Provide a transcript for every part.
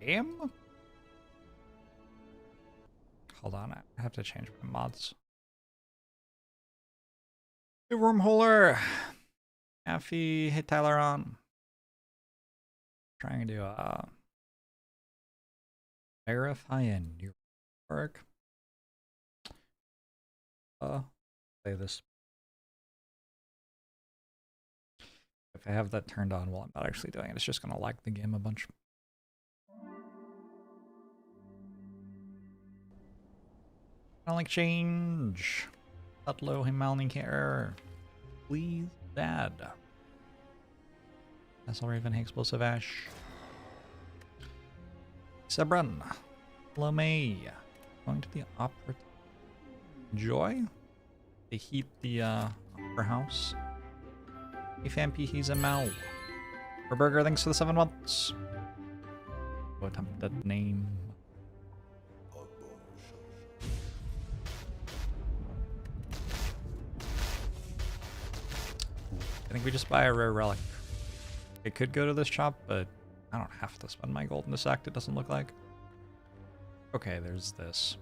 game? Hold on, I have to change my mods. Hey, Wormholer! Affy, hey Tyler on. Trying to verify a new work. Play this. If I have that turned on while I'm not actually doing it, it's just gonna lag the game a bunch. I don't like change. Utlo Himalni care. Please, Dad. Castle Raven, hey Explosive Ash. Sebron. Hello, May. Going to the opera. Joy? They heat the opera house. Hey, Fampi, he's a Mal. Burger, thanks for the 7 months. What that name? I think we just buy a rare relic. I could go to this shop, but I don't have to spend my gold in this act, it doesn't look like. Okay, there's this.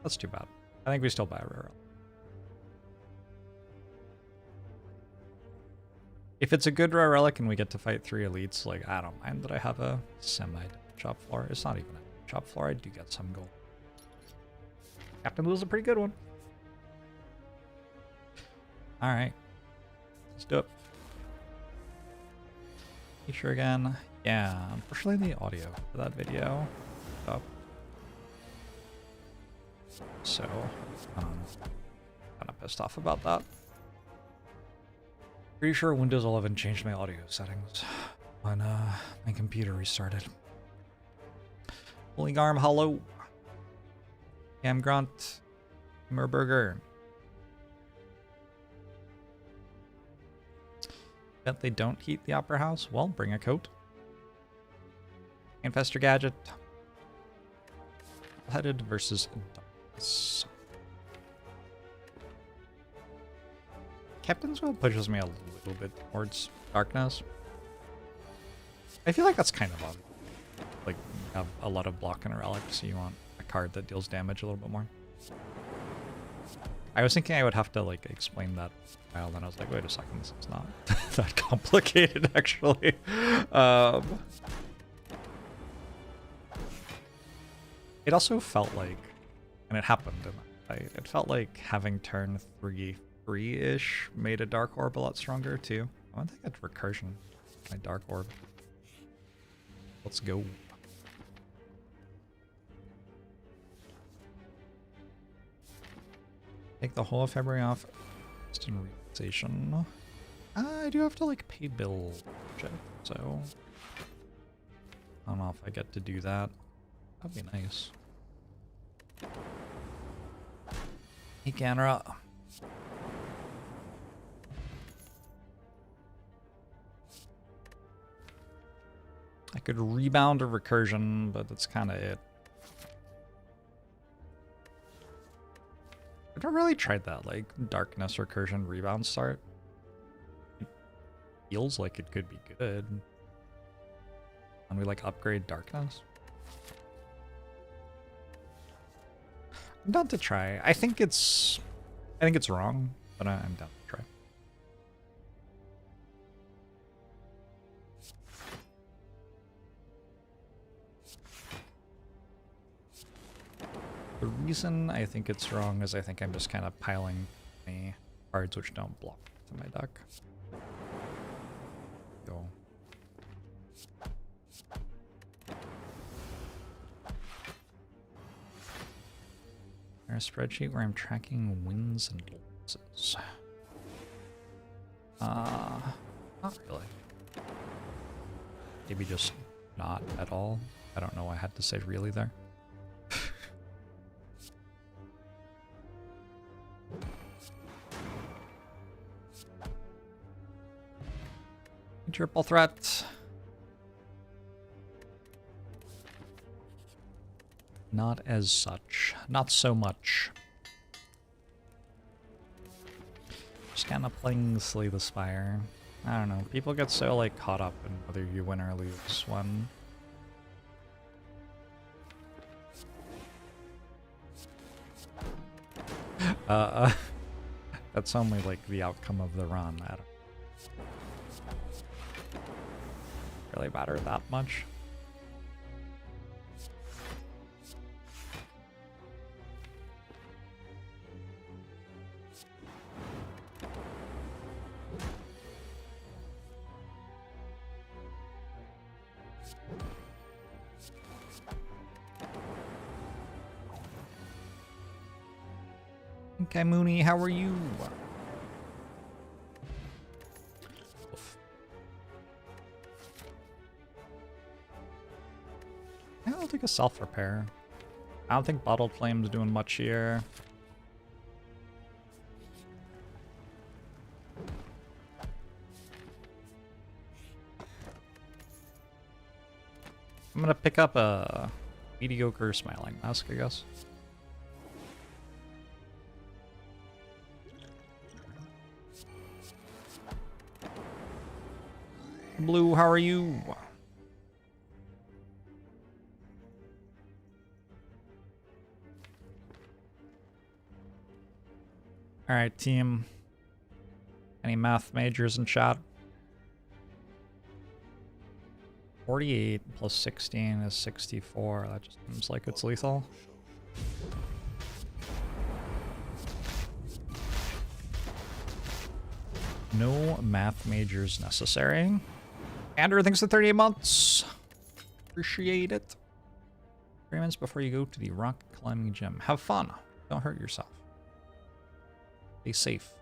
That's too bad. I think we still buy a rare relic. If it's a good rare relic and we get to fight 3 elites, like, I don't mind that I have a semi-shop floor. It's not even a shop floor, I do get some gold. Captain Blue's a pretty good one. Alright. Let's do it. Feature again. Yeah, unfortunately the audio for that video up. So, kind of pissed off about that. Pretty sure Windows 11 changed my audio settings when my computer restarted. Pulling arm, hello. Cam Grunt. Murburger. Bet they don't heat the opera house? Well, bring a coat. Infestor Gadget. Headed versus Darkness. Captain's Will pushes me a little bit towards Darkness. I feel like that's kind of obvious. Like, you have a lot of block and a relic, so you want a card that deals damage a little bit more. I was thinking I would have to, like, explain that file, and I was like, wait a second, this is not that complicated, actually. It also felt like, and it happened, and it felt like having turn 3-ish made a Dark Orb a lot stronger, too. I want to get recursion, my Dark Orb. Let's go. Take the whole of February off. Instant realization. I do have to like pay bill check, so I don't know if I get to do that. That'd be nice. Hey, Canra. I could rebound or recursion, but that's kind of it. I've never really tried that, like, Darkness recursion rebound start. It feels like it could be good. And we, like, upgrade Darkness. I'm down to try. I think it's wrong, but I'm down to try. The reason I think it's wrong is I think I'm just kind of piling my cards which don't block to my deck. Go. There's a spreadsheet where I'm tracking wins and losses. Not really. Maybe just not at all. I don't know why I had to say really there. Triple threat. Not as such. Not so much. Just kind of playing Slay the Spire. I don't know. People get so like caught up in whether you win or lose when Uh, that's only like the outcome of the run. I don't really matter that much. Okay, Mooney, how are you? Oof. Yeah, I'll take a self-repair. I don't think Bottled Flame's doing much here. I'm gonna pick up a mediocre Smiling Mask, I guess. Blue, how are you? Alright, team. Any math majors in chat? 48 plus 16 is 64. That just seems like it's lethal. No math majors necessary. Andrew, thanks for 38 months. Appreciate it. 3 minutes before you go to the rock climbing gym. Have fun. Don't hurt yourself. Stay safe.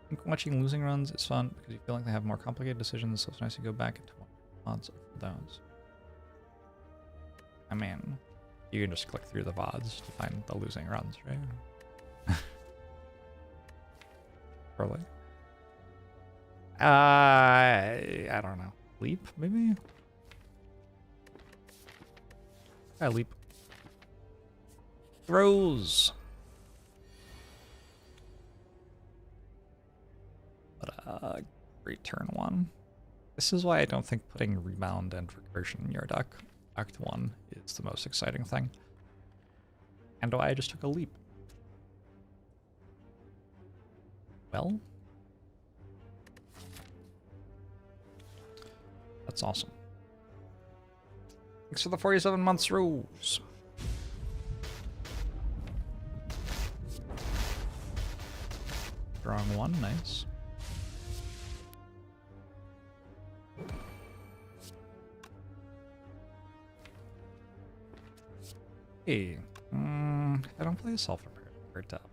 I think watching losing runs is fun because you feel like they have more complicated decisions, so it's nice to go back into VODs for those. I mean, you can just click through the VODs to find the losing runs, right? Probably. I don't know. Leap, maybe? Yeah, leap. Throws. But great turn 1. This is why I don't think putting rebound and recursion in your deck, Act 1, is the most exciting thing. And why I just took a leap. Well, that's awesome. Thanks for the 47 months, Rose. Drawing 1, nice. Hey, I don't play a self-repair top.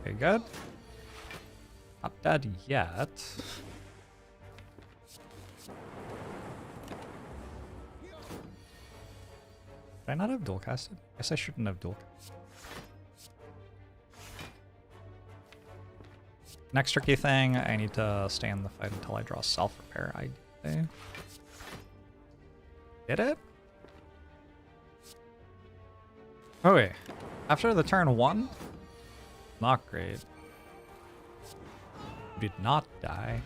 Okay, good. Not dead yet. Did I not have dual casted? Guess I shouldn't have dual casted. Next tricky thing, I need to stay in the fight until I draw self-repair. I did it? Oh wait. After the turn 1? Not great. Did not die.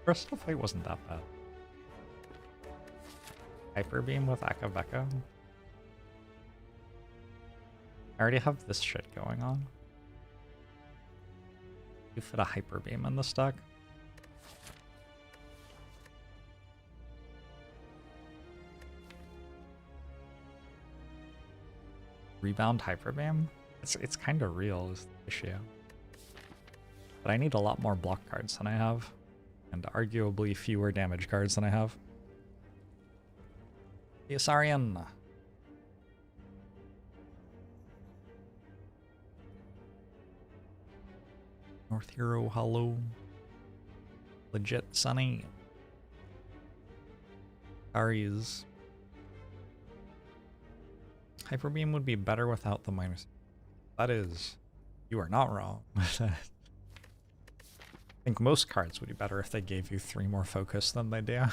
First the fight wasn't that bad. Hyper Beam with Akaveka. I already have this shit going on. You fit a Hyper Beam in this deck. Rebound Hyper Beam? It's kind of real is the issue. But I need a lot more block cards than I have. And arguably fewer damage cards than I have. Yasarian. North Hero, hello. Legit Sunny. Aries. Hyper Beam would be better without the minus. That is, you are not wrong. think most cards would be better if they gave you 3 more focus than they do.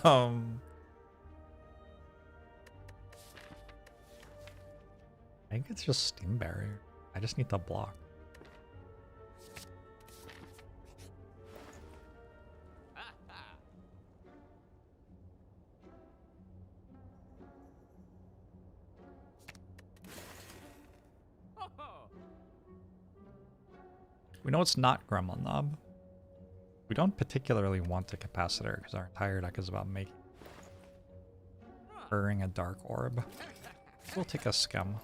um, I think it's just Steam Barrier. I just need to block. We know it's not Gremlin Knob. We don't particularly want a capacitor because our entire deck is about making burring a dark orb. We'll take a scum.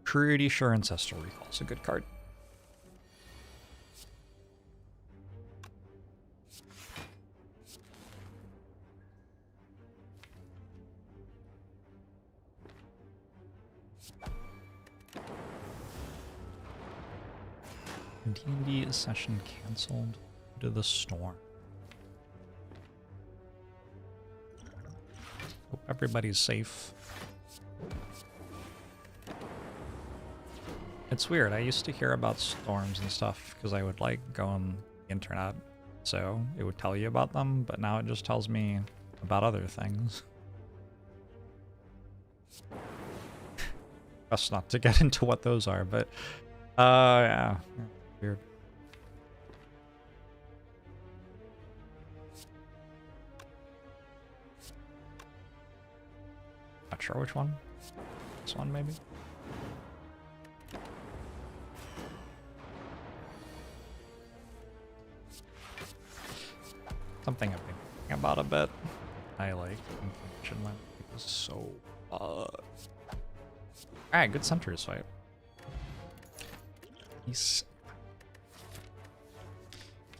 Pretty sure Ancestral Recall is a good card. D&D session cancelled due to the storm. Hope everybody's safe. It's weird. I used to hear about storms and stuff because I would like go on the internet, so it would tell you about them, but now it just tells me about other things. Best not to get into what those are, but yeah. Weird. Not sure which one. This one, maybe? Something I've been thinking about a bit. I like information limit is so Alright, good Sentry's fight.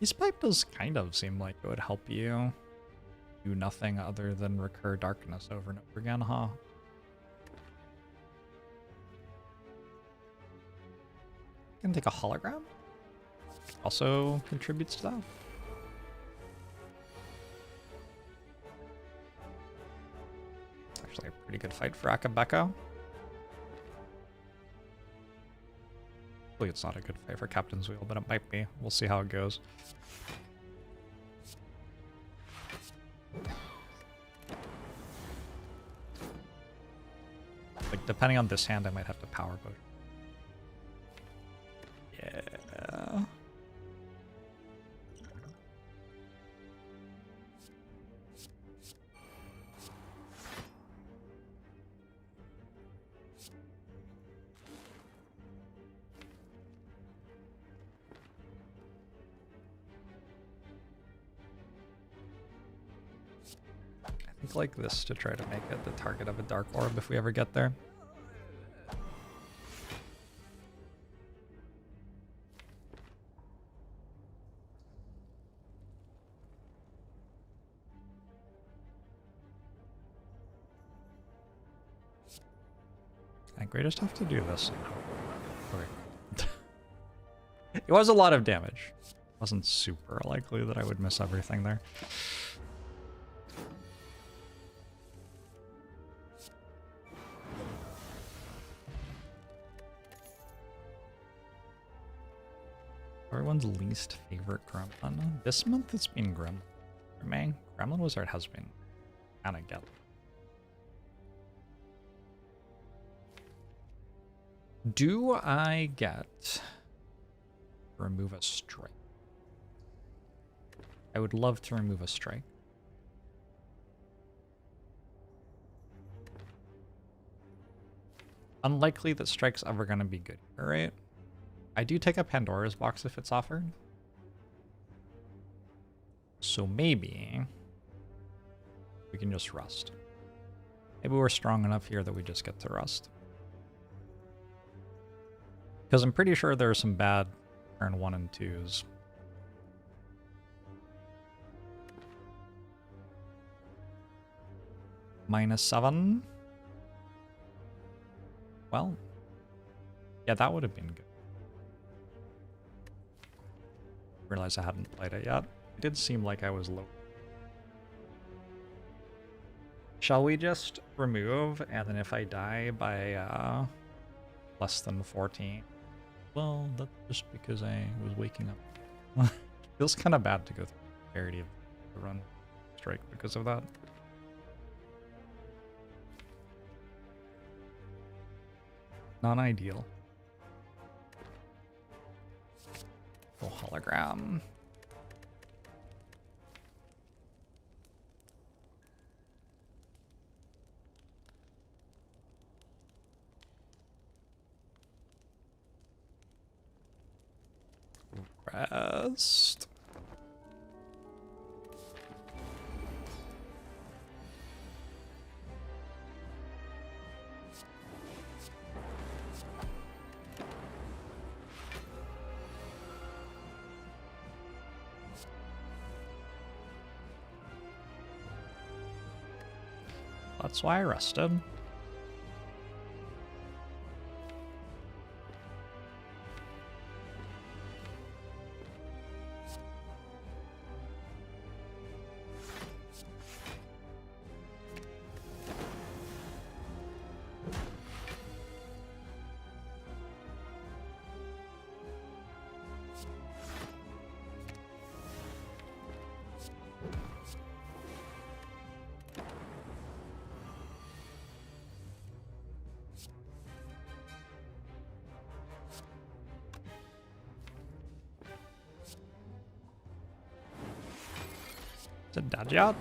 This pipe does kind of seem like it would help you do nothing other than recur darkness over and over again, huh? Can take a hologram? Also contributes to that. Actually a pretty good fight for Akabeko. It's not a good fight for Captain's Wheel, but it might be. We'll see how it goes. Like, depending on this hand, I might have to power push. Yeah. Like this to try to make it the target of a dark orb if we ever get there. I think we just have to do this. Okay. It was a lot of damage. It wasn't super likely that I would miss everything there. Everyone's least favorite Gremlin. This month it's been Gremlin. For me, Gremlin Wizard has been kind of get. Do I get remove a strike? I would love to remove a strike. Unlikely that strike's ever going to be good here, right? I do take a Pandora's box if it's offered. So maybe we can just rust. Maybe we're strong enough here that we just get to rust. Because I'm pretty sure there are some bad turn 1 and 2s. -7. Well, yeah, that would have been good. Realize I hadn't played it yet. It did seem like I was low. Shall we just remove, and then if I die by less than 14, Well, that's just because I was waking up. Feels kind of bad to go through the parody of the run strike because of that. Not ideal. Oh, hologram. Rest. That's why I rested. Is it dad job?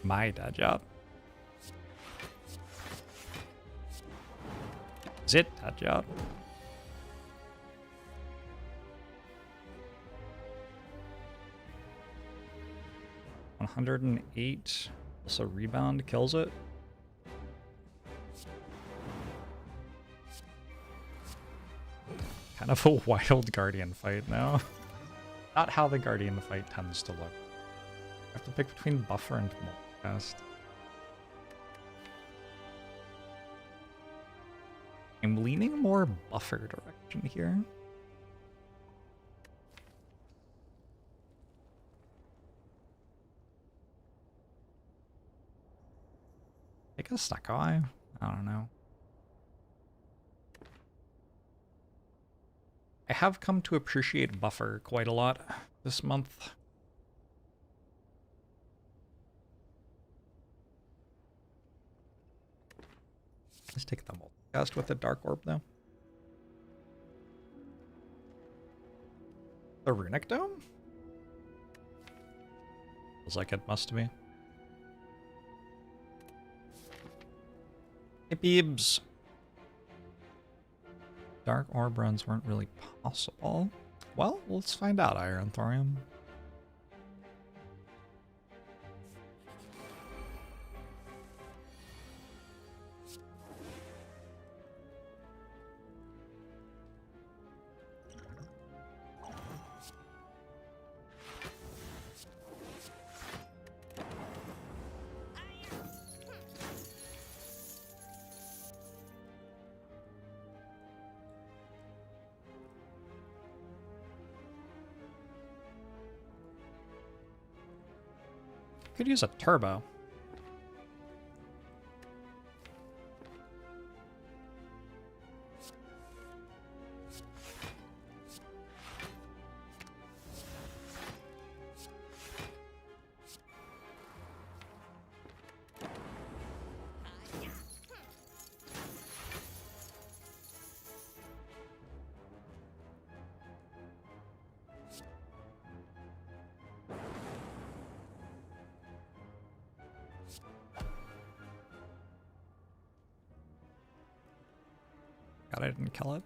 My dad job. Is it dad job? $108. Also rebound kills it. Kind of a wild Guardian fight now. Not how the Guardian fight tends to look. I have to pick between Buffer and Multicast. I'm leaning more Buffer direction here. Take a Stuck Eye? I don't know. I have come to appreciate Buffer quite a lot this month. Let's take the Multicast with the Dark Orb, though. The Runic Dome? Feels like it must be. Hey, Beebs. Dark Orb runs weren't really possible. Well, let's find out, Iron Thorium. Could use a turbo. God, I didn't kill it.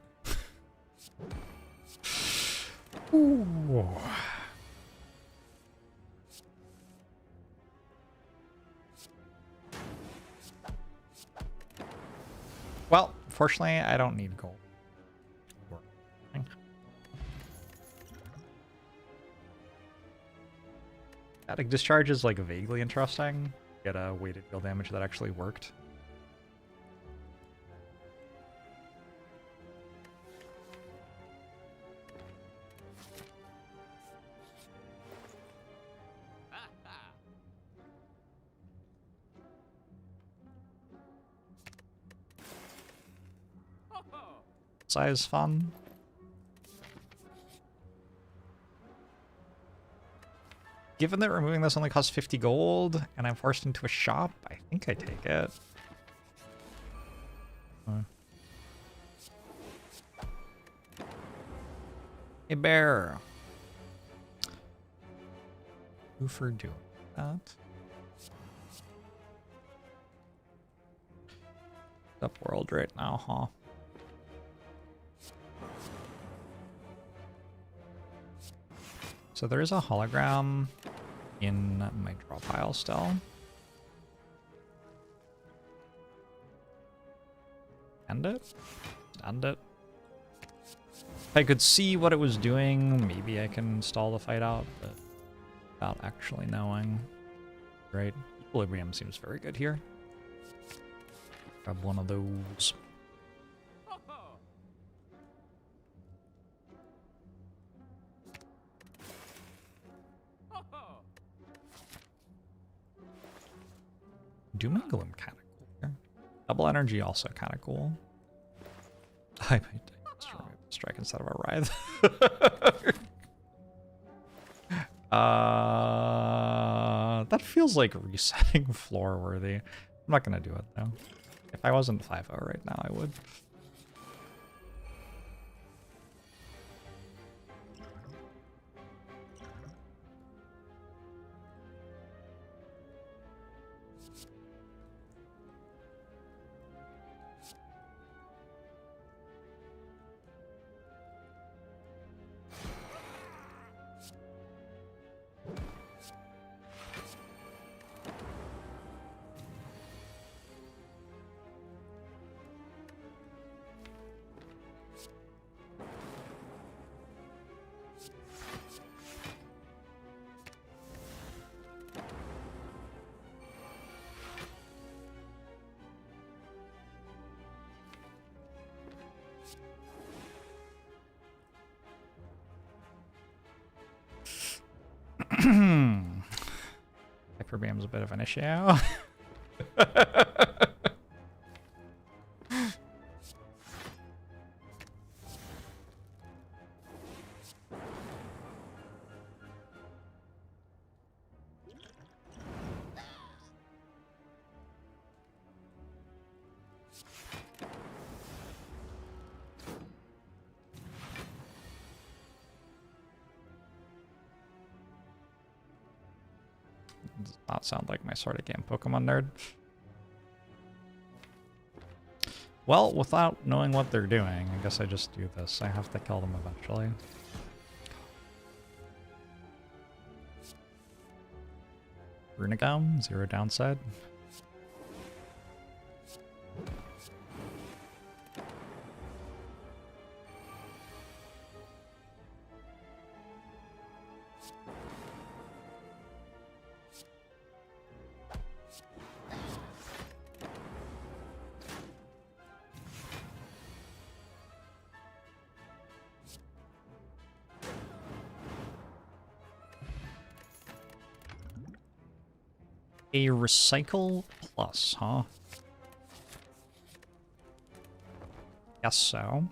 Ooh. Well, fortunately, I don't need gold. Static Discharge is like vaguely interesting. Get a weighted deal damage that actually worked. size fun. Given that removing this only costs 50 gold, and I'm forced into a shop, I think I take it. Hey, bear. Who for doing that? Up world right now, huh? So there is a hologram in my draw pile still. End it? End it. If I could see what it was doing, maybe I can stall the fight out, but without actually knowing. Right. Equilibrium seems very good here. Grab one of those. Doom and Gloom kind of cool here. Double energy also kind of cool. I might strike instead of a writhe. That feels like resetting floor worthy. I'm not gonna do it though. If I wasn't 5-0 right now, I would. Hyperbeam's a bit of an issue. Does not sound like my sort of game, Pokemon nerd. Well, without knowing what they're doing, I guess I just do this. I have to kill them eventually. Runigam, 0 downside. A recycle plus, huh? Guess so.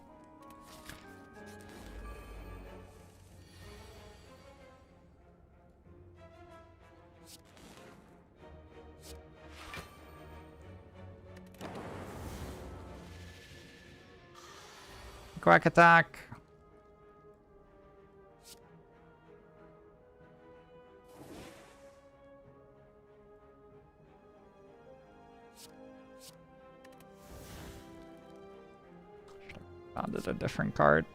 Quack attack. Found it a different card.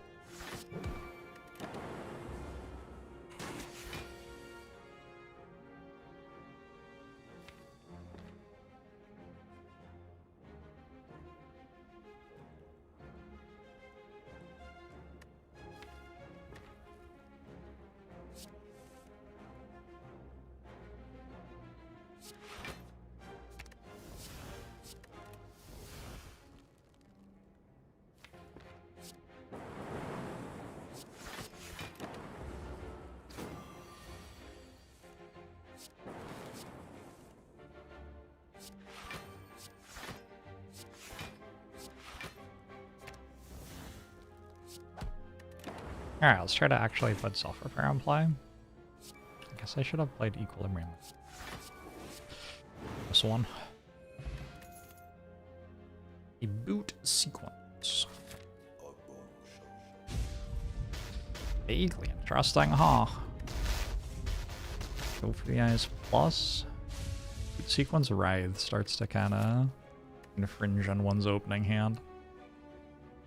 Alright, let's try to actually put self-repair on play. I guess I should have played Equilibrium. This one. A boot sequence. Vaguely interesting, huh? Go for the eyes plus. Boot sequence Writhe starts to kind of infringe on one's opening hand.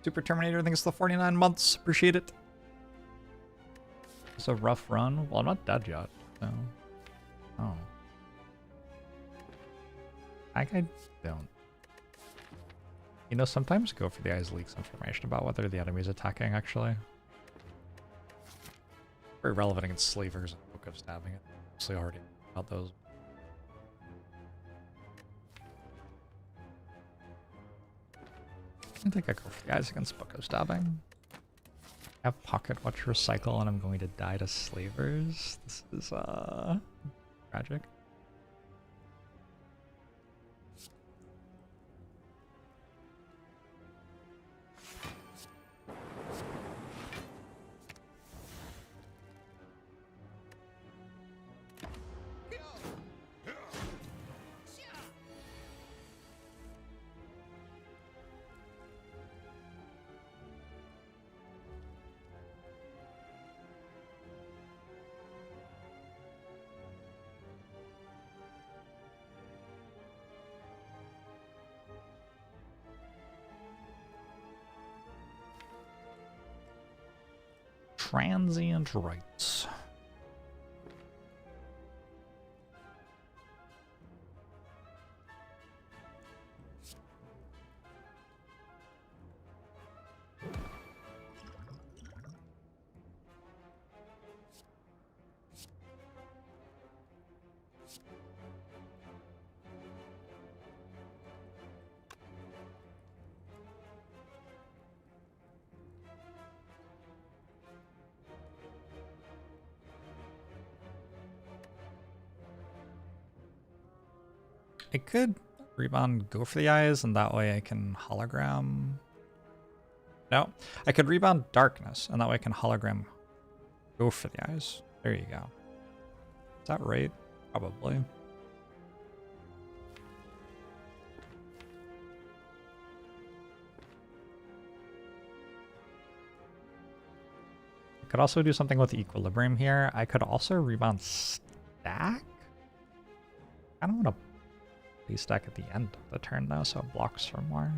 Super Terminator, thanks for the 49 months. Appreciate it. It's a rough run. Well, I'm not dead yet, so. Oh. I don't. You know, sometimes Go for the Eyes leaks information about whether the enemy's attacking, actually. Very relevant against slavers and Book of Stabbing. Mostly already about those. I think I go for the Eyes against Book of Stabbing. I have Pocket Watch Recycle and I'm going to die to slavers. This is, tragic. Transient rights. I could rebound Go for the Eyes, and that way I can hologram. No, I could rebound Darkness, and that way I can hologram Go for the Eyes. There you go. Is that right? Probably. I could also do something with Equilibrium here. I could also rebound Stack. I don't want to stack at the end of the turn though, so it blocks for more.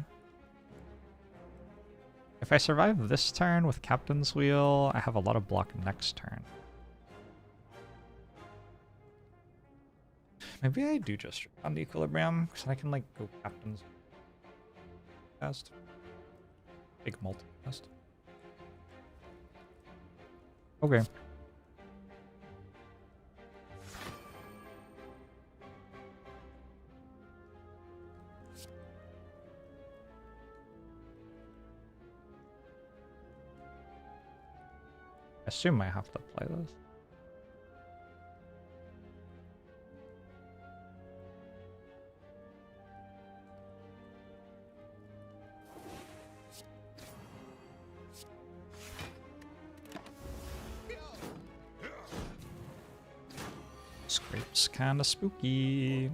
If I survive this turn with Captain's Wheel, I have a lot of block next turn. Maybe I do just on the Equilibrium, because I can like go Captain's Cast. Big multi-cast. Okay. I assume I have to play this. Scrape's kinda spooky.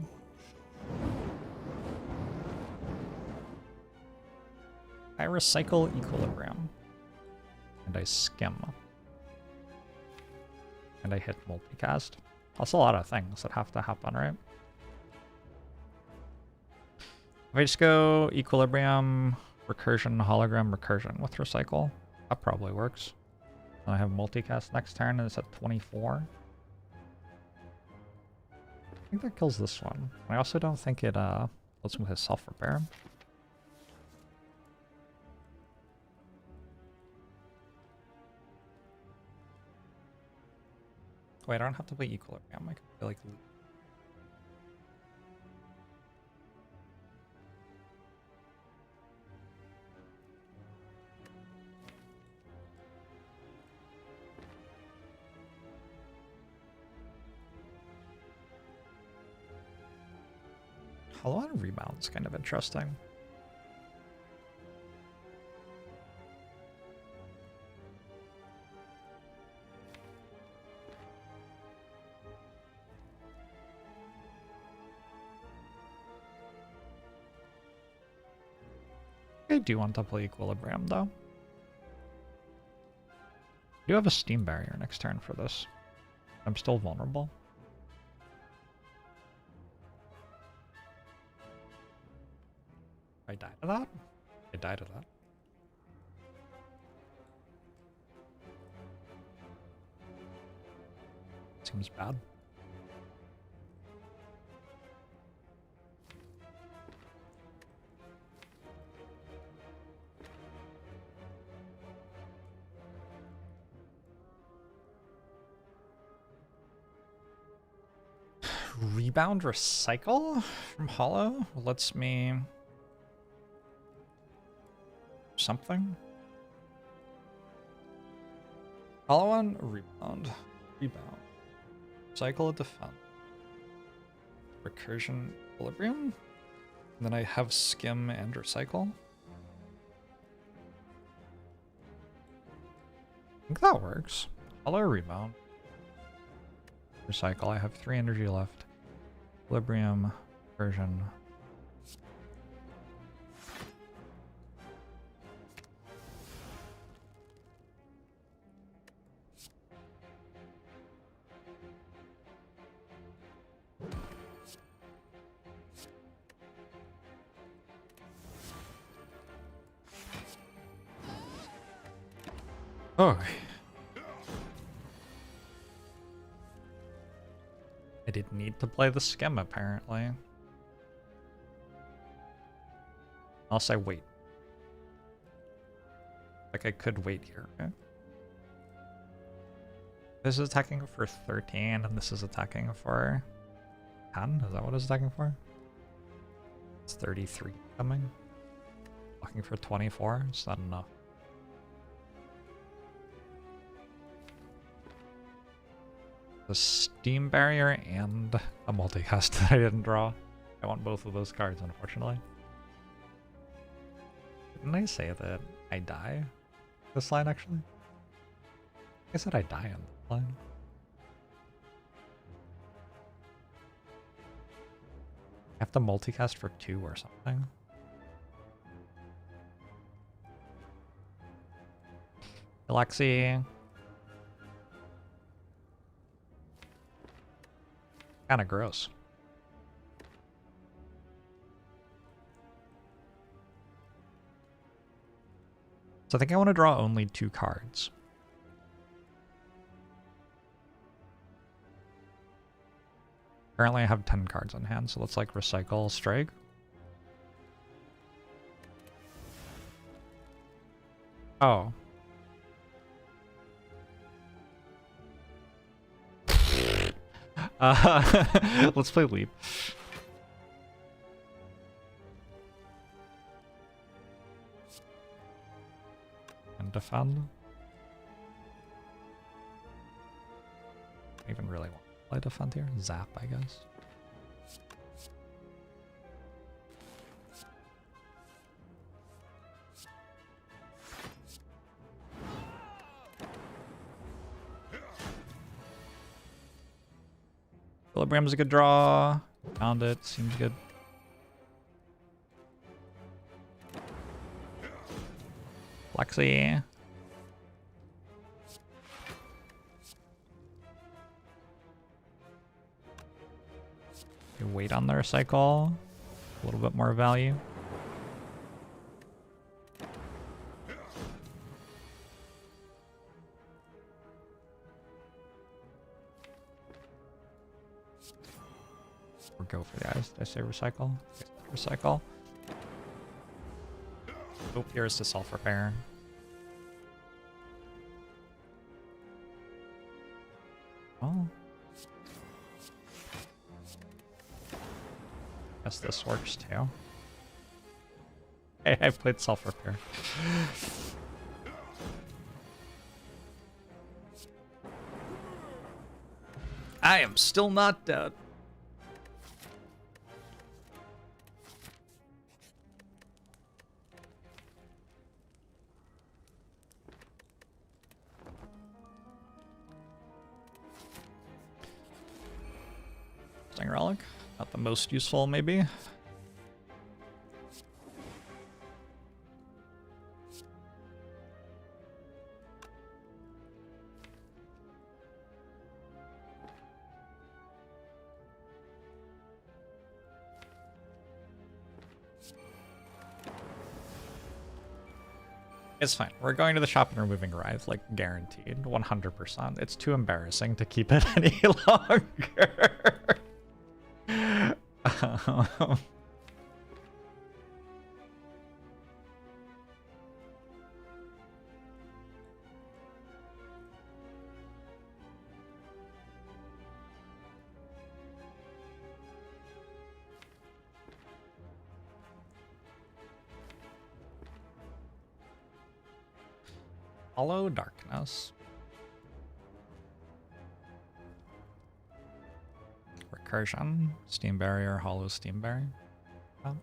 I recycle Equilibrium. And I skim. And I hit multicast. That's a lot of things that have to happen, right? If I just go Equilibrium, Recursion, Hologram, Recursion with Recycle, that probably works. And I have multicast next turn and it's at 24. I think that kills this one. I also don't think it lets me with his self-repair. Wait, I don't have to play Equilibrium. I can play like... Hollow on Rebound's kind of interesting. I do want to play Equilibrium, though. I do have a Steam Barrier next turn for this. I'm still vulnerable. I died of that? I died of that. Seems bad. Rebound Recycle from Hollow lets me something. Hollow on Rebound. Rebound. Cycle a defense. Recursion Equilibrium. And then I have Skim and Recycle. I think that works. Hollow Rebound. Recycle. I have 3 energy left. Equilibrium version. Oh. I didn't need to play the Skim, apparently. Unless I wait. Like, I could wait here, okay? This is attacking for 13, and this is attacking for 10? Is that what it's attacking for? It's 33 coming. Looking for 24? Is that enough? The Steam Barrier and a multicast that I didn't draw. I want both of those cards, unfortunately. Didn't I say that I die this line, actually? I said I die on this line. I have to multicast for 2 or something. Alexi. Kinda gross. So I think I want to draw only 2 cards. Currently I have 10 cards on hand, so let's like recycle Strike. Oh. Let's play Leap. And defend. I even really want to play defend here. Zap, I guess. Equilibrium's a good draw. Found it. Seems good. Lexi. You wait on the recycle. A little bit more value. Or go for the eyes. Did I say recycle? Recycle. Oh, here's the self repair. Oh. Guess this works too. Hey, I played self repair. I am still not dead. Relic. Not the most useful, maybe. It's fine. We're going to the shop and removing Writhe, like guaranteed, 100%. It's too embarrassing to keep it any longer. Hollow Darkness. Recursion. Steam Barrier, Hollow Steam Barrier. Oh.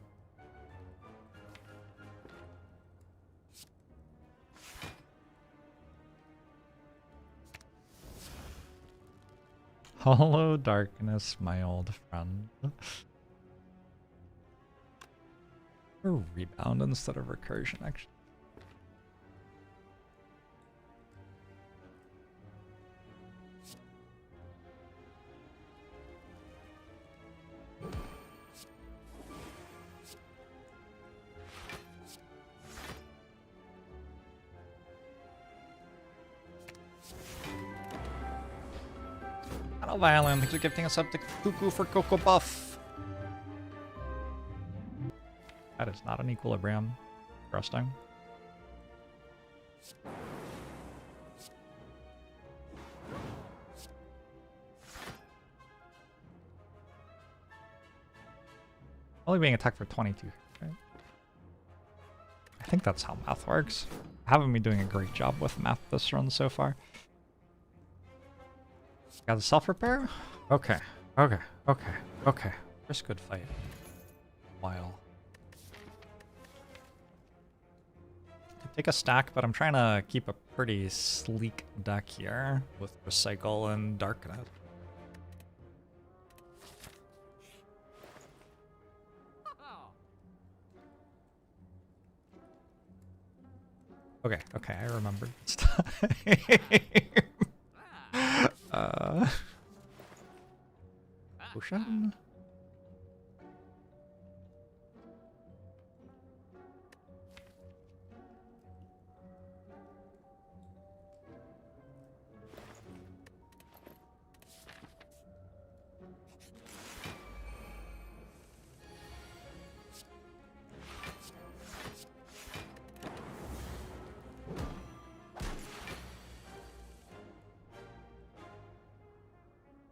Hollow Darkness, my old friend. Or Rebound instead of Recursion, actually. Violin, thanks for gifting us up to Cuckoo for Cocoa Buff. That is not an equilibrium. Interesting. Only being attacked for 22, right? I think that's how math works. Haven't been doing a great job with math this run so far. Got a self-repair? Okay, okay, okay, okay. First good fight. While. Could take a stack, but I'm trying to keep a pretty sleek deck here with Recycle and Darknet. Okay, okay, I remembered this time. Potion?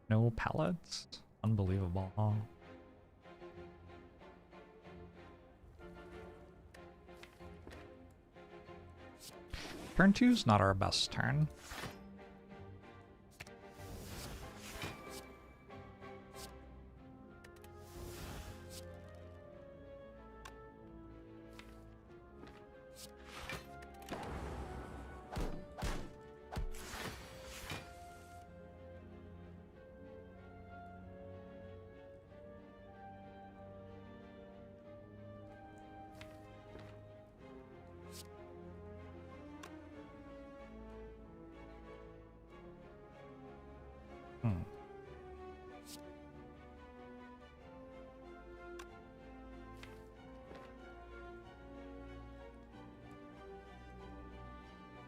No pallets? Unbelievable. Turn 2's not our best turn.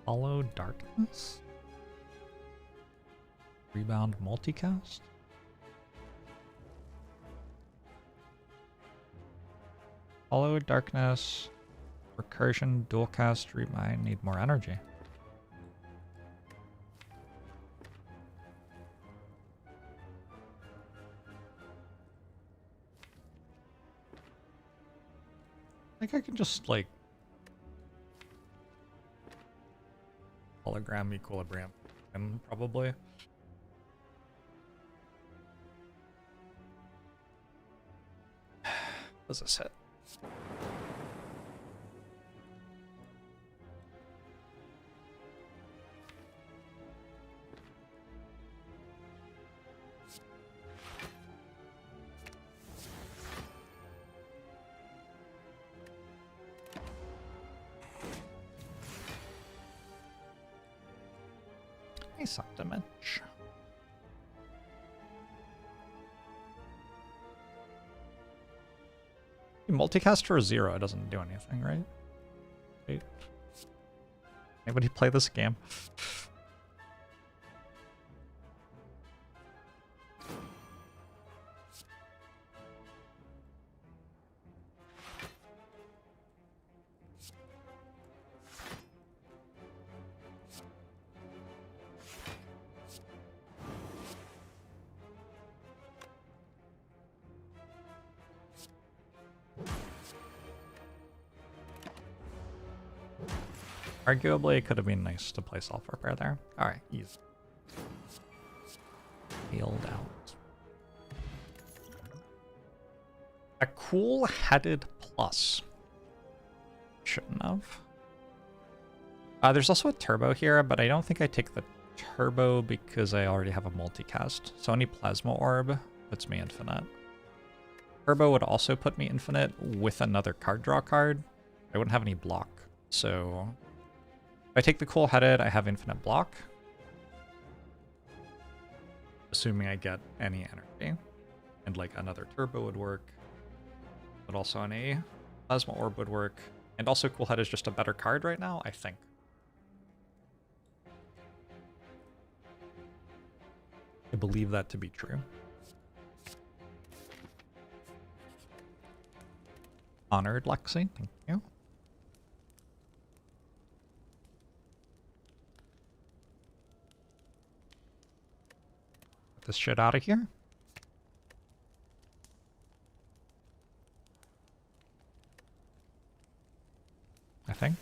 Hollow Darkness? Rebound multicast? Hollow Darkness, Recursion, Dualcast, Remind, need more energy. I think I can just, like, hologram equilibrium and probably. Does this hit? Nice damage. Multicast for 0 doesn't do anything, right? Wait. Anybody play this game? Arguably, it could have been nice to play self-repair there. Alright, easy. Peeled out. A cool-headed plus. Shouldn't have. There's also a turbo here, but I don't think I take the turbo because I already have a multicast. So any plasma orb puts me infinite. Turbo would also put me infinite with another card draw card. I wouldn't have any block, so... If I take the cool-headed, I have infinite block. Assuming I get any energy. And like another turbo would work. But also a plasma orb would work. And also cool-head is just a better card right now, I think. I believe that to be true. Honored Lexi, thank you. Get this shit out of here. I think.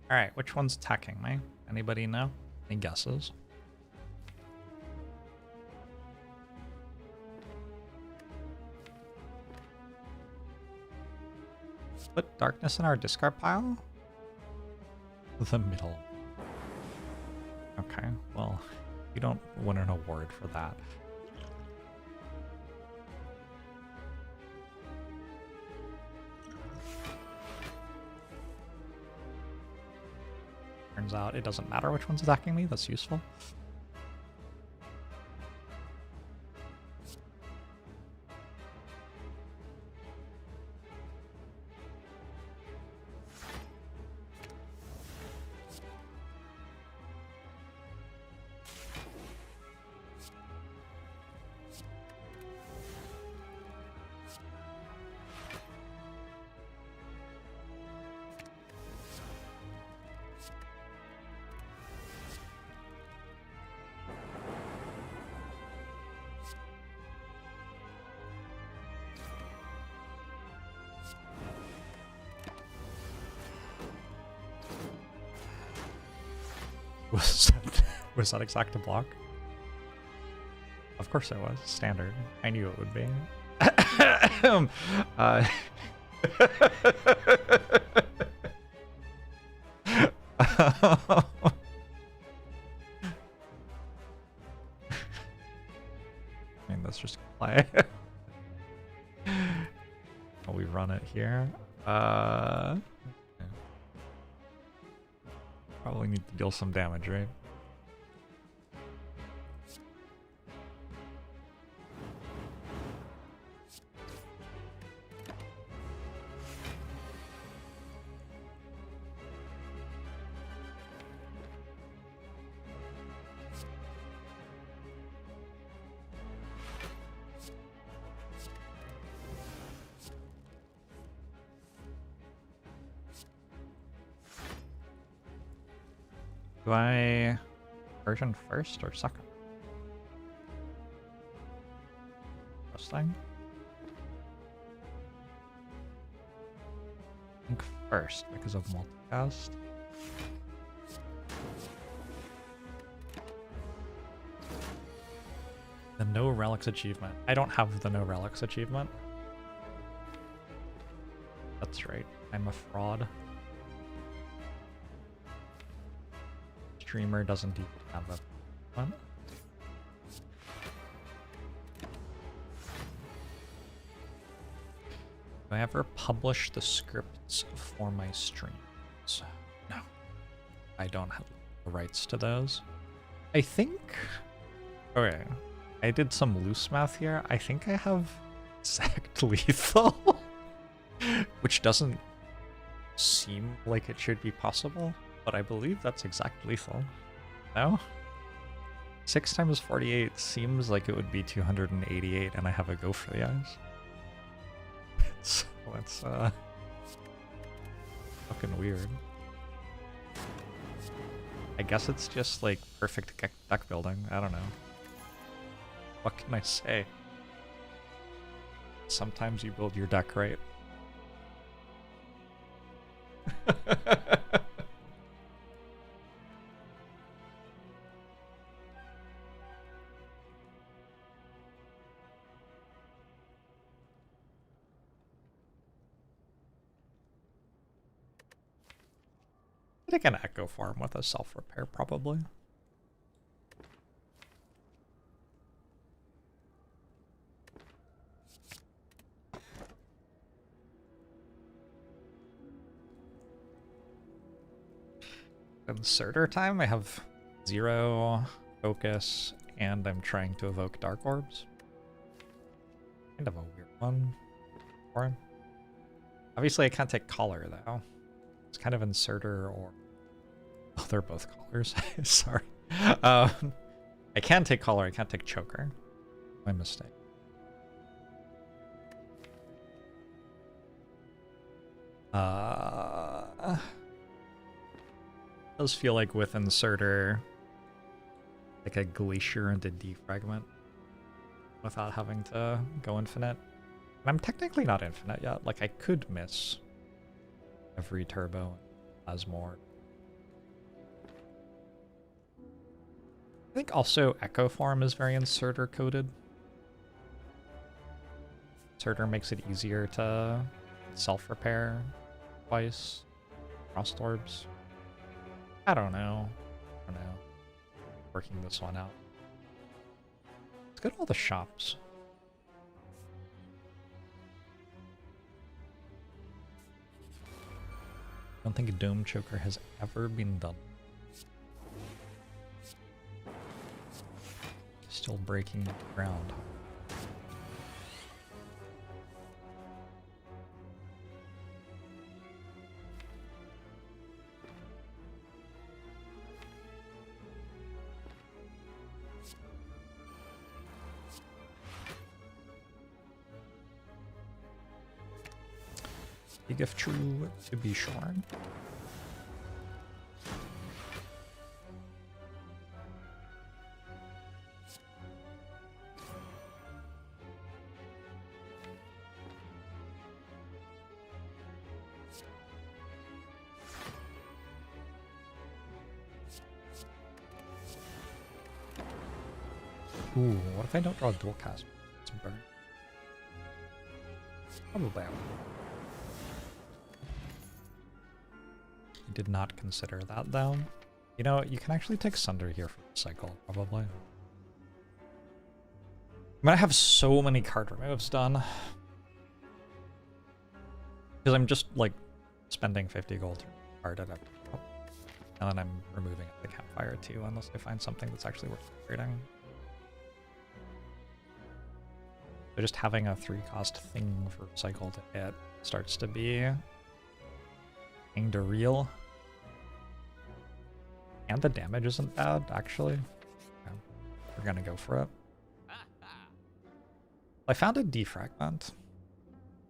Alright, which one's attacking me? Anybody know? Any guesses? Put darkness in our discard pile? The middle. Okay, well, you don't win an award for that. Turns out it doesn't matter which one's attacking me, that's useful. Was that exact a block? Of course it was. Standard. I knew it would be. I mean, let's just play. We run it here. Probably need to deal some damage, right? Do I version first or second? First thing? I think first because of multicast. The no relics achievement. I don't have the no relics achievement. That's right. I'm a fraud. Streamer doesn't even have a one. I ever publish the scripts for my streams? No. I don't have the rights to those. I think... Okay. I did some loose math here. I think I have exact lethal. Which doesn't seem like it should be possible, but I believe that's exact lethal. No? 6 times 48 seems like it would be 288, and I have a go for the eyes. So that's fucking weird. I guess it's just like perfect deck building. I don't know. What can I say? Sometimes you build your deck right. I think an echo farm with a self-repair, probably. Inserter time, I have 0 focus, and I'm trying to evoke Dark Orbs. Kind of a weird one for him. Obviously, I can't take Collar, though. It's kind of Inserter or... Oh, they're both Collars. Sorry. I can take Collar, I can't take Choker. My mistake. Does feel like with Inserter, like a Glacier and a Defragment without having to go infinite. And I'm technically not infinite yet. Like, I could miss every turbo as more. I think also Echo Form is very Inserter coded. Inserter makes it easier to self-repair twice. Frost Orbs. I don't know. Working this one out. Let's go to all the shops. I don't think a Dome Choker has ever been done. Still breaking ground. Big if true to be sure. Ooh, what if I don't draw a dual cast? It's a burn. Probably I will. I did not consider that though. You know, you can actually take Sunder here for the cycle, probably. I'm gonna have so many card removes done. Because I'm just, like, spending 50 gold to card it up. And then I'm removing the campfire too, unless I find something that's actually worth trading. So just having a 3-cost thing for cycle to hit starts to be kinda real. And the damage isn't bad, actually. Yeah, we're gonna go for it. I found a defragment.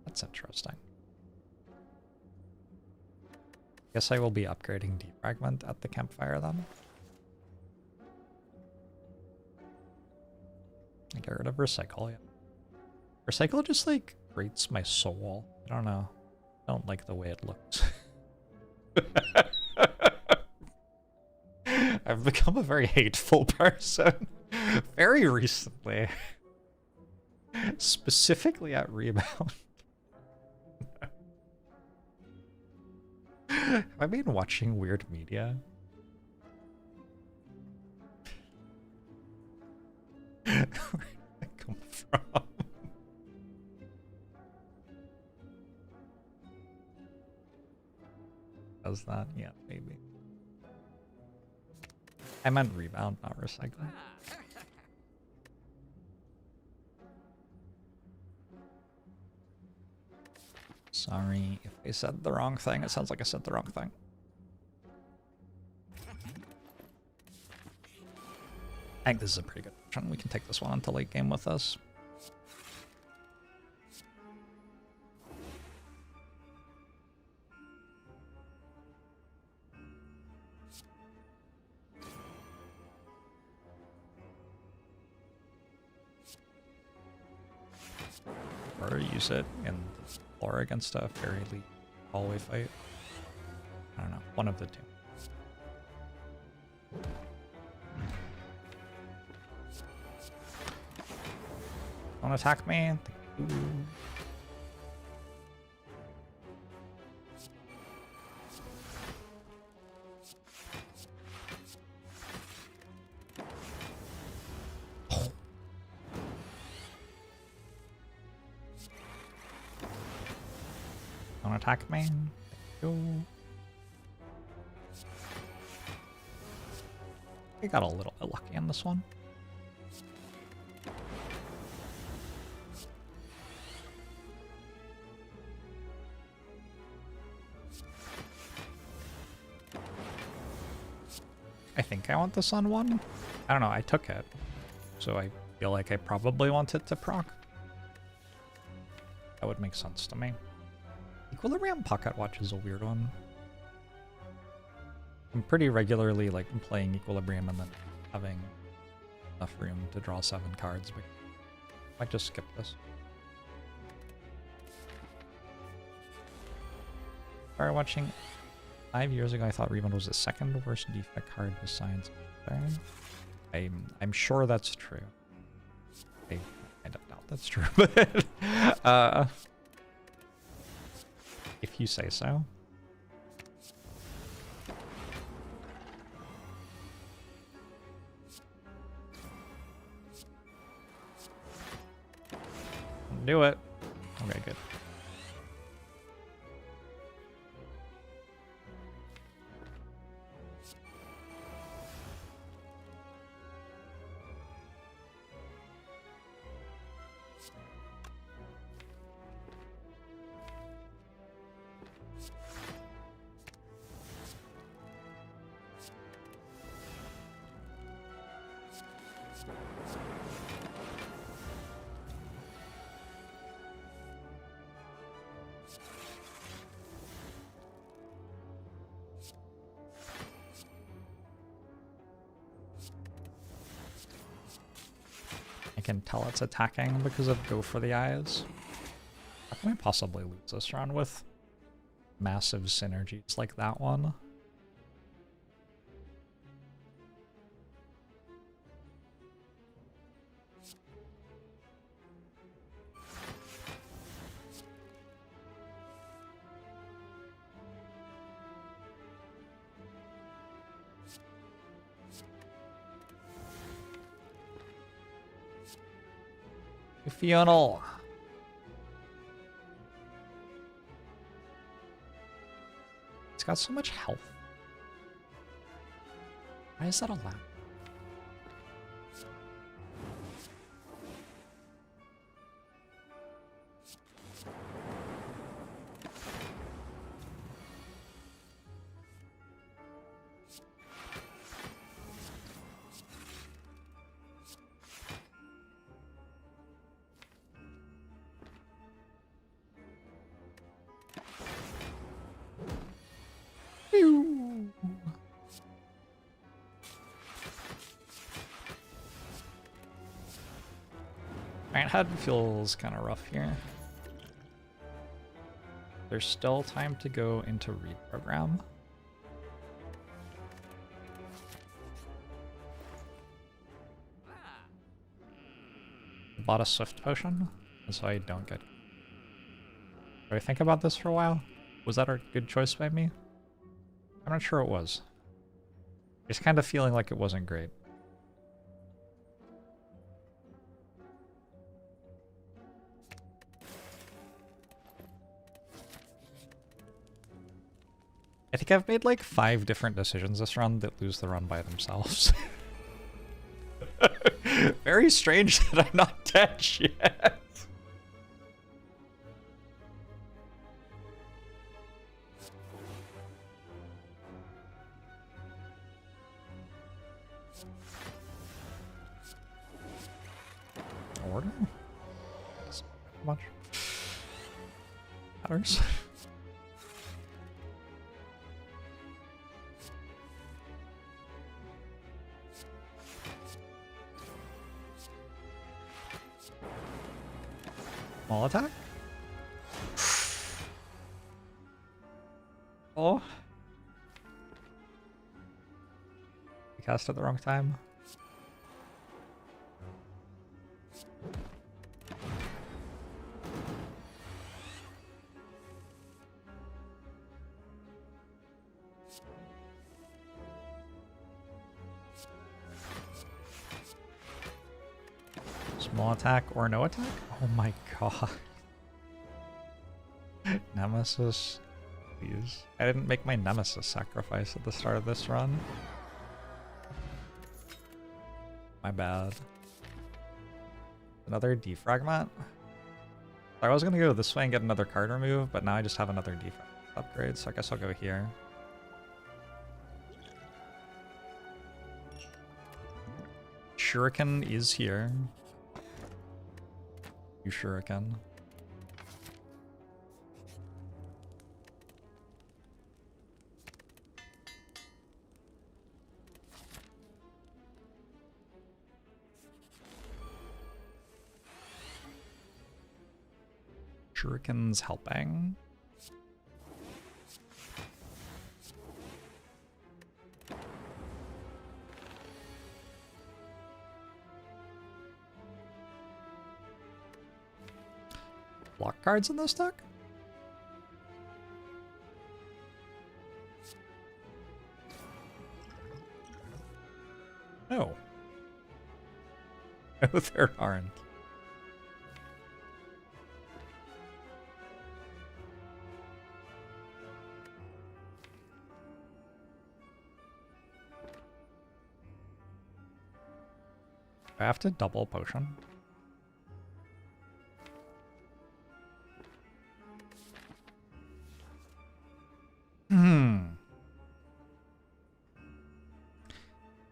That's interesting. Guess I will be upgrading defragment at the campfire then. I get rid of recycle, yeah. Recycle just like grates my soul. I don't know. I don't like the way it looks. I've become a very hateful person very recently. Specifically at Rebound. Have I been watching weird media? Where did I come from? does that? Yeah, maybe. I meant rebound, not recycling. Sorry if I said the wrong thing. It sounds like I said the wrong thing. I think this is a pretty good option. We can take this one into late game with us. Or use it in or against a fairy league hallway fight. I don't know, one of the two. Don't attack me. Thank you. Don't attack me. Thank you. We got a little bit lucky on this one. I think I want the sun one. I don't know, I took it. So I feel like I probably want it to proc. That would make sense to me. Equilibrium Pocket Watch is a weird one. I'm pretty regularly like playing Equilibrium and then having enough room to draw 7 cards, but I might just skip this. Started watching 5 years ago. I thought Rebound was the second worst defect card besides Spire. I'm sure that's true. I don't doubt that's true, but if you say so. Do it. Okay, good. I can tell it's attacking because of Go for the Eyes. How can I possibly lose this round with massive synergies like that one? Funeral. It's got so much health. Why is that allowed? Right, head feels kind of rough here. There's still time to go into reprogram. Bought a Swift Potion, so I don't get... Do I think about this for a while? Was that a good choice by me? I'm not sure it was. Just kind of feeling like it wasn't great. I think I've made like 5 different decisions this run that lose the run by themselves. Very strange that I'm not dead yet. Order? That's much. Matters. Small attack? Oh. I cast at the wrong time. Small attack or no attack? Oh my god. Nemesis, please. I didn't make my Nemesis sacrifice at the start of this run. My bad. Another defragment? I was gonna go this way and get another card removed, but now I just have another defragment upgrade, so I guess I'll go here. Shuriken is here. You Shuriken. Shuriken's helping. Block cards in this deck? No. No, there aren't. I have to double potion.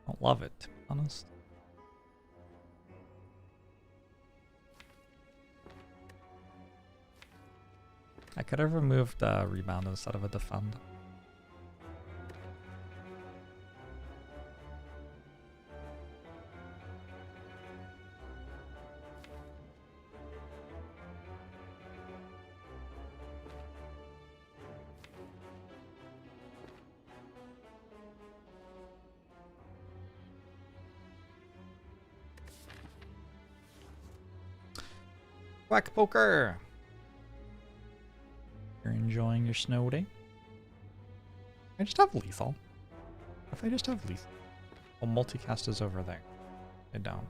Don't love it, to be honest. I could have removed a rebound instead of a defend. Quack poker! You're enjoying your snow day? I just have lethal. If I just have lethal. Well, multicast is over there. I don't.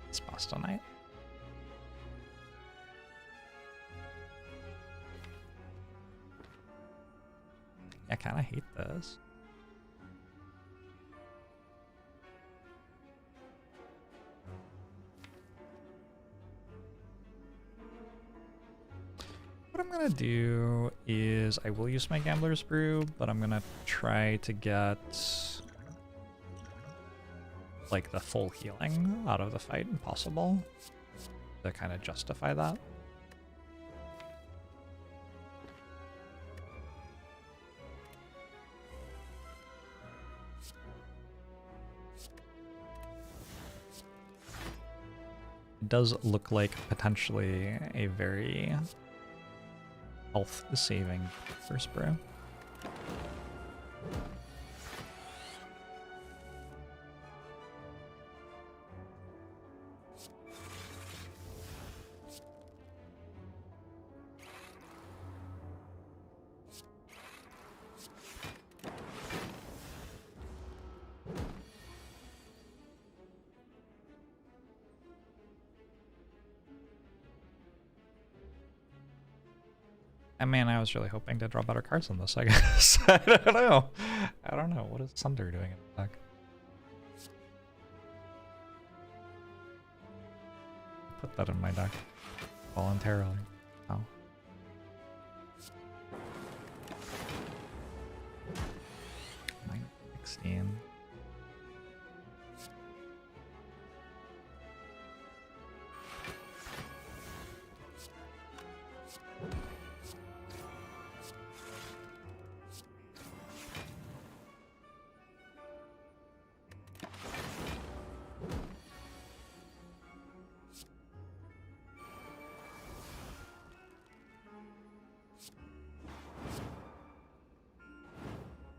It's Boston night. I kind of hate this. What I'm gonna do is I will use my Gambler's Brew, but I'm gonna try to get like the full healing out of the fight if possible to kind of justify that. It does look like potentially a very health-saving first brew. I mean, I was really hoping to draw better cards than this, I guess. I don't know. I don't know. What is Sunder doing in the deck? Put that in my deck voluntarily. Oh. -16.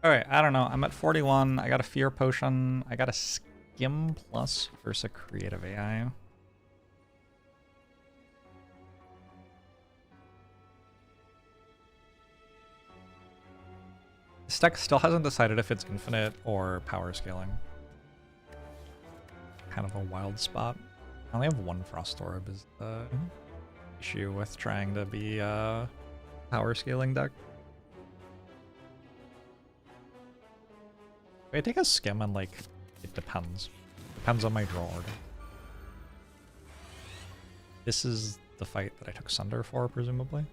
Alright, I don't know. I'm at 41. I got a Fear Potion. I got a Skim Plus versus a Creative AI. This deck still hasn't decided if it's infinite or power scaling. Kind of a wild spot. I only have one Frost Orb is the issue with trying to be a power scaling deck. I take a Skim and like, it depends. Depends on my draw order. This is the fight that I took Sunder for, presumably.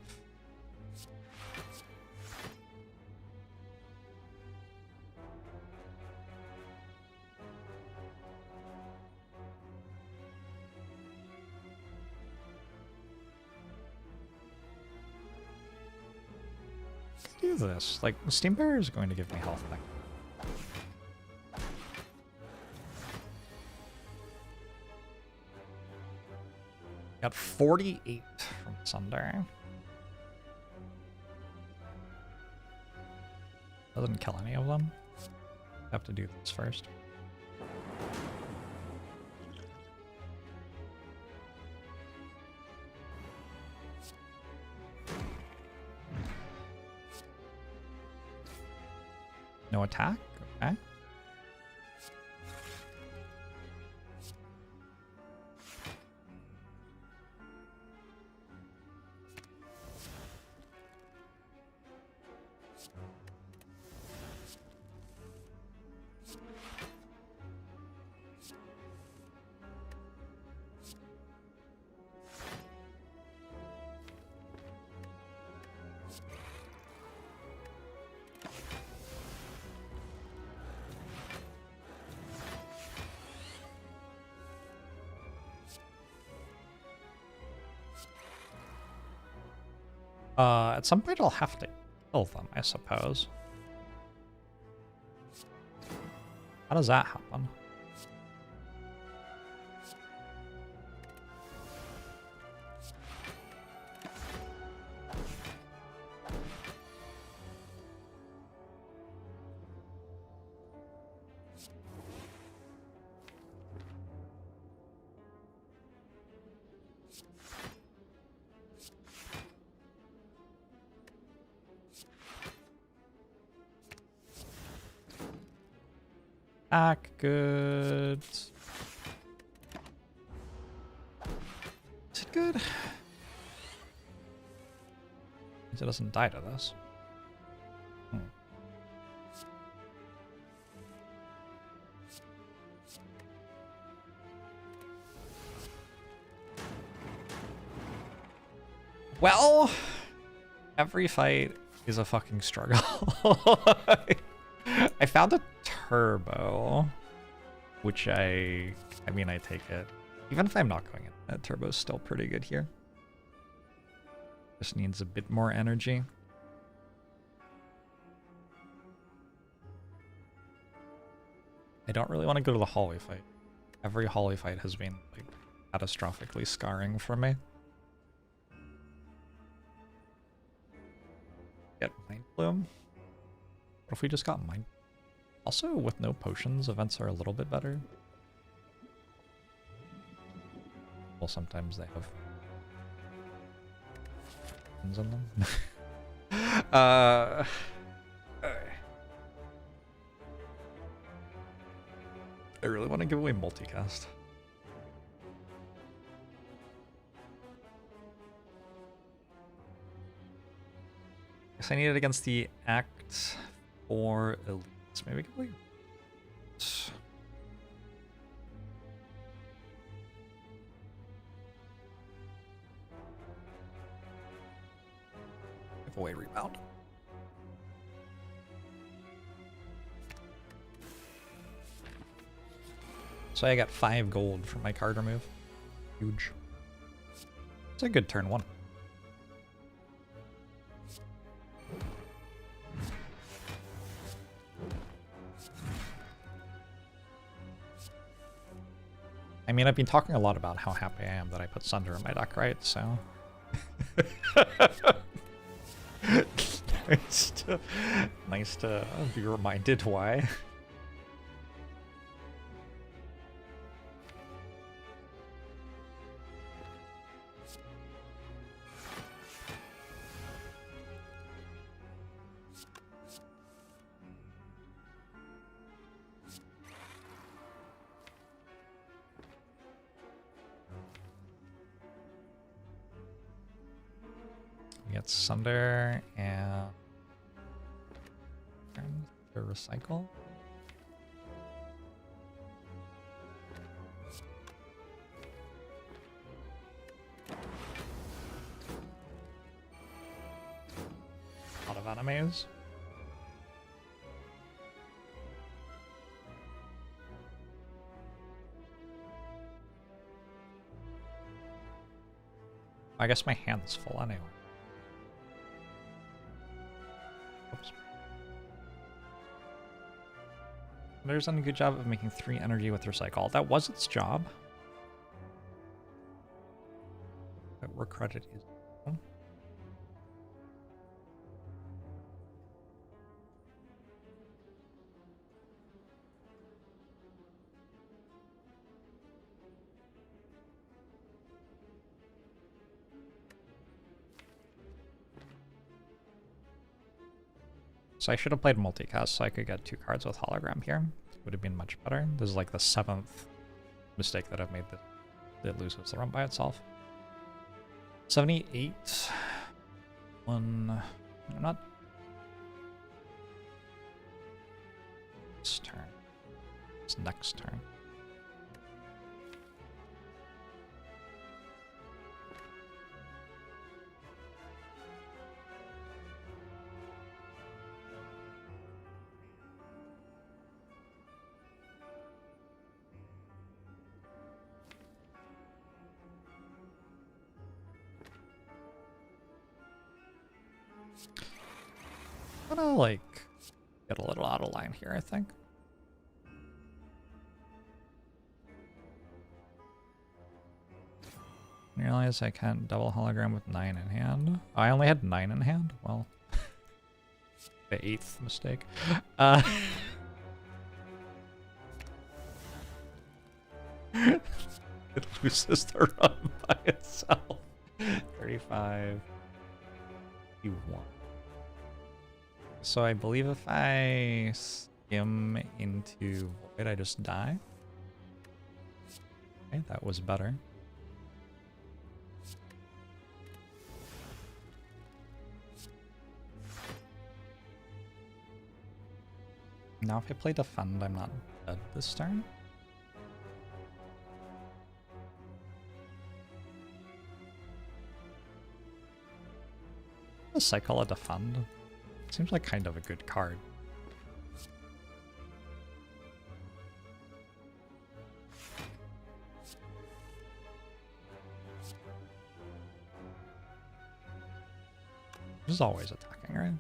Let's do this. Like, Steam Bear is going to give me health back. Got 48 from Sunder. Doesn't kill any of them. Have to do this first. No attack? Okay. At some point I'll have to kill them, I suppose. How does that happen? Attack, good. Is it good? It doesn't die to this. Well, every fight is a fucking struggle. I found a turbo, which I mean, I take it. Even if I'm not going in, that turbo's still pretty good here. Just needs a bit more energy. I don't really want to go to the hallway fight. Every hallway fight has been like catastrophically scarring for me. Get Mind Bloom. What if we just got Mind? Also, with no potions, events are a little bit better. Well, sometimes they have potions in them. I really want to give away multicast. Guess I need it against the Act 4 elites. Maybe give away. Give away Rebound. So I got 5 gold for my card remove. Huge. It's a good turn 1. I mean, I've been talking a lot about how happy I am that I put Sunder in my deck, right? So... nice to be reminded why. Get Sunder and to recycle. A lot of animes. I guess my hand's full anyway. Oops. There's done a good job of making 3 energy with recycle. That was its job. But where credit is. So I should have played multicast so I could get 2 cards with hologram here. Would have been much better. This is like the 7th mistake that I've made that loses the run by itself. 78. One. Not. This turn. It's next turn. I'm gonna, like, get a little out of line here, I think. I realize I can't double hologram with 9 in hand. Oh, I only had 9 in hand? Well, the 8th mistake. It loses the run by itself. 35. You won. So I believe if I skim into Void, I just die. Okay, that was better. Now if I play Defend, I'm not dead this turn. A Cycle of Defend. Seems like kind of a good card. This is always attacking, right?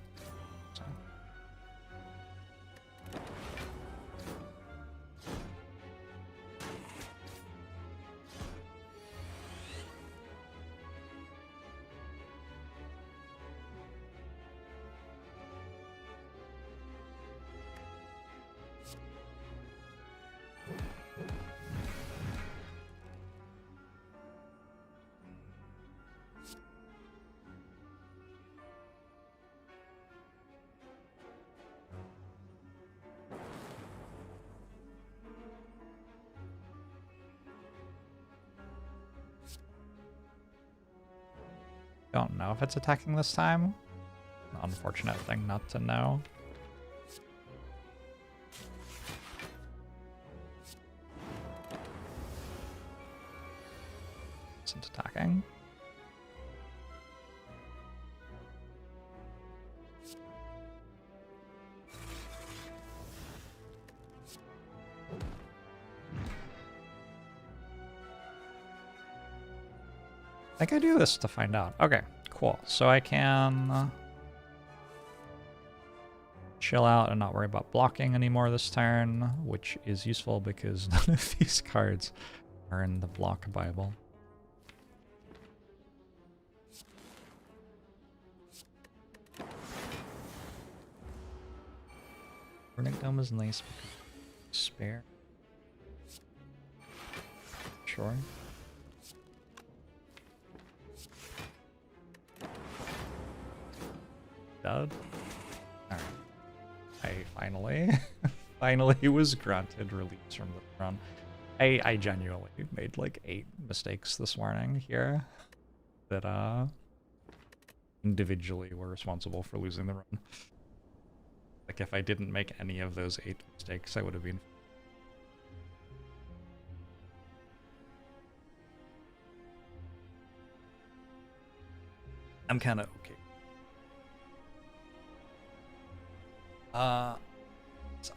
So. Don't know if it's attacking this time. An unfortunate thing not to know. Isn't attacking. I think I do this to find out. Okay, cool. So I can chill out and not worry about blocking anymore this turn, which is useful because none of these cards are in the block Bible. Runic Dome is nice because spare. Sure. Dud. Alright. I finally was granted release from the run. I genuinely made like 8 mistakes this morning here that individually were responsible for losing the run. Like if I didn't make any of those 8 mistakes, I would have been. I'm kind of okay. So.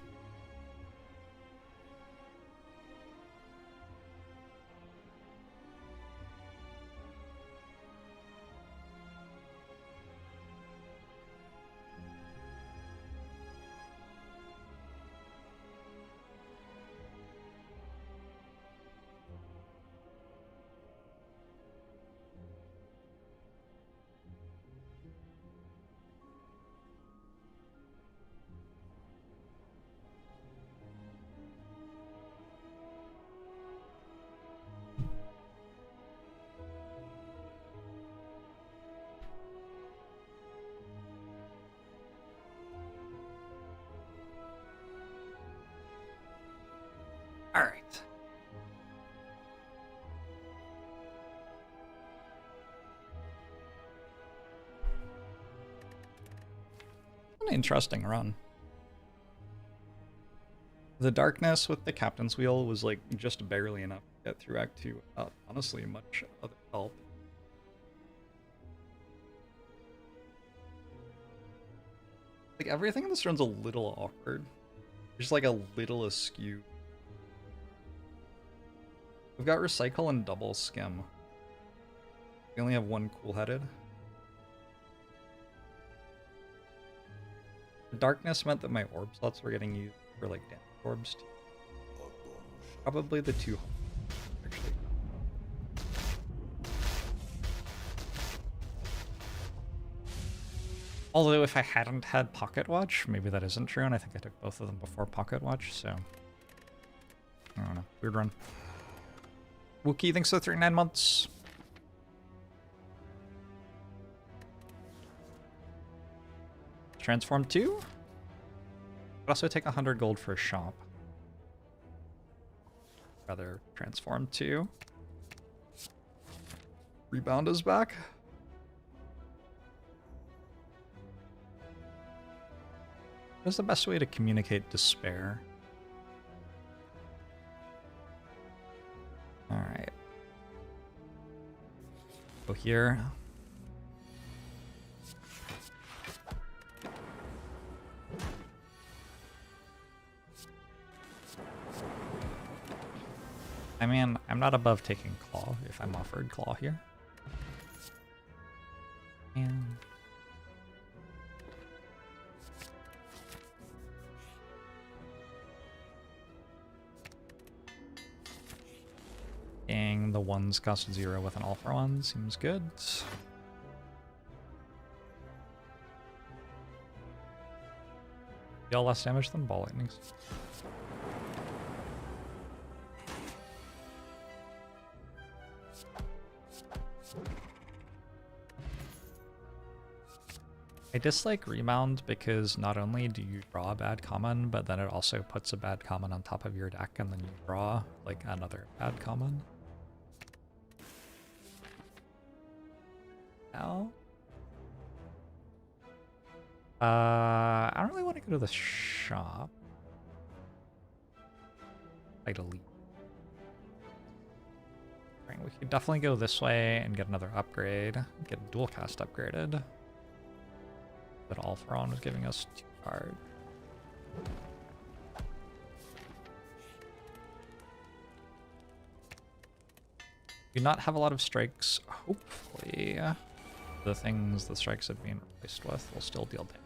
All right. An interesting run. The darkness with the captain's wheel was like just barely enough to get through Act 2 without honestly much other help. Like everything in this run's a little awkward. Just like a little askew. We've got recycle and double skim. We only have one cool-headed. The darkness meant that my orb slots were getting used for like damage orbs. Probably the 2 actually. Although if I hadn't had Pocket Watch, maybe that isn't true, and I think I took both of them before Pocket Watch, so I don't know. Weird run. Wookie thinks so 39 months. Transform 2? But also take 100 gold for a shop. Rather transform 2. Rebound is back. What's the best way to communicate despair? Alright. Go here. I mean, I'm not above taking Claw if I'm offered Claw here. And dang, the ones cost 0 with an all for one seems good. Deal less damage than ball lightnings. I dislike Rebound because not only do you draw a bad common, but then it also puts a bad common on top of your deck and then you draw like another bad common. now. I don't really want to go to the shop. I'd leave. Right, we could definitely go this way and get another upgrade. Get dual cast upgraded. But All for One was giving us 2 cards. Do not have a lot of strikes. Hopefully, the strikes have been replaced with will still deal damage.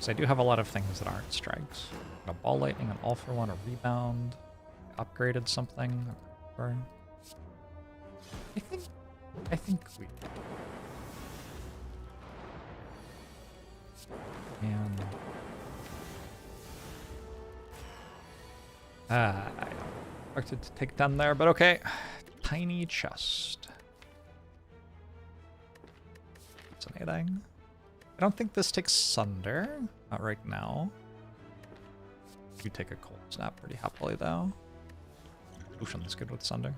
I do have a lot of things that aren't strikes. A ball lightning, an all for one, a rebound. I upgraded something. I think we. And I expected to take 10 there, but okay. Tiny chest. Fascinating. I don't think this takes Sunder. Not right now. You take a cold snap pretty happily though. Ocean's good with Sunder.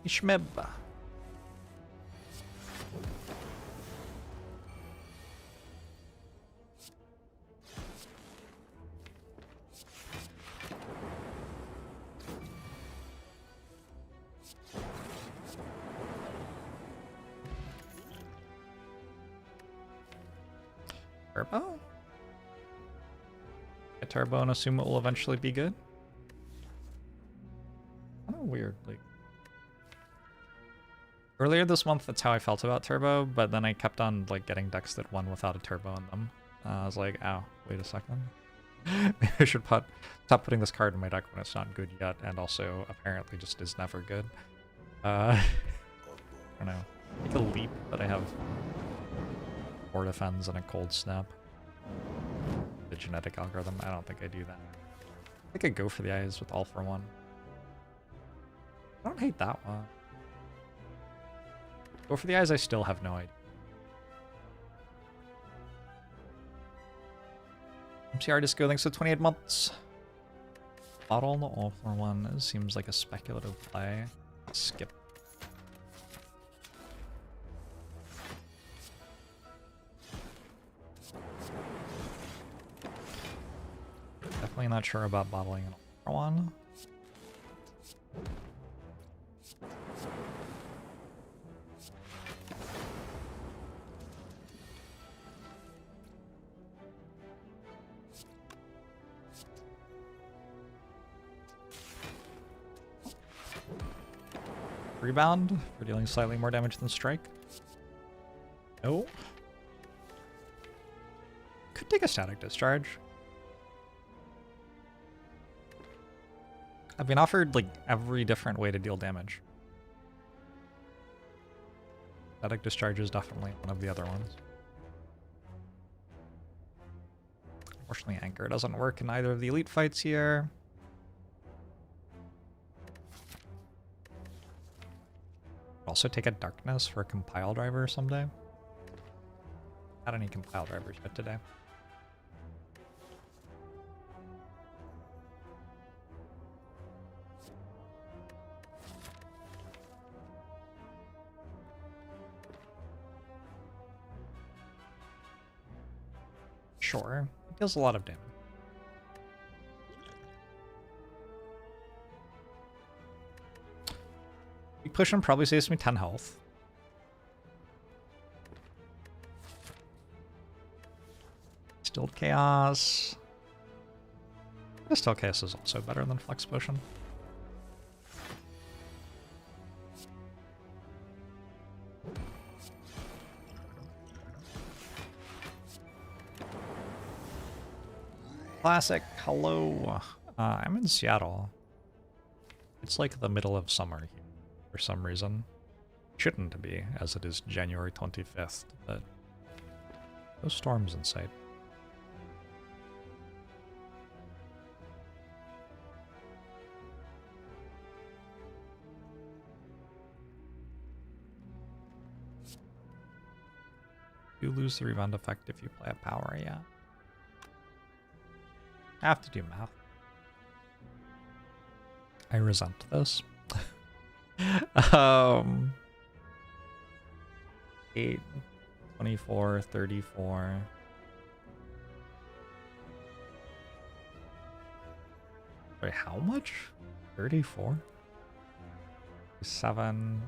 Ishmib. Turbo? A turbo and assume it will eventually be good. Kind of weird, like. Earlier this month, that's how I felt about turbo, but then I kept on like getting decks that won without a turbo in them. I was like, ow, wait a second. Maybe I should stop putting this card in my deck when it's not good yet, and also apparently just is never good. I don't know. Take a leap that I have 4 defends and a cold snap. The genetic algorithm, I don't think I do that. I think I go for the eyes with all for one. I don't hate that one. Go for the eyes, I still have no idea. MC Artist Go, thanks for 28 months. Bottle the all for one seems like a speculative play. Skip. Definitely not sure about bottling an all for one. Rebound for dealing slightly more damage than strike. No. Could take a static discharge. I've been offered like every different way to deal damage. Static discharge is definitely one of the other ones. Unfortunately, Anchor doesn't work in either of the elite fights here. Also take a darkness for a compile driver someday. Not any compile drivers yet today. Sure, it deals a lot of damage. We push him, probably saves me 10 health. Distilled Chaos. Distilled Chaos is also better than Flex Potion. Classic, hello. I'm in Seattle. It's like the middle of summer here. For some reason. Shouldn't be, as it is January 25th, but no storms in sight. You lose the rebound effect if you play a power, yeah. I have to do math. I resent this. 8, 24, 34. Wait, how much? 34? 7.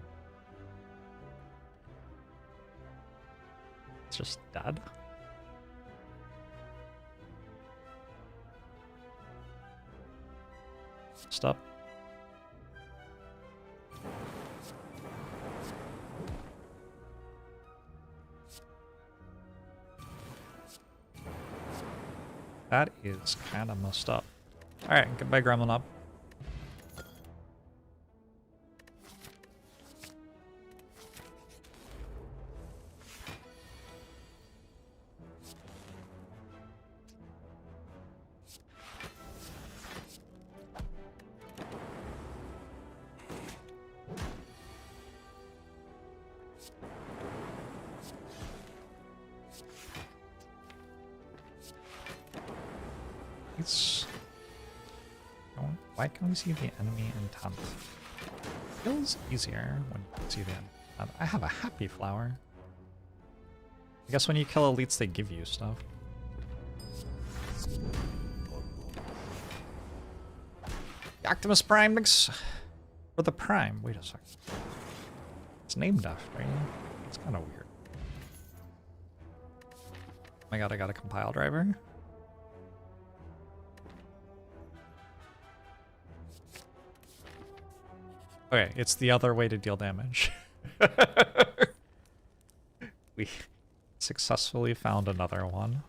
It's just dead. Stop. That is kind of messed up. Alright, goodbye Gremlin up. Why can we see the enemy intent? Feels easier when you can see the enemy intent. I have a happy flower. I guess when you kill elites, they give you stuff. The Optimus Prime mix for the Prime. Wait a second. It's named after you. It's kind of weird. Oh my god, I got a compile driver. Okay, it's the other way to deal damage. We successfully found another one.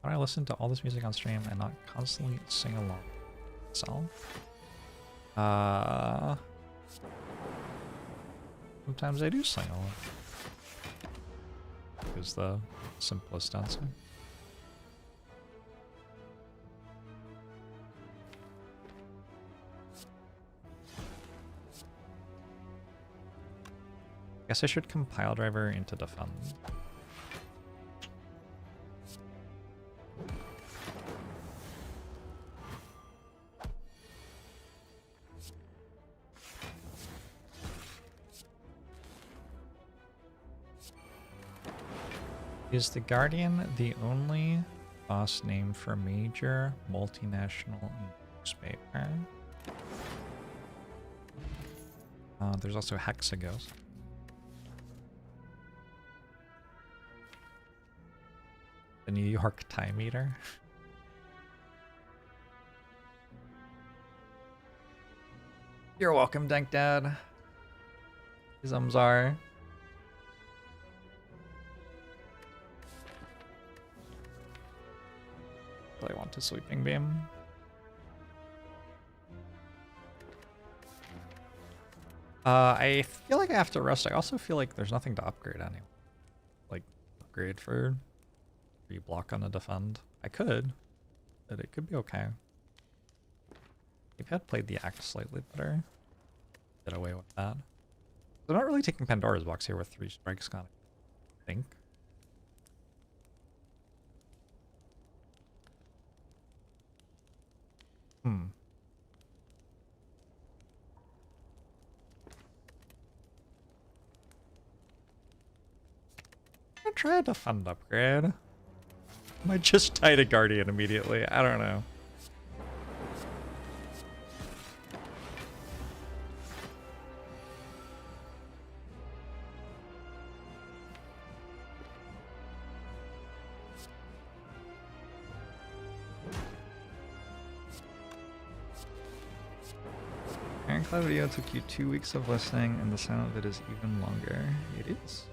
How do I listen to all this music on stream and not constantly sing along? Sometimes I do sing along. Is the simplest answer. Guess I should compile driver into defend. Is the Guardian the only boss name for major multinational newspaper? There's also Hexagos. The New York Time Eater. You're welcome, Dank Dad. Zumzar. I want a sweeping beam. I feel like I have to rest. I also feel like there's nothing to upgrade anyway. Like, upgrade for reblock on the defend. I could, but it could be okay. Maybe I'd played the act slightly better. Get away with that. They're not really taking Pandora's box here with 3 strikes gone, I think. I'll try a defend upgrade. Might just tie to Guardian immediately. I don't know. Ironclad video took you 2 weeks of listening, and the sound of it is even longer. It is.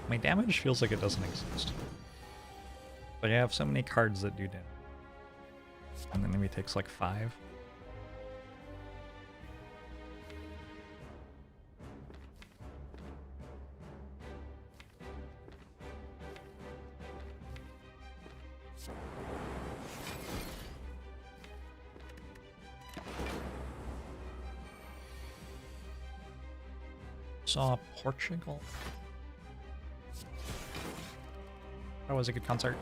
My damage feels like it doesn't exist. But I have so many cards that do damage. And the enemy takes like 5. Saw Portugal. That was a good concert.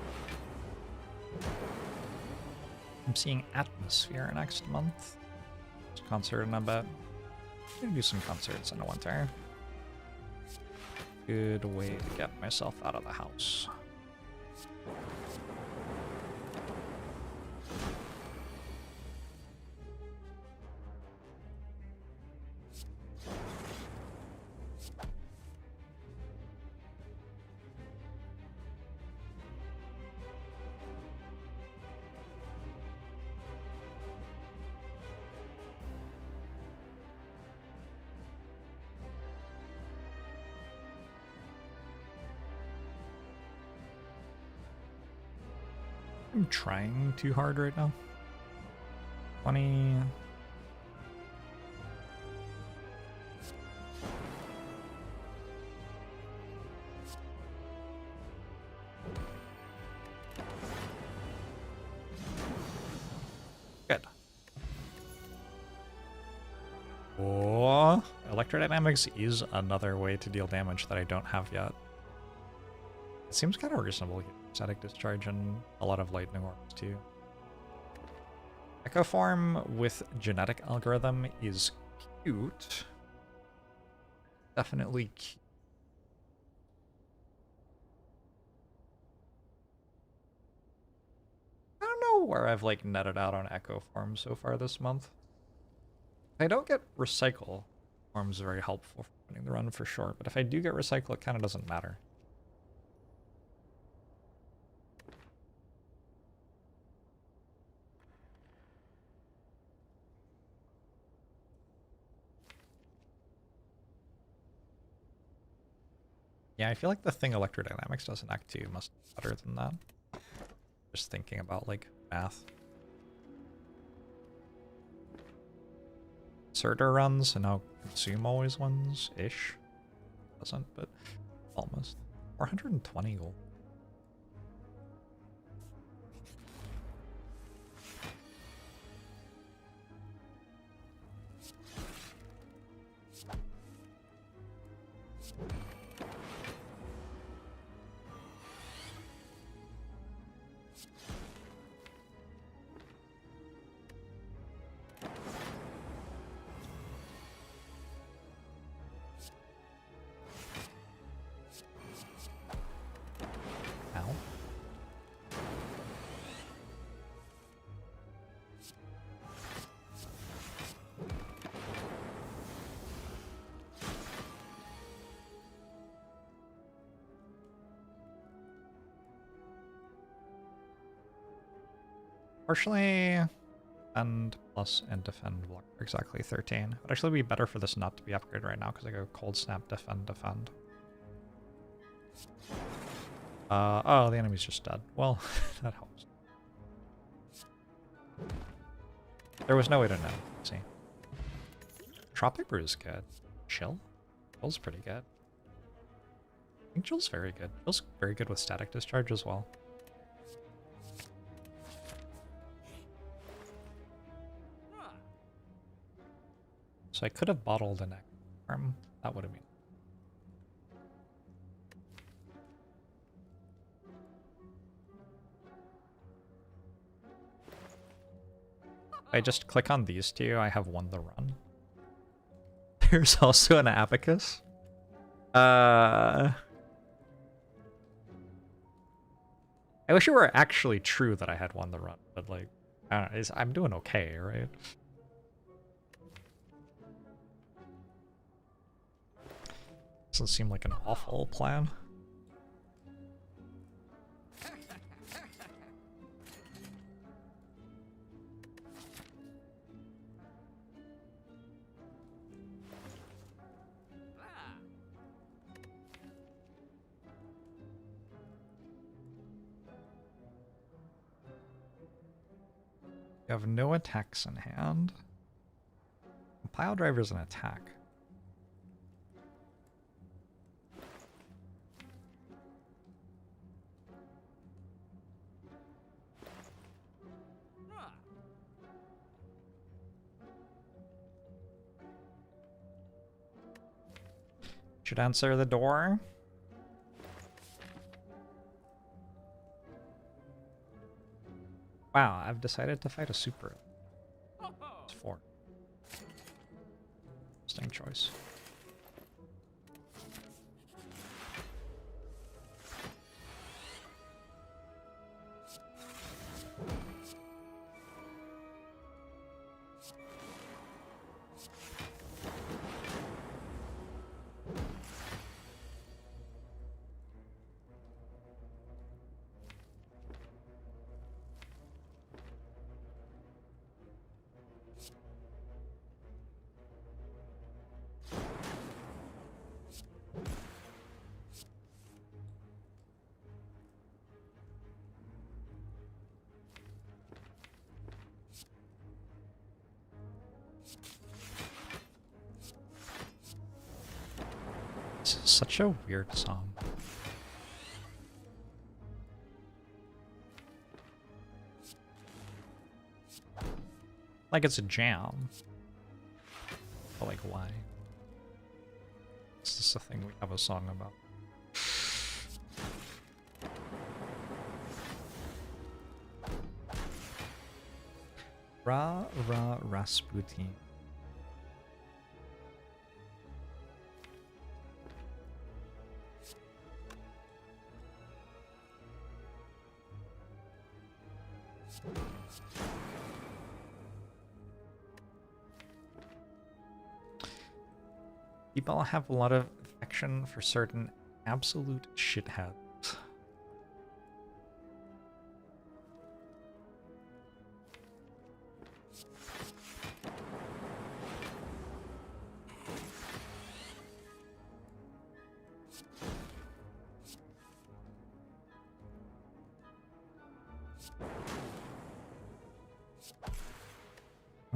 I'm seeing Atmosphere next month. Concert in a bit. I'm gonna do some concerts in the winter. Good way to get myself out of the house. I'm trying too hard right now. 20. Good. Oh, electrodynamics is another way to deal damage that I don't have yet. It seems kind of reasonable. Static discharge and a lot of lightning orbs too. Echo form with genetic algorithm is cute. Definitely cute. I don't know where I've like netted out on echo form so far this month. I don't get recycle forms very helpful for winning the run for sure, but if I do get recycle, it kind of doesn't matter. Yeah, I feel like the thing electrodynamics does in Act 2 must be better than that. Just thinking about, like, math. Surtur runs, and now Consume always wins-ish. Doesn't, but almost. 420 gold. Partially defend plus and defend block for exactly 13. It would actually be better for this not to be upgraded right now because I go cold snap, defend, defend. Oh, the enemy's just dead. Well, that helps. There was no way to know. Let's see. Tropic Brew is good. Chill? Chill's pretty good. I think Chill's very good. Chill's very good with static discharge as well. So I could have bottled an arm. That would have been. If I just click on these two, I have won the run. There's also an abacus. I wish it were actually true that I had won the run, but like, I don't know, I'm doing okay, right? Doesn't seem like an awful plan. You have no attacks in hand. Pile driver's an attack. Should answer the door. Wow, I've decided to fight a super. It's 4. Interesting choice. This is such a weird song. Like it's a jam. But like why? Is this a thing we have a song about? Rasputin. People have a lot of affection for certain absolute shitheads.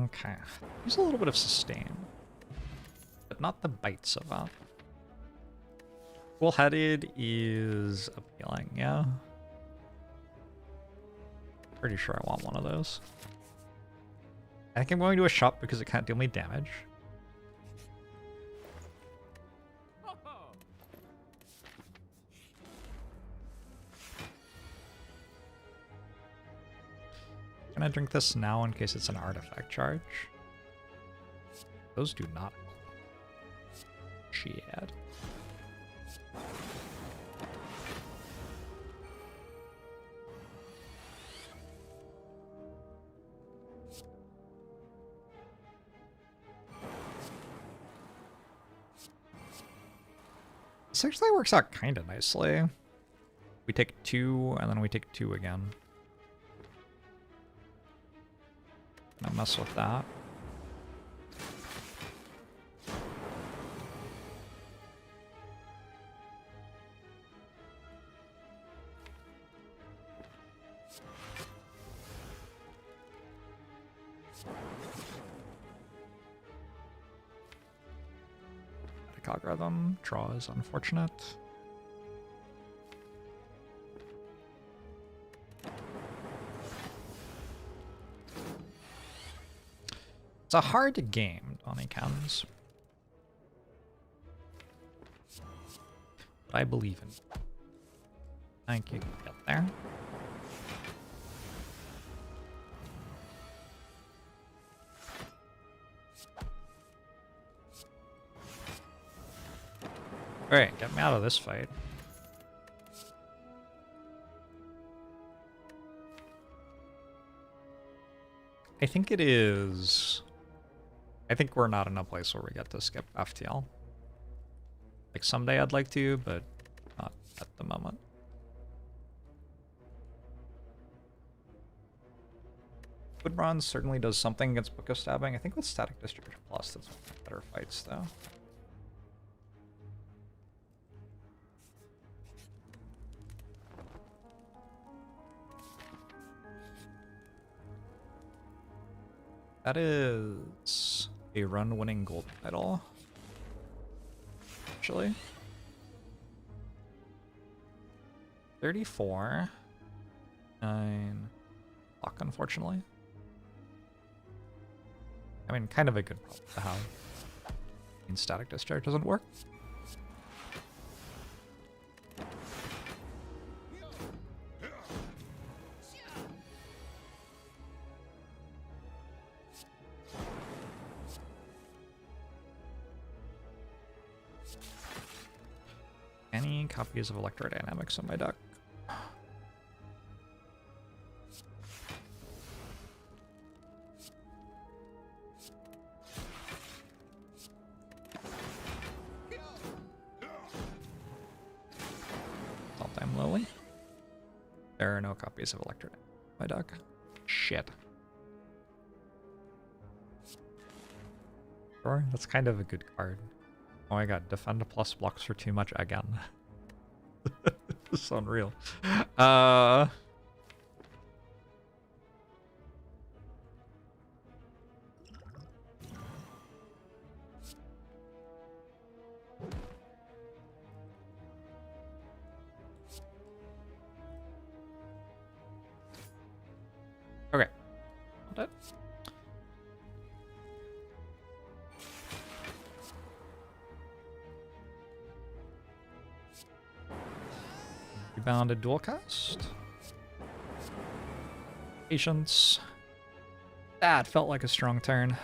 Okay, use a little bit of sustain, but not the bites of it. Full-headed is appealing, yeah. Pretty sure I want one of those. I think I'm going to a shop because it can't deal me damage. Can I drink this now in case it's an artifact charge? Those do not. Shit. This actually works out kind of nicely. We take 2 and then we take 2 again. I'll mess with that. Algorithm draw is unfortunate. It's a hard game, Donny Cans. But I believe in you. I think you can get there. Alright, get me out of this fight. I think it is... I think we're not in a place where we get to skip FTL. Like someday I'd like to, but not at the moment. Wood Bronze certainly does something against Book of Stabbing. I think with Static Discharge Plus, that's one of the better fights though. That is a run-winning gold medal. Actually. 34. 9. Luck, unfortunately. I mean, kind of a good problem to have. I mean, static discharge doesn't work. Any copies of electrodynamics on my deck? All-time lowly. There are no copies of electrodynamics on my deck. Shit. Sure, that's kind of a good card. Oh my god, defend plus blocks for too much again. This is unreal. Okay. Hold it. Rebounded dual cast. Patience. That felt like a strong turn.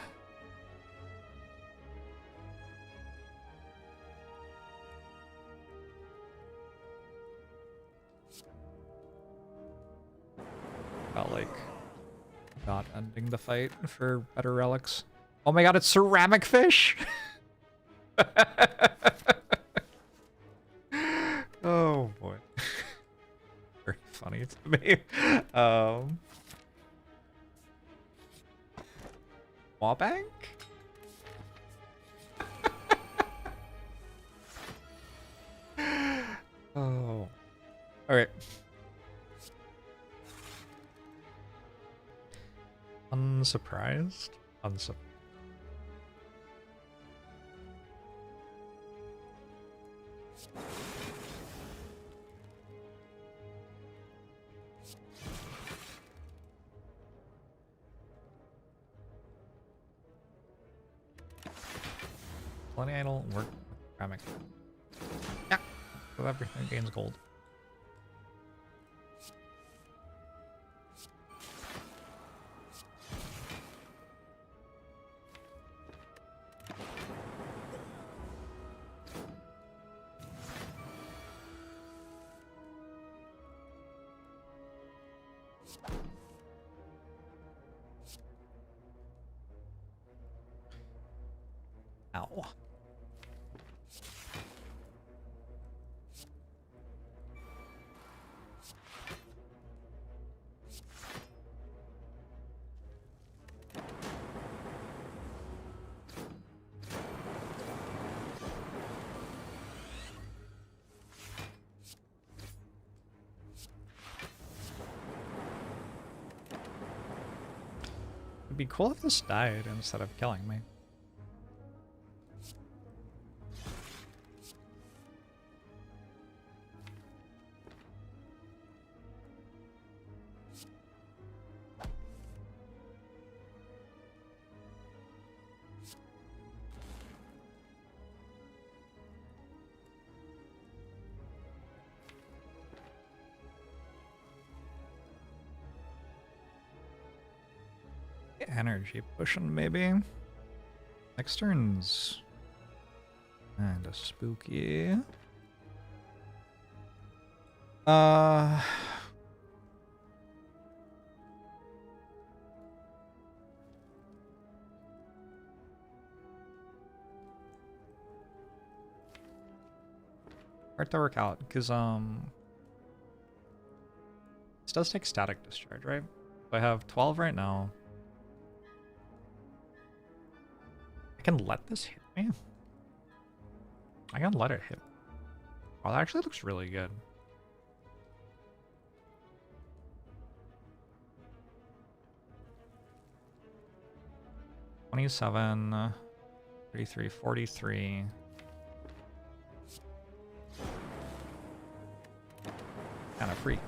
Felt like not ending the fight for better relics. Oh my god, it's ceramic fish! Oh boy. Very funny to me. Wallbank? Oh. Alright. Unsurprised? Unsurprised. Plenty idle work with ceramic. Yeah. So everything gains gold. Ow. It'd be cool if this died instead of killing me. Energy potion, maybe. Next turn's kinda spooky. Hard to work out, because this does take static discharge, right? So I have 12 right now. I can let this hit me. I can let it hit. Oh, that actually looks really good. 27, 33, 43. Kind of free.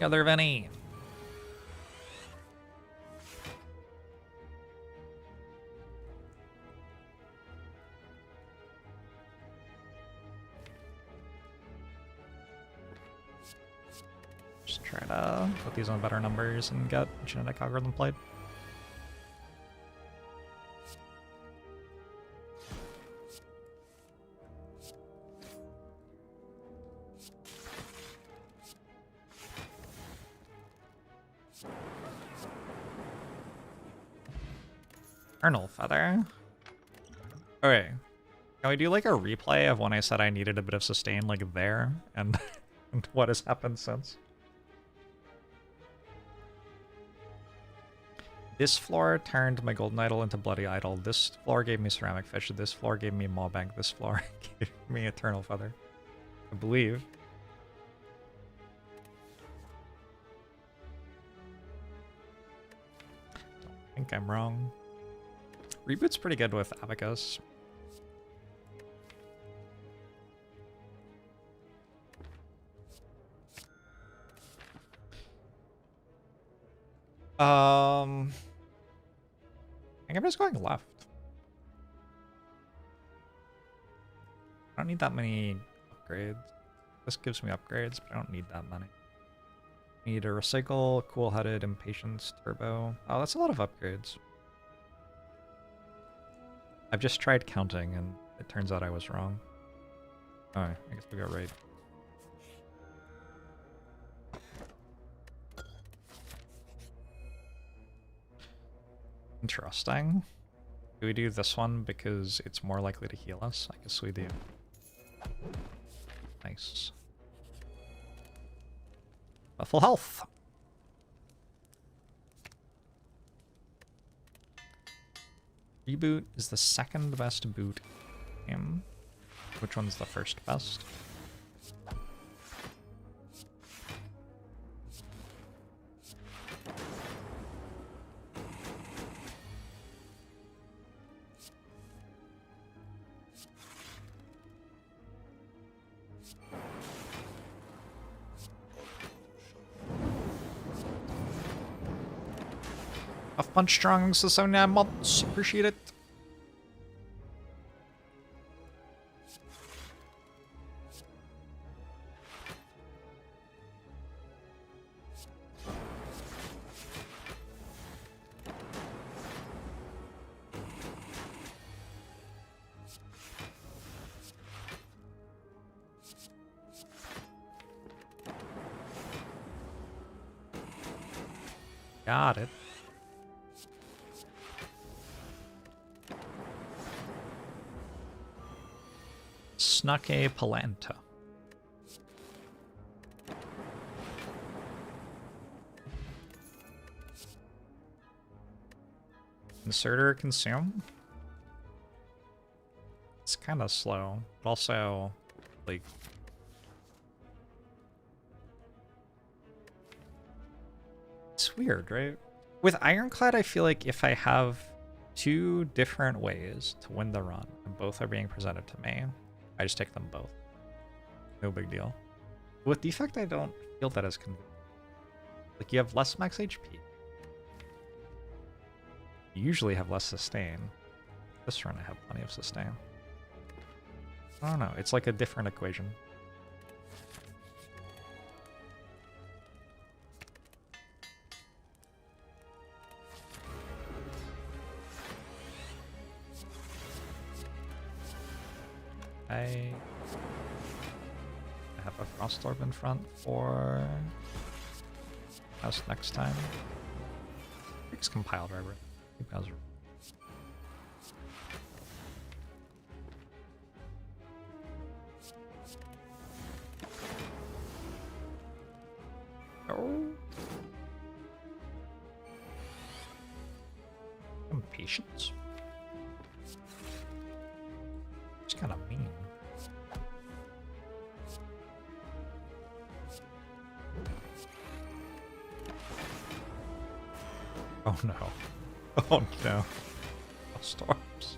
Other Vinny. Just try to put these on better numbers and get genetic algorithm played. Eternal Feather. Okay. Can we do like a replay of when I said I needed a bit of sustain like there and, and what has happened since? This floor turned my golden idol into bloody idol. This floor gave me ceramic fish. This floor gave me Maw-Bank. This floor gave me Eternal Feather. I believe. I think I'm wrong. Reboot's pretty good with Abacus. I think I'm just going left. I don't need that many upgrades. This gives me upgrades, but I don't need that many. Need a recycle, cool-headed, impatience, turbo. Oh, that's a lot of upgrades. I've just tried counting, and it turns out I was wrong. Oh, I guess we got right. Interesting. Do we do this one because it's more likely to heal us? I guess we do. Nice. Full health. Reboot is the second best boot game. Which one's the first best? Off punch strong, so 79 months. Appreciate it. Got it. Snuck a Polenta. Inserter consume. It's kind of slow, but also like it's weird, right? With Ironclad, I feel like if I have two different ways to win the run and both are being presented to me, I just take them both. No big deal. With defect, I don't feel that as convenient. Like, you have less max HP. You usually have less sustain. This run, I have plenty of sustain. I don't know. It's like a different equation. I have a Frost Orb in front for us next time. It's compiled, right? Oh. Impatience. It's kind of mean. Oh no. Oh no. Storms.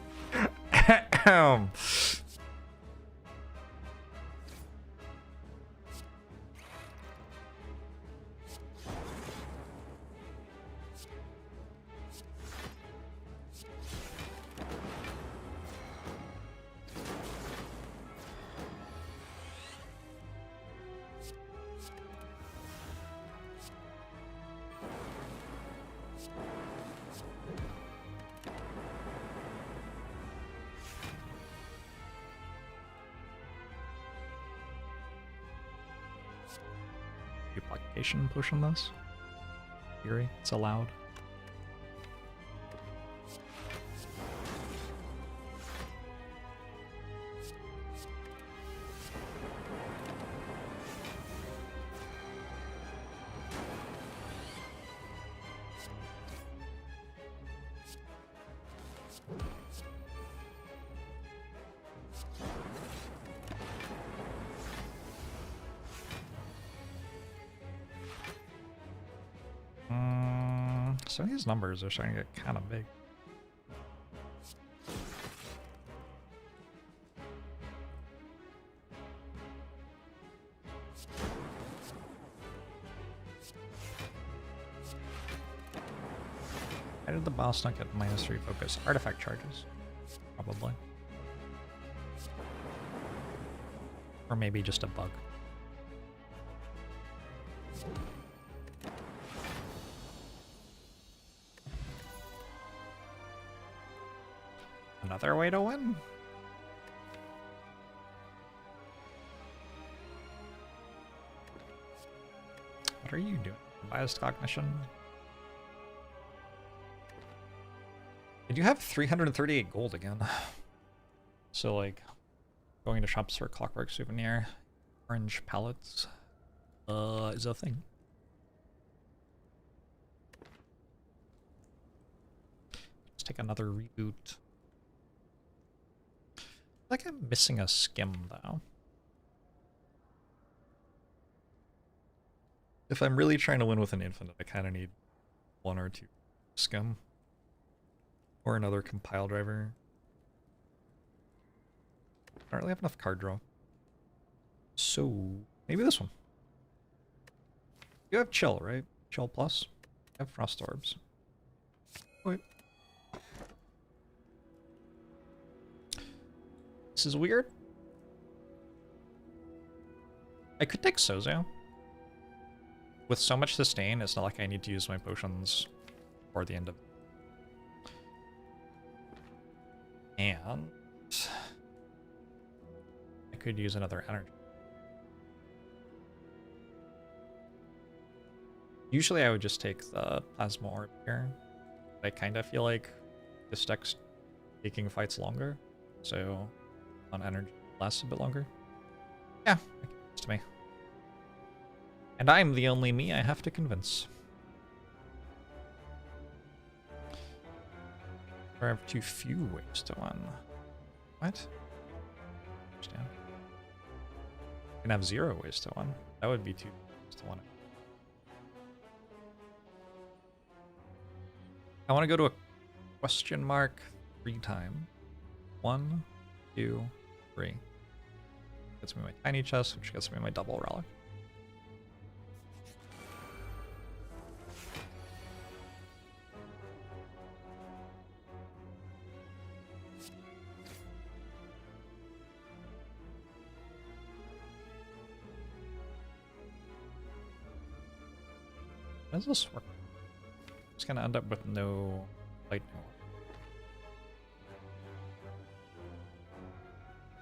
Duplication push on this. Fury, it's allowed. Some of these numbers are starting to get kind of big. Why did the boss not get -3 focus? Artifact charges, probably. Or maybe just a bug. Another way to win? What are you doing? Biased cognition? I do have 338 gold again. So, like, going to shops for clockwork souvenir, orange pallets, is a thing. Let's take another reboot. I feel like I'm missing a skim, though. If I'm really trying to win with an infinite, I kind of need 1 or 2 skim. Or another compile driver. I don't really have enough card draw. So, maybe this one. You have Chill, right? Chill Plus? I have Frost Orbs. Wait. This is weird. I could take Sozo. With so much sustain, it's not like I need to use my potions for the end of... And... I could use another energy. Usually I would just take the Plasma Orb here. I kind of feel like this deck's taking fights longer. So... on energy lasts a bit longer. Yeah, it's to me. And I'm the only me I have to convince. I have too few ways to win. What? Understand. I can have 0 ways to win. That would be 2 ways to win. I want to go to a question mark 3 times. 1, 2, 3. Gets me my tiny chest, which gets me my double relic. How does this work? It's gonna end up with no lightning.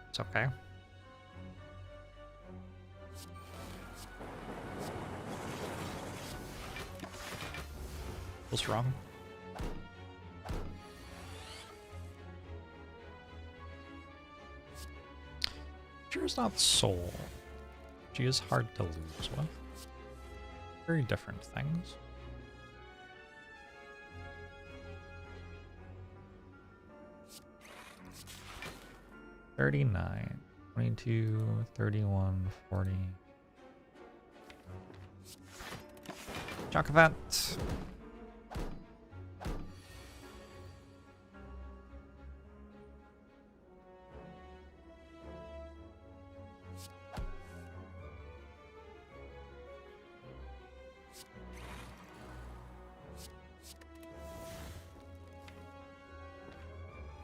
It's okay. What's wrong? She's not soul. She is hard to lose with. Very different things. $39, 22, 31, 40. Chocolat.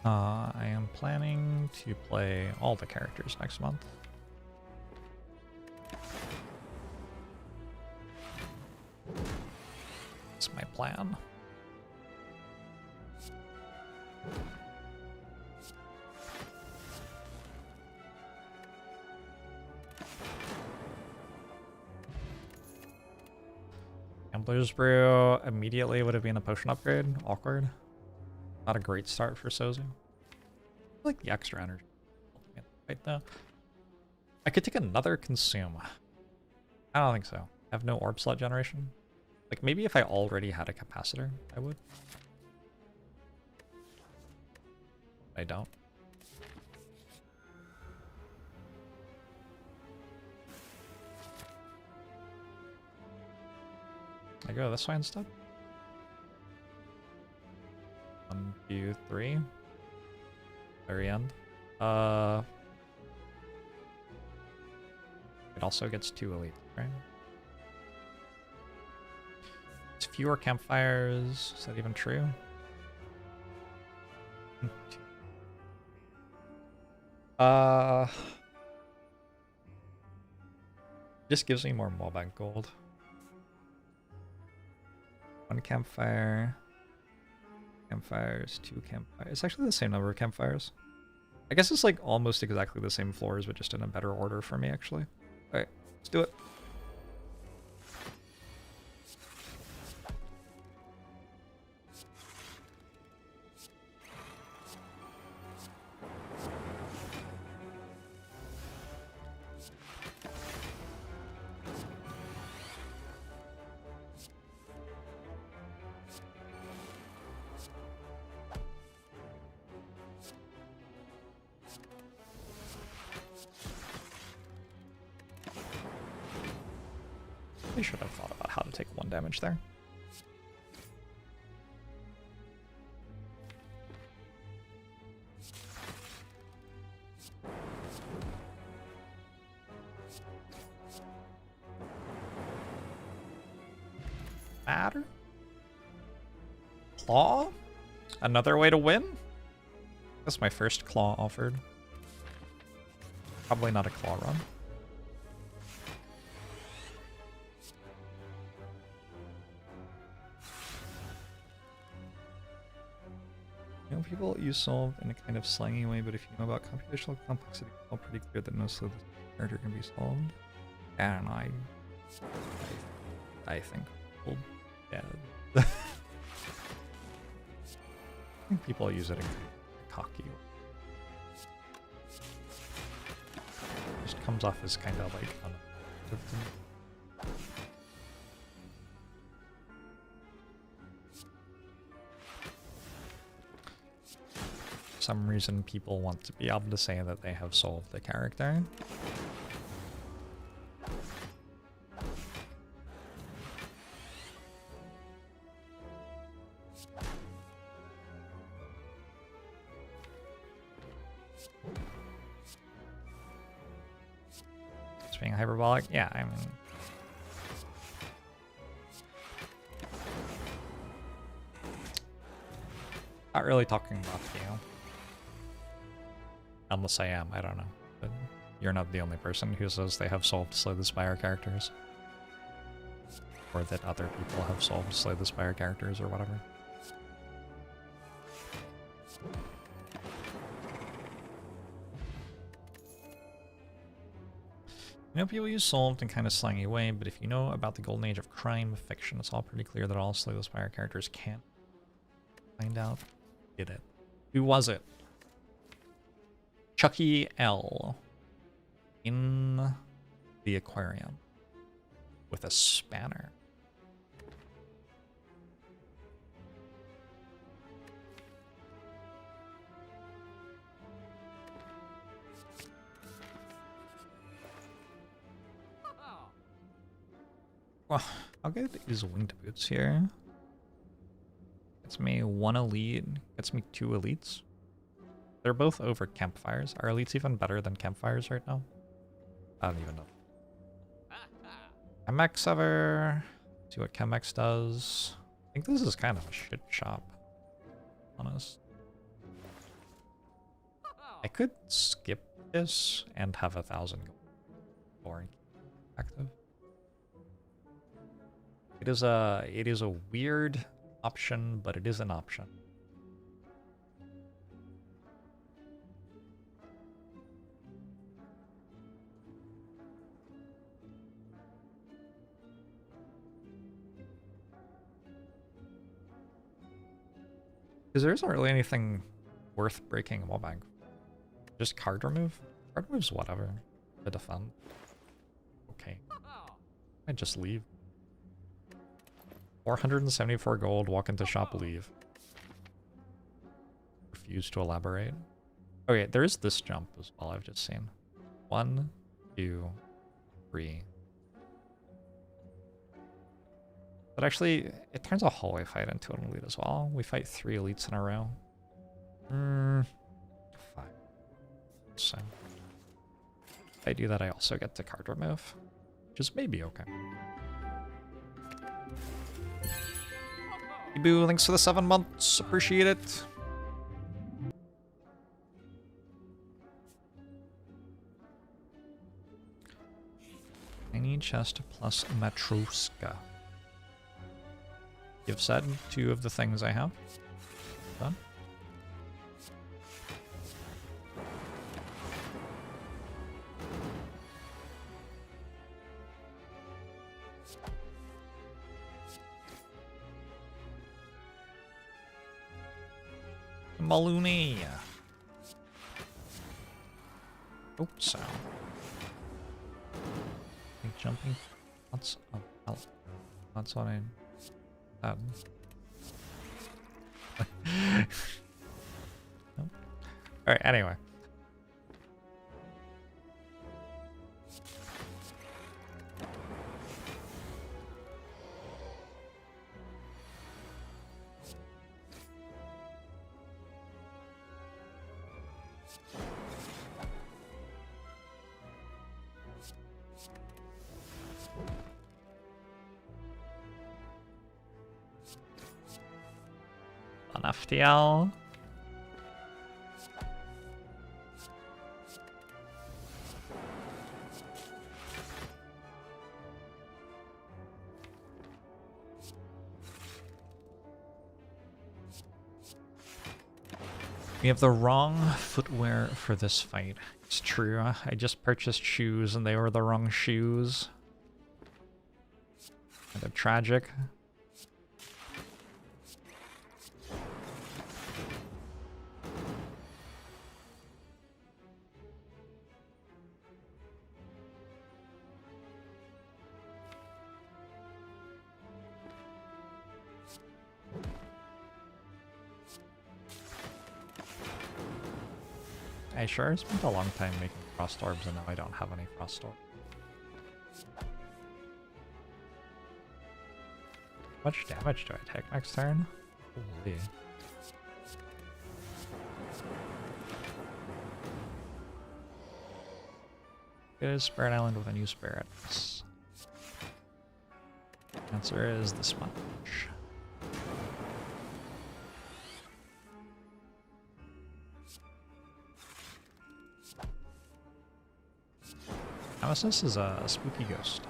I am planning to play all the characters next month. That's my plan. Gambler's Brew immediately would have been a potion upgrade. Awkward. Not a great start for Sozu. I like the extra energy. Right though. I could take another consume. I don't think so. I have no orb slot generation. Like maybe if I already had a capacitor, I would. I don't. I go this way instead. 1, 2, 3. Very end. It also gets 2 elite, right? It's fewer campfires. Is that even true? Just gives me more Mobank gold. 1 campfire. Campfires, 2 campfires. It's actually the same number of campfires. I guess it's like almost exactly the same floors, but just in a better order for me, actually. Alright, let's do it. I should have thought about how to take 1 damage there. Matter? Claw? Another way to win? That's my first claw offered. Probably not a claw run. You know, people use solve in a kind of slangy way, but if you know about computational complexity, it's all pretty clear that most of the character can be solved. And I think, well, yeah. I think people use it in cocky. It just comes off as kind of like for some reason people want to be able to say that they have solved the character. It's being hyperbolic? Yeah, I mean... Not really talking about you. Unless I am, I don't know. But you're not the only person who says they have solved Slay the Spire characters. Or that other people have solved Slay the Spire characters or whatever. You know, people use solved in kind of slangy way, but if you know about the golden age of crime fiction, it's all pretty clear that all Slay the Spire characters can't. Find out. Did it. Who was it? Chucky L. In the aquarium. With a spanner. Well, I'll get these winged boots here. Gets me 1 elite. Gets me 2 elites. They're both over campfires. Are elites even better than campfires right now? I don't even know. Chemex ever. See what Chemex does. I think this is kind of a shit shop. Honest. I could skip this and have 1,000 gold active. It is a weird option, but it is an option. Because there isn't really anything worth breaking a wall bank. Just card remove? Card remove's whatever. To defend. Okay. I just leave. 474 gold, walk into shop, leave. Refuse to elaborate. Okay, there is this jump as well, I've just seen. 1, 2, 3. But actually, it turns a hallway fight into an elite as well. We fight 3 elites in a row. 5. So, if I do that, I also get to card remove, which is maybe okay. Boo, thanks for the 7 months. Appreciate it. Tiny chest plus Matroska. You've said 2 of the things I have. Done. Maluni. Oops. Jumping. That's that's what I. Nope. All right. Anyway. An FTL. We have the wrong footwear for this fight. It's true. I just purchased shoes and they were the wrong shoes. Kind of tragic. I sure spent a long time making frost orbs and now I don't have any frost orbs. How much damage do I take next turn? Holy. It is Spirit Island with a new spirit. Answer is this much. Nemesis is a spooky ghost.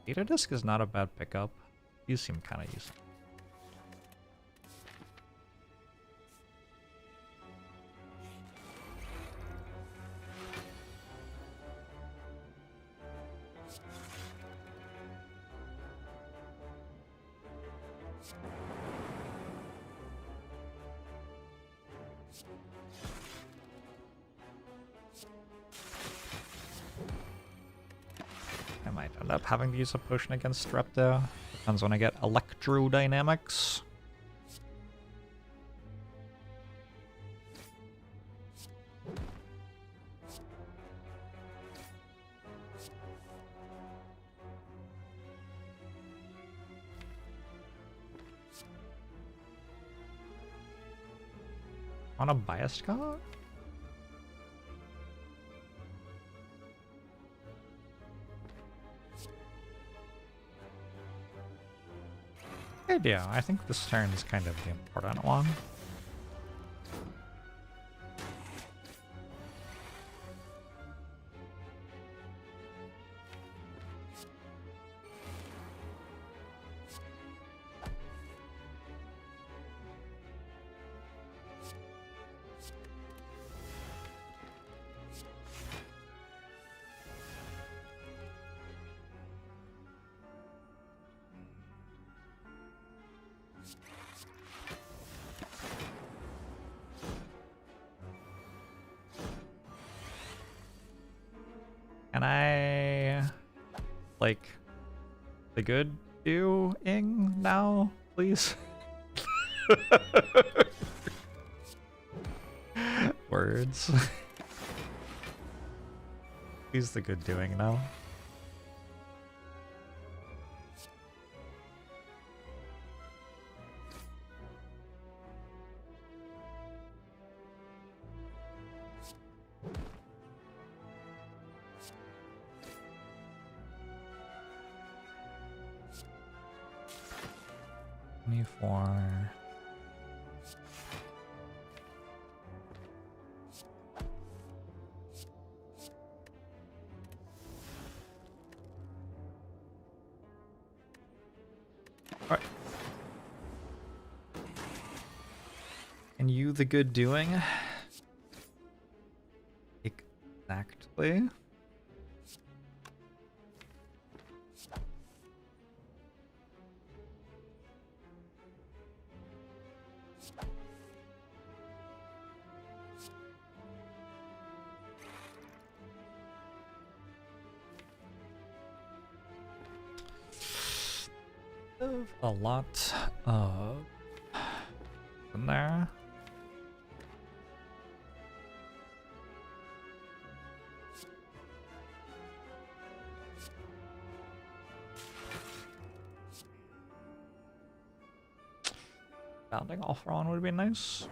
Data Disc is not a bad pickup. These seem kind of useful. I might end up having to use a potion against Strep though. Depends when I get Electrodynamics. On a biased card? Yeah, I think this turn is kind of the important one. Can I, like, the good doing now, please? Words. Please, the good doing now. For Alright. And you the good doing? Exactly. A lot of in there. Bounding off on would be nice.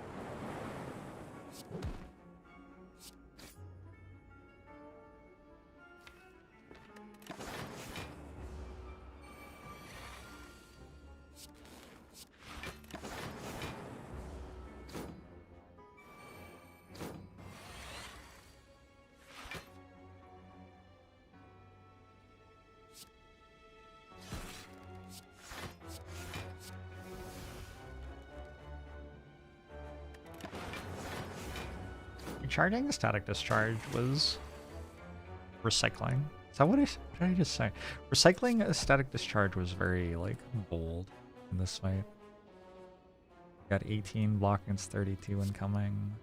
Recharging the static discharge was recycling. Is that what did I just say? Recycling a static discharge was very, like, bold in this fight. Got 18 block against 32 incoming.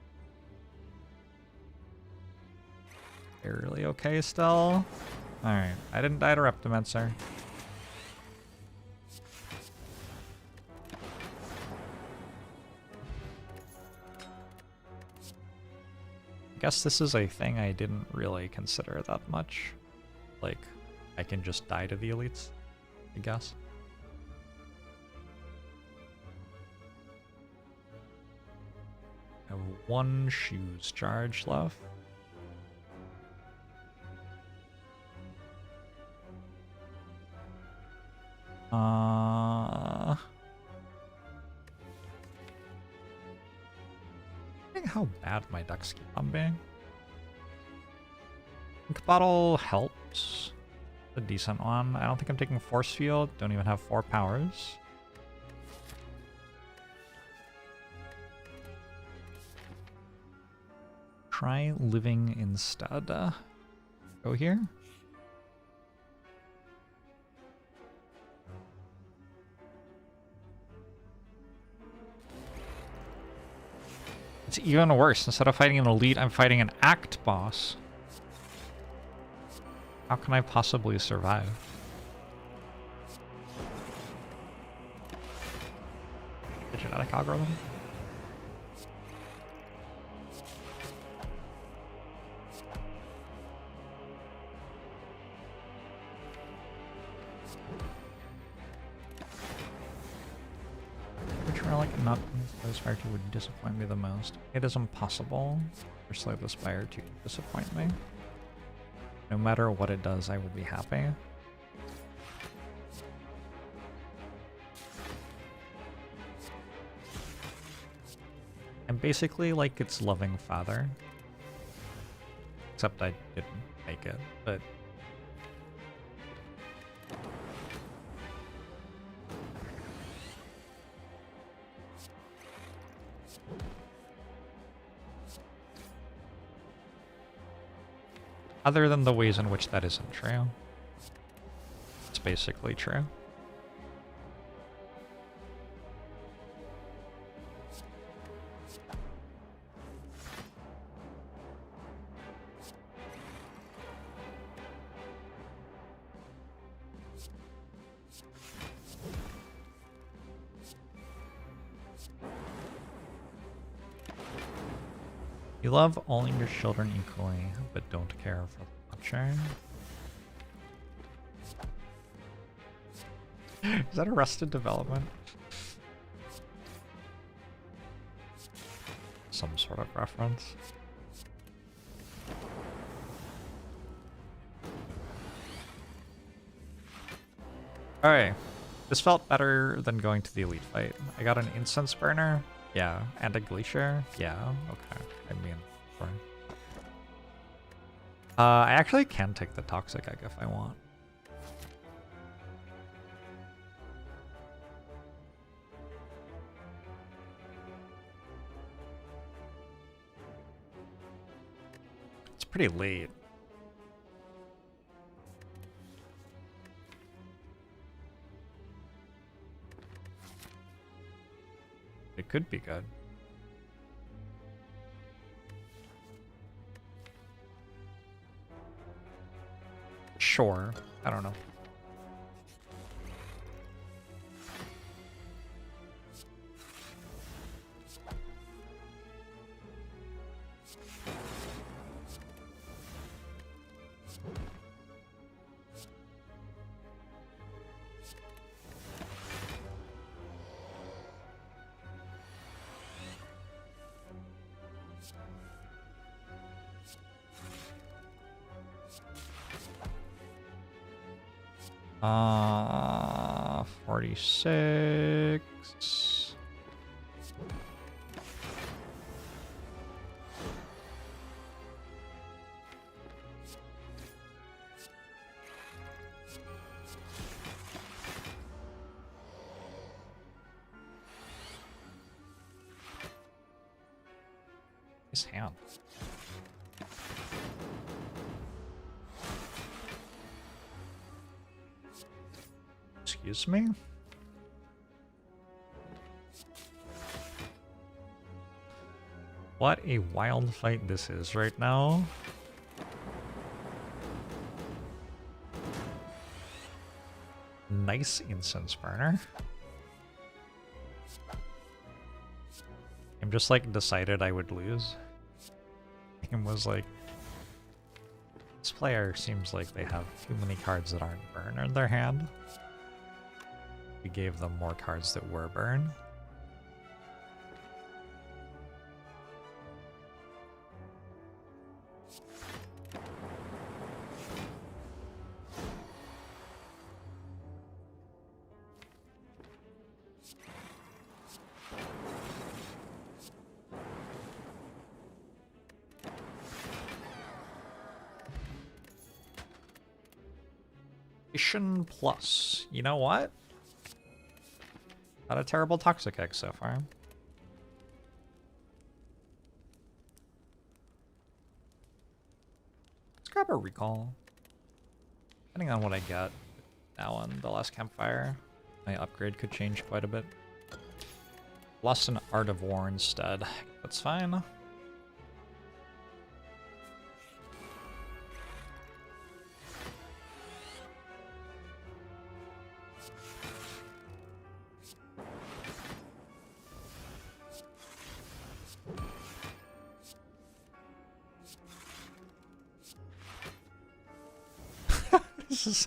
Fairly okay still. Alright, I didn't die to Reptimancer. I guess this is a thing I didn't really consider that much. Like, I can just die to the elites, I guess. I have one shoes charge left. How bad my decks keep on being. Ink Bottle helps. A decent one. I don't think I'm taking Force Field. Don't even have 4 powers. Try living instead. Go here. It's even worse. Instead of fighting an elite, I'm fighting an act boss. How can I possibly survive? The genetic algorithm? Which are like not the Spire 2 would disappoint me the most. It is impossible for Slay the Spire 2 to disappoint me. No matter what it does, I will be happy. I'm basically like its loving father. Except I didn't make it, but... Other than the ways in which that isn't true. It's basically true. You love all your children equally, but don't care for the watcher. Is that Arrested Development? Some sort of reference. Alright. This felt better than going to the elite fight. I got an incense burner. Yeah. And a glacier. Yeah. Okay. I mean, sorry. I actually can take the toxic egg if I want. It's pretty late. It could be good. Sure. I don't know. Uh, 46. His hand. Excuse me? What a wild fight this is right now. Nice incense burner. I'm just like decided I would lose. And was like, this player seems like they have too many cards that aren't burn in their hand. We gave them more cards that were burn. Plus, you know what? Not a terrible toxic egg so far. Let's grab a recall. Depending on what I get now on the last campfire, my upgrade could change quite a bit. Lost an Art of War instead. That's fine.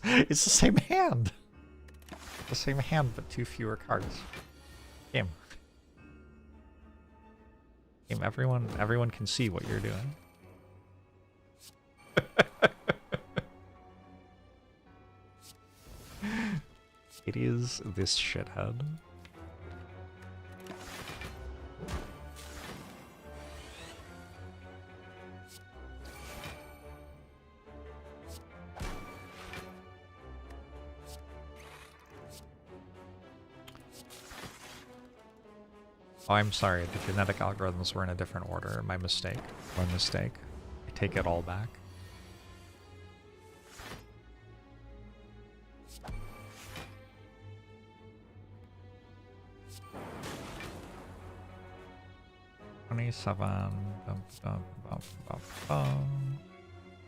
It's the same hand. The same hand, but 2 fewer cards. Game. Everyone can see what you're doing. It is this shithead. Oh, I'm sorry. The genetic algorithms were in a different order. My mistake. My mistake. I take it all back.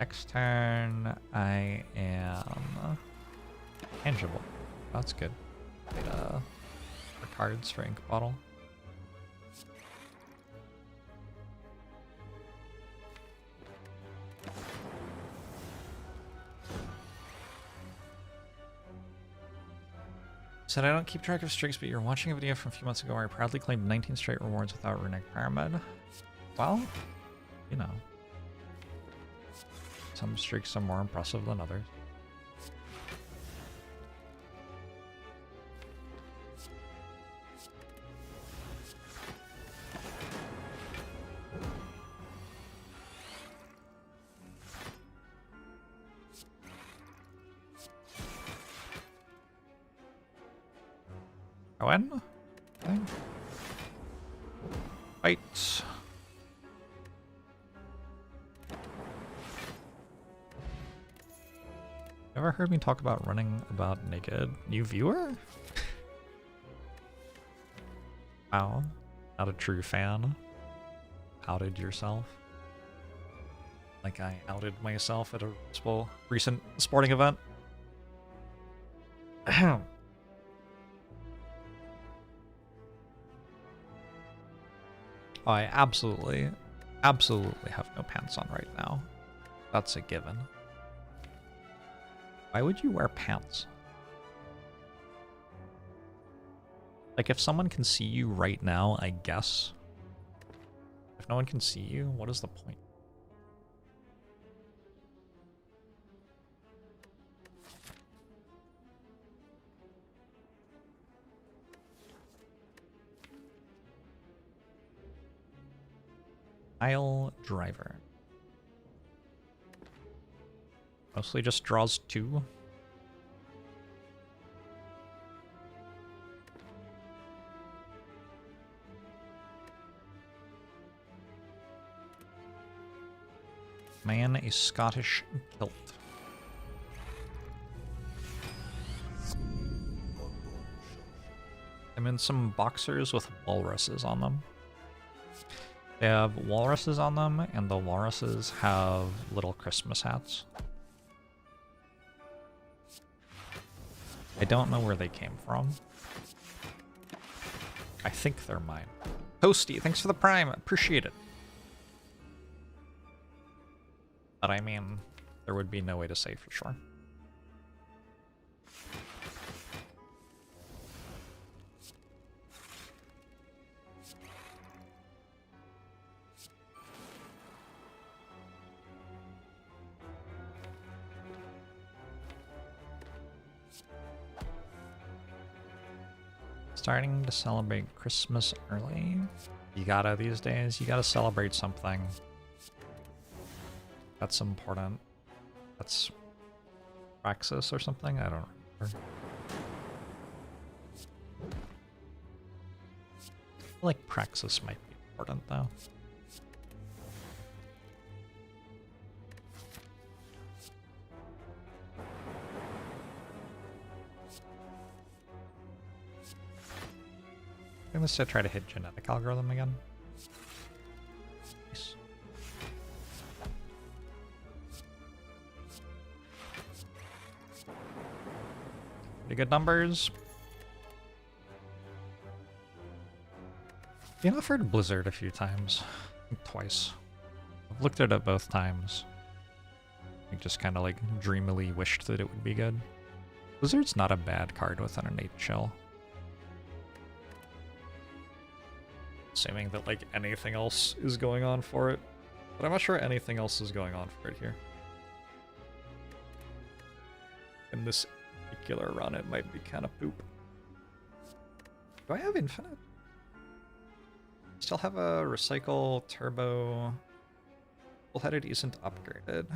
Next turn, I am tangible. That's good. For cards for ink bottle. Said I don't keep track of streaks, but you're watching a video from a few months ago where I proudly claimed 19 straight rewards without Runic Pyramid. Well, you know. Some streaks are more impressive than others. When? Fight. Ever heard me talk about running about naked? New viewer? Wow. Not a true fan. Outed yourself. Like I outed myself at a recent sporting event. I absolutely have no pants on right now. That's a given. Why would you wear pants? Like, if someone can see you right now, I guess. If no one can see you, what is the point? Aisle driver. Mostly just draws 2. Man, a Scottish kilt. I'm in some boxers with walruses on them. They have walruses on them, and the walruses have little Christmas hats. I don't know where they came from. I think they're mine. Toasty, thanks for the prime. Appreciate it. But I mean, there would be no way to say for sure. Starting to celebrate Christmas early. You gotta these days, you gotta celebrate something. That's important. That's Praxis or something? I don't remember. I feel like Praxis might be important though. I think let's try to hit genetic algorithm again. Nice. Pretty good numbers. Been offered Blizzard a few times. I think twice. I've looked at it both times. I just kind of like dreamily wished that it would be good. Blizzard's not a bad card with an innate chill. Assuming that like anything else is going on for it. But I'm not sure anything else is going on for it here. In this particular run, it might be kind of poop. Do I have infinite? Still have a recycle turbo. Full-headed isn't upgraded.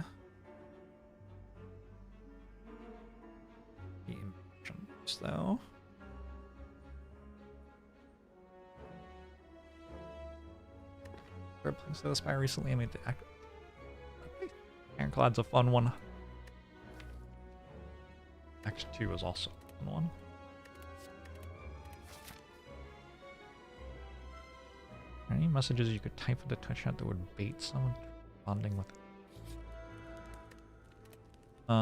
The impatience though. Playing the Spire recently. I made the act. Ironclad's a fun one. Act 2 is also a fun one. Any messages you could type into Twitch chat that would bait someone bonding with? There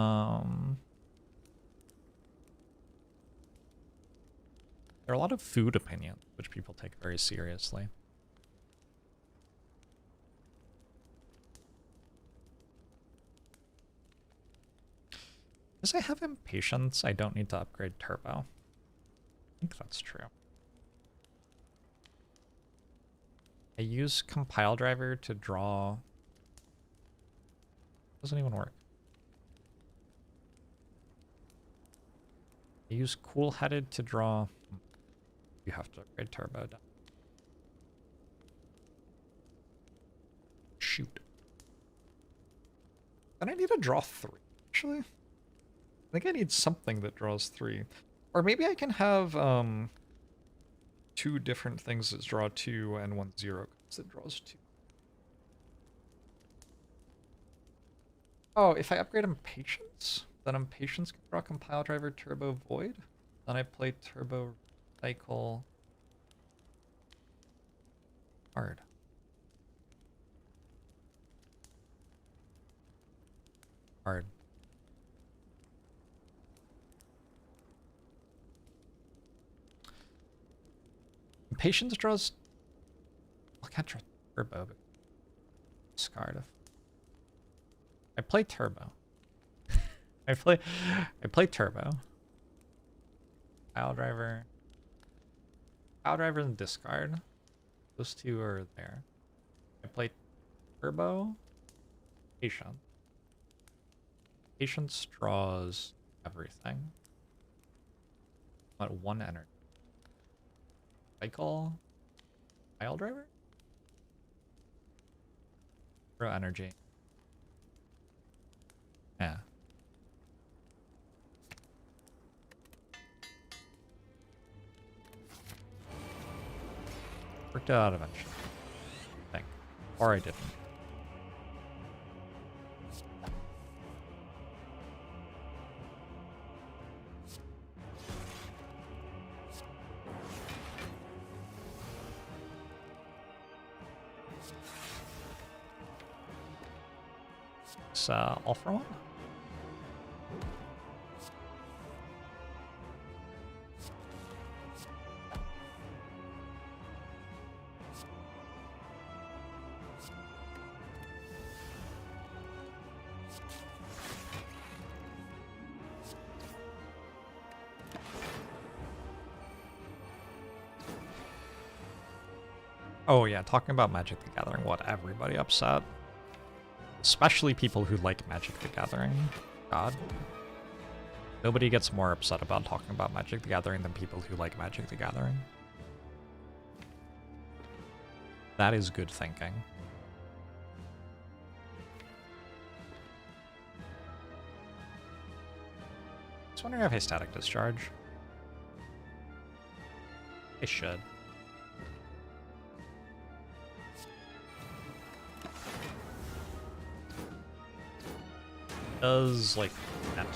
are a lot of food opinions which people take very seriously. Because I have impatience, I don't need to upgrade turbo. think that's true. I use compile driver to draw. Doesn't even work. I use cool headed to draw. You have to upgrade turbo down. Shoot. And I need to draw 3, actually. I think I need something that draws 3. Or maybe I can have 2 different things that draw 2 and 1 0 that draws 2. Oh, if I upgrade Impatience, then Impatience can draw compile driver turbo void. Then I play turbo cycle hard. Hard. Impatience draws. I can't draw turbo, but discard. I play turbo. I play turbo. Pile driver. Pile driver and discard. Those 2 are there. I play turbo. Patience. Patience draws everything. At 1 energy. Cycle. Pile driver? Throw energy. Yeah. Worked it out eventually. I think. Or I didn't. It's all for 1. Oh yeah, talking about Magic the Gathering, what, everybody upset? Especially people who like Magic the Gathering. God. Nobody gets more upset about talking about Magic the Gathering than people who like Magic the Gathering. That is good thinking. Just wondering if I static discharge. I should. Does like that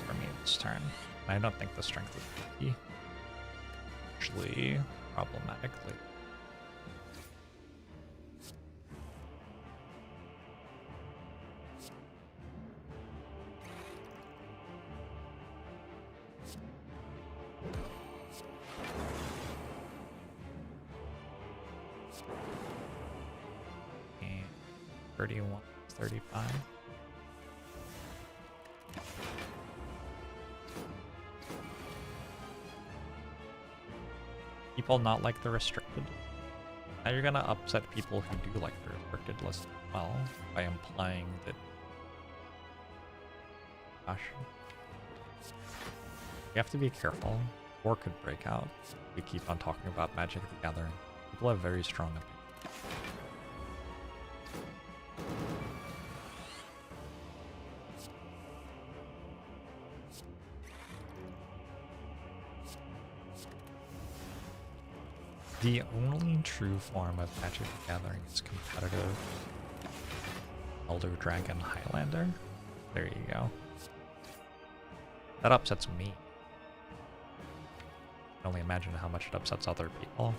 for me this turn. I don't think the strength would be actually problematically. And 31, 35. People not like the restricted. Now you're gonna upset people who do like the restricted list as well by implying that. Gosh. You have to be careful. War could break out. We keep on talking about Magic the Gathering. People have very strong opinions. The only true form of Magic the Gathering is competitive Elder Dragon Highlander. There you go. That upsets me. I can only imagine how much it upsets other people.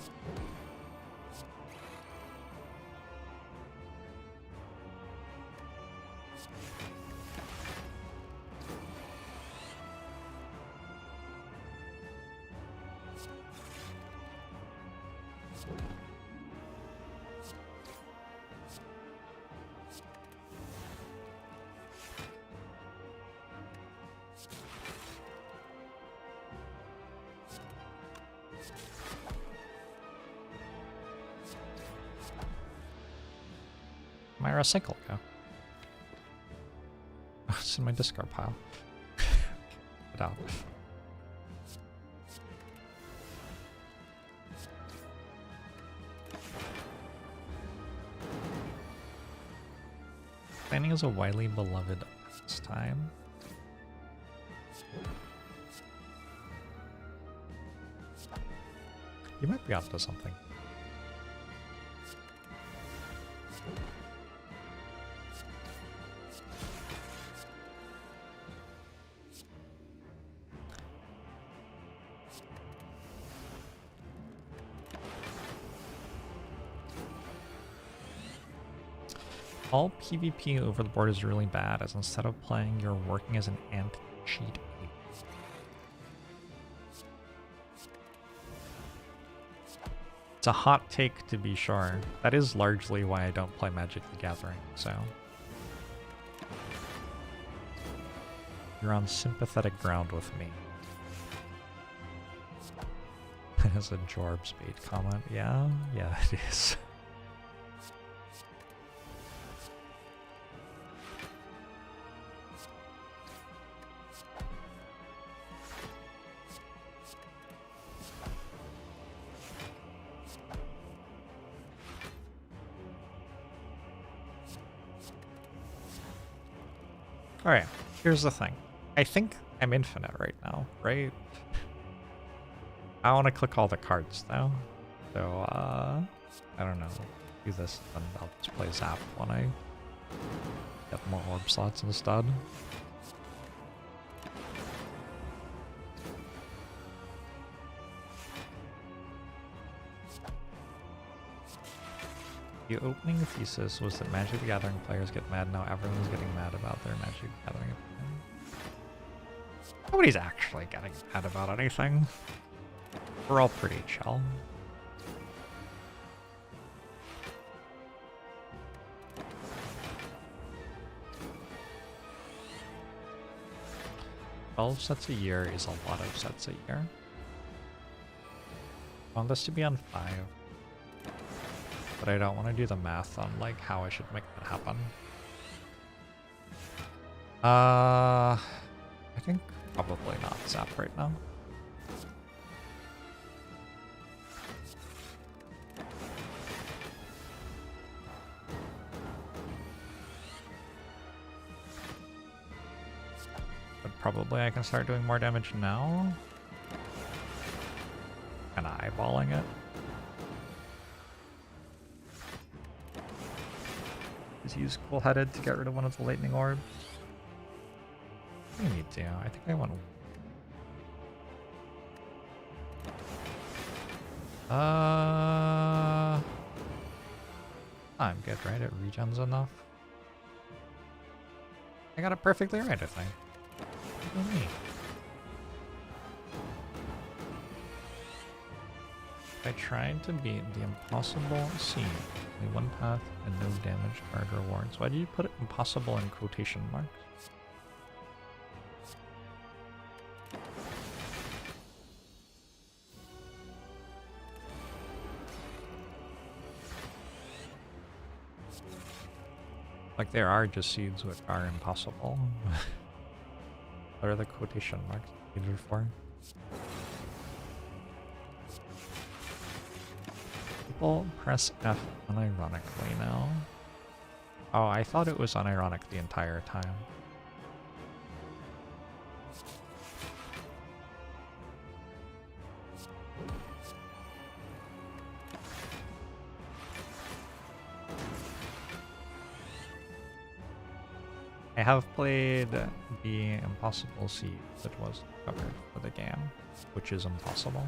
My recycle go? Oh, it's in my discard pile. Get out. Planning is a widely beloved pastime. You might be onto something. All PvP over the board is really bad, as instead of playing, you're working as an anti-cheat ape. It's a hot take, to be sure. That is largely why I don't play Magic the Gathering, so... You're on sympathetic ground with me. As a Jorbs bait comment. Yeah, it is. Alright, here's the thing. I think I'm infinite right now, right? I want to click all the cards though. So, I don't know. Do this, and I'll just play Zap when I get more orb slots instead. The opening thesis was that Magic the Gathering players get mad. Now everyone's getting mad about their Magic the Gathering opinion. Nobody's actually getting mad about anything. We're all pretty chill. "12 sets a year is a lot of sets a year. I want this to be on 5. But I don't want to do the math on like how I should make that happen. I think probably not Zap right now. But probably I can start doing more damage now. Kinda eyeballing it. Use Cool-Headed to get rid of one of the lightning orbs. I need to. I think I want. I'm good, right? It regens enough. I got it perfectly right, I think. Look at me. I tried to beat the impossible scene. Only one path and no damage card rewards. Why did you put it impossible in quotation marks? Like there are just seeds which are impossible. What are the quotation marks needed for? People press F unironically now. Oh, I thought it was unironic the entire time. I have played the Impossible Seed that was covered for the game, which is impossible.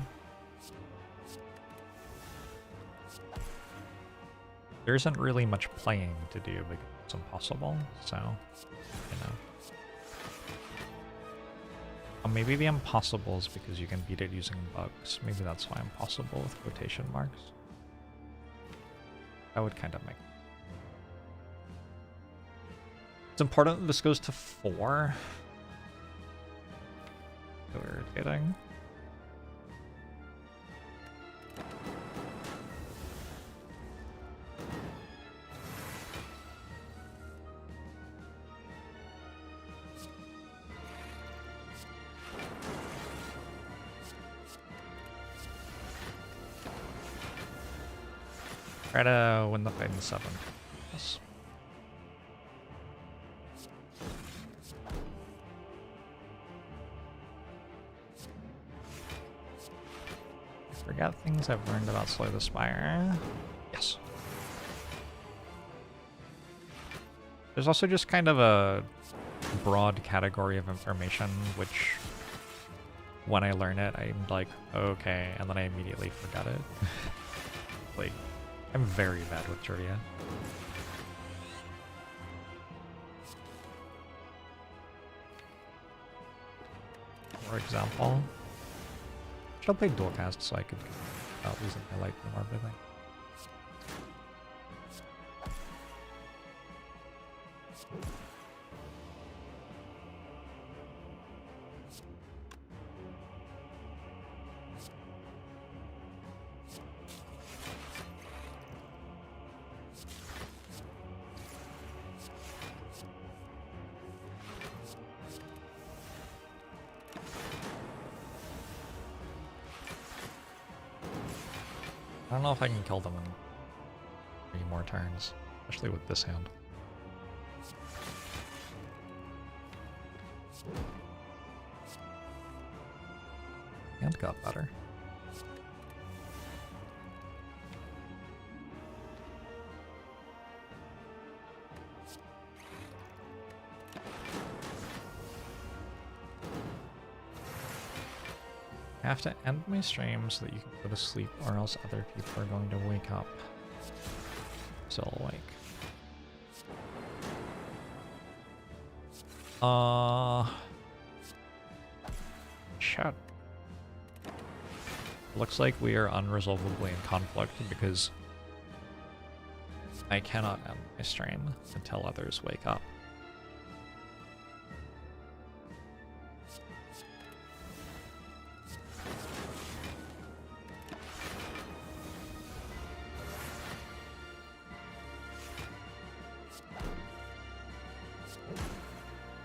There isn't really much playing to do because it's impossible, so, you know. Oh, maybe the impossible is because you can beat it using bugs. Maybe that's why impossible with quotation marks. That would kind of make... It's important that this goes to 4. So irritating. Try to win the fight in 7. Yes. Forgot things I've learned about Slay the Spire. Yes. There's also just kind of a broad category of information, which when I learn it, I'm like, okay, and then I immediately forgot it. Like, I'm very bad with trivia. For example, should I play dual cast so I could without losing my light more, I think. I don't know if I can kill them in 3 more turns, especially with this hand. Hand got better. I have to end my stream so that you can go to sleep, or else other people are going to wake up. So like, shit. Looks like we are unresolvably in conflict because I cannot end my stream until others wake up.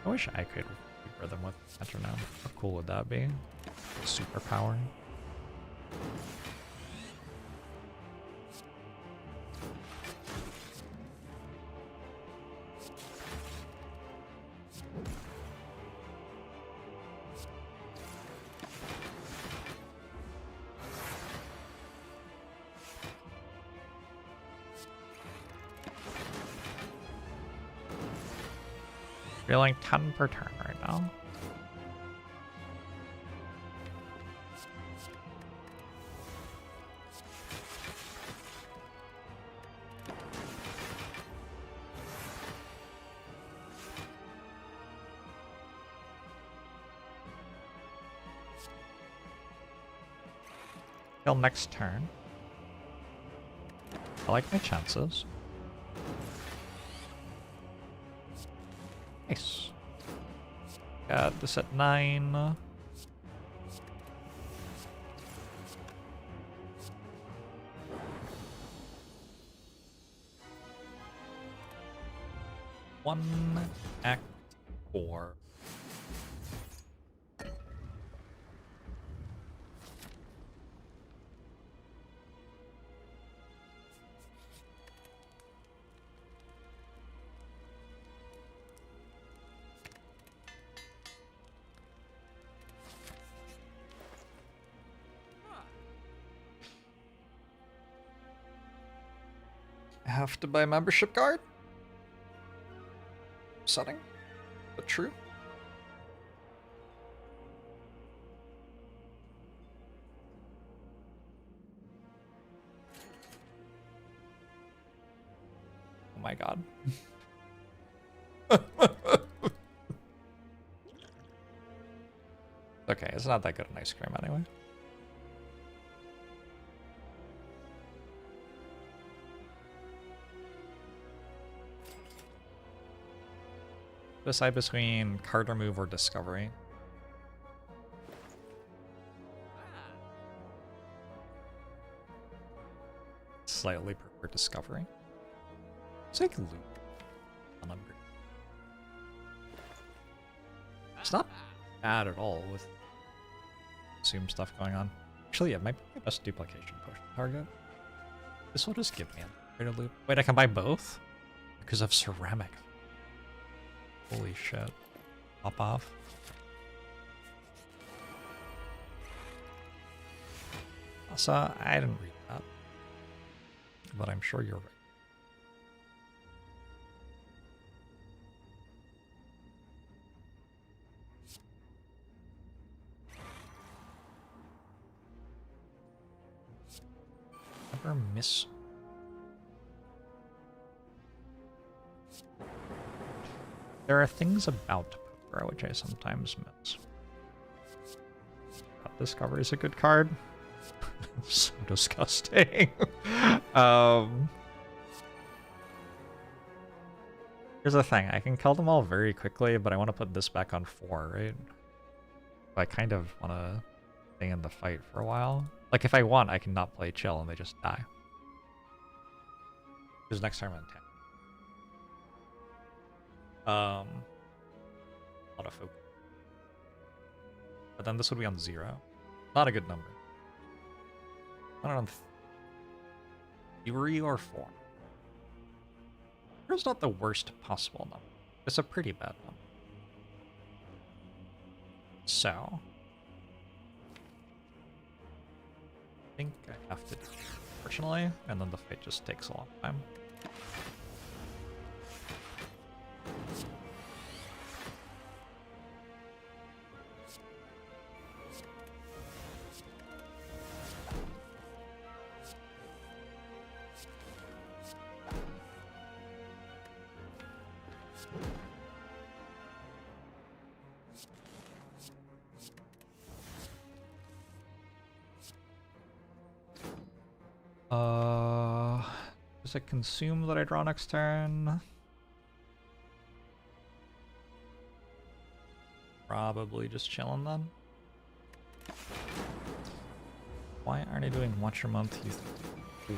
I wish I could rhythm with metronome. How cool would that be? Superpower. Feeling 10 per turn right now. Till next turn. I like my chances. Nice. Got this at 9. One act 4. Have to buy membership card? Setting? But true? Oh my god. Okay, it's not that good an ice cream anyway. Decide between card remove or discovery. Slightly prefer discovery. It's like loot. It's not bad at all with assume stuff going on. Actually, yeah, it might be my best duplication push target. This will just give me a greater loop. Wait, I can buy both? Because of ceramic. Holy shit. Pop off. Also, I didn't read that. But I'm sure you're right. Never miss. There are things about poker which I sometimes miss. Discovery is a good card. So disgusting. Here's the thing, I can kill them all very quickly, but I want to put this back on 4, right? I kind of want to stay in the fight for a while. Like, if I want, I can not play chill and they just die. Because next time I'm in 10. A lot of focus. But then this would be on 0. Not a good number. I don't know. 3 or 4. 4 is not the worst possible number. It's a pretty bad number. So I think I have to do it personally, and then the fight just takes a long time. Does it consume that I draw next turn? Probably just chilling then. Why aren't I doing once a month? You fool.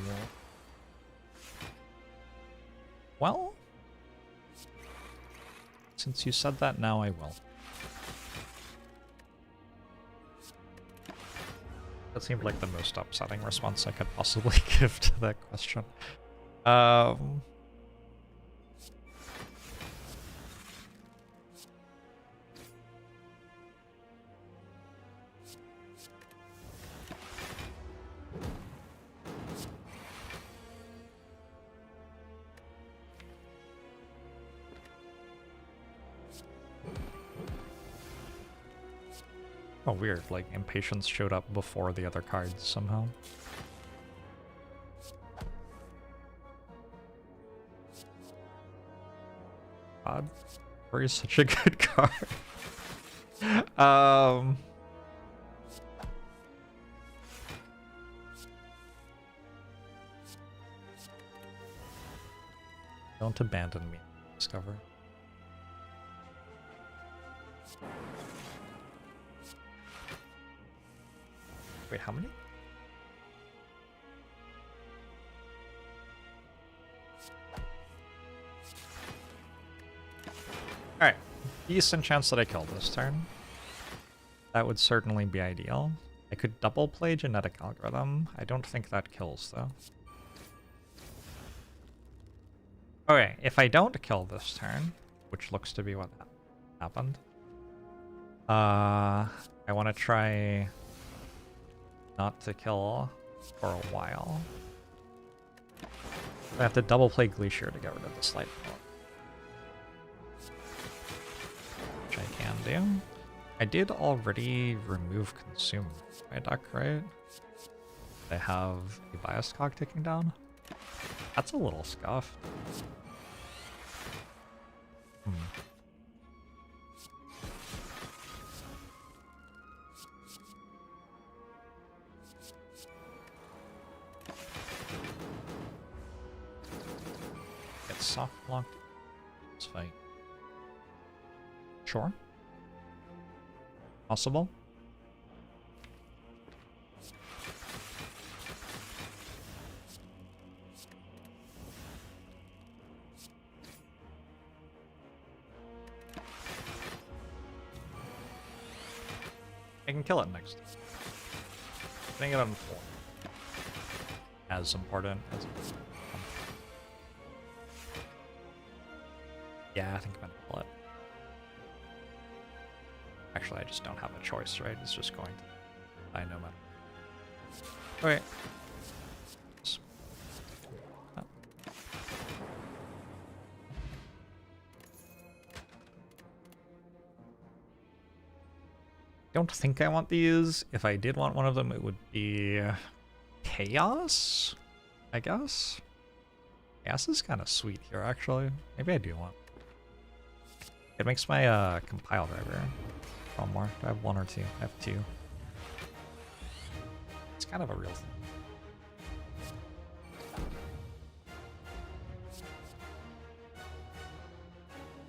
Well, since you said that, now I will. That seemed like the most upsetting response I could possibly give to that question. Oh weird, like impatience showed up before the other cards somehow. God, Spire is such a good card. Don't abandon me, Discover. Wait, how many? Alright, decent chance that I kill this turn. That would certainly be ideal. I could double play Genetic Algorithm. I don't think that kills, though. Okay, if I don't kill this turn, which looks to be what happened, I want to try not to kill for a while. I have to double play Glacier to get rid of the Slight Blow. Which I can do. I did already remove Consume my deck, right? I have a Biased Cog ticking down. That's a little scuffed. Get soft blocked. Let's fight. Sure. Possible. I can kill it next. Putting it on 4. as important as it. Yeah, I think I'm gonna pull it. Actually, I just don't have a choice, right? It's just going to die no matter. Okay. Oh. Don't think I want these. If I did want one of them, it would be Chaos, I guess. Chaos is kind of sweet here, actually. Maybe I do want. It makes my compile driver. One more. Do I have one or two? I have two. It's kind of a real thing.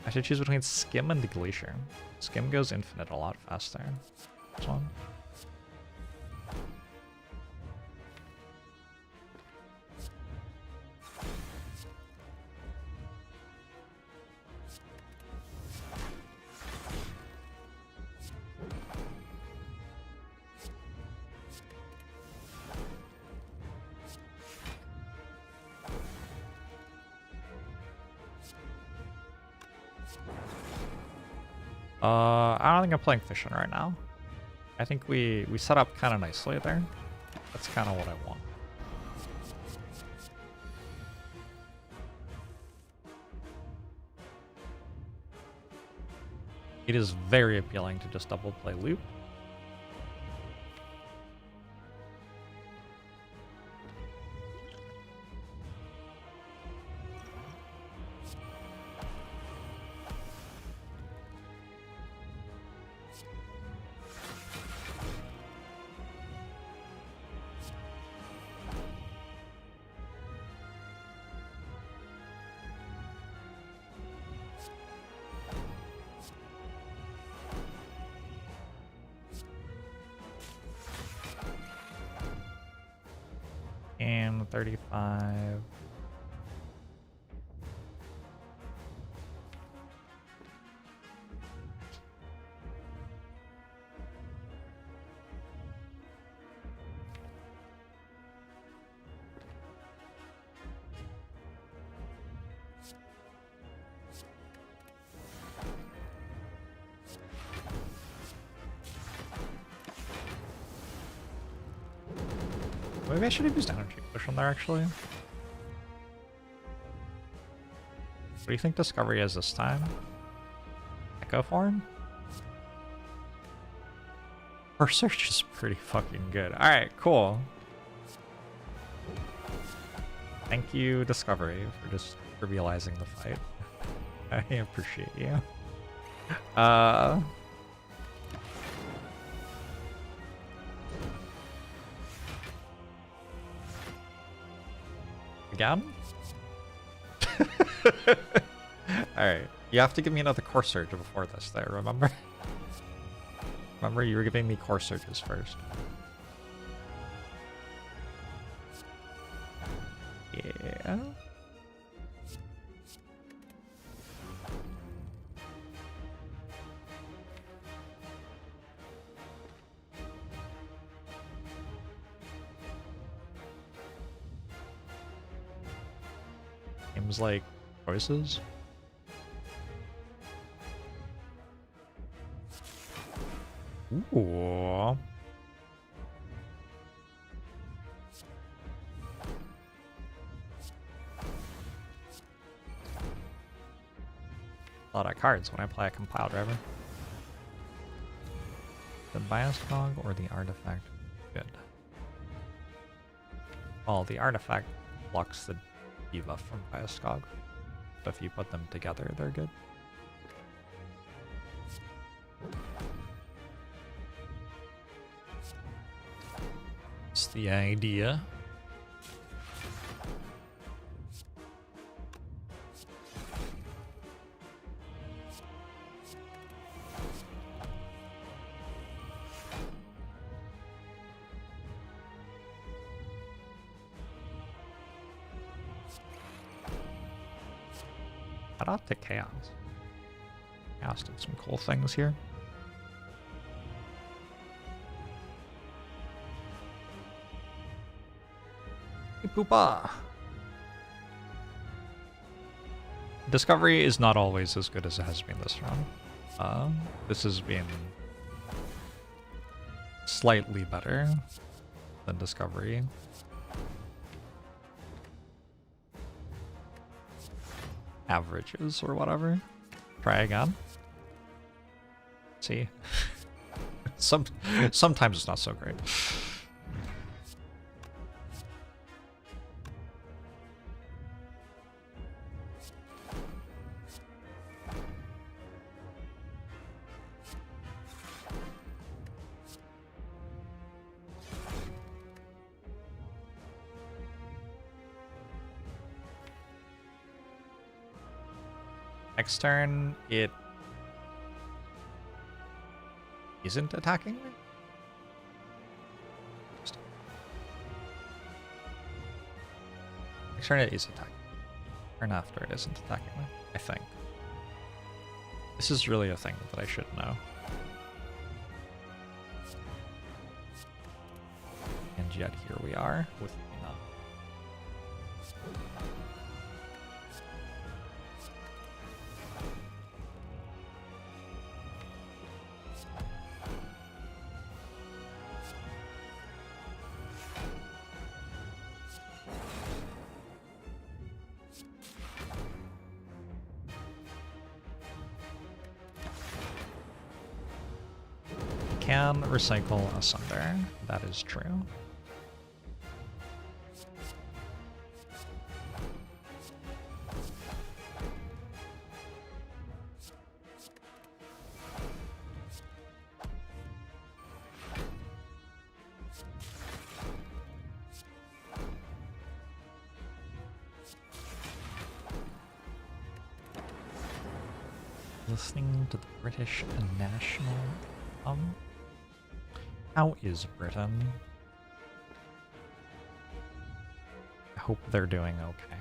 I should choose between Skim and the Glacier. Skim goes infinite a lot faster. This one. I don't think I'm playing Fission right now. I think we set up kind of nicely there. That's kind of what I want. It is very appealing to just double play loop. And 35. Maybe I should have used energy push on there, actually. What do you think Discovery is this time? Echo Form? Her search is pretty fucking good. Alright, cool. Thank you, Discovery, for just realizing the fight. I appreciate you. Again? Alright, you have to give me another core surge before this there, remember? Remember, you were giving me core surges first. Yeah. Seems like choices. Ooh. A lot of cards when I play a compile driver. The bias cog or the artifact? Good. Well, the artifact blocks the debuff from bias cog. So if you put them together, they're good. It's the idea. Shout out to Chaos. Chaos did some cool things here. Hey, Poopa! Discovery is not always as good as it has been this round. This has been slightly better than Discovery. Averages or whatever. Try again. See? Sometimes it's not so great. Next turn, it isn't attacking me? Next turn it is attacking. Turn after it isn't attacking me, I think. This is really a thing that I should know. And yet here we are with Mina. Can recycle Asunder, that is true. Listening to the British National Anthem. How is Britain? I hope they're doing okay.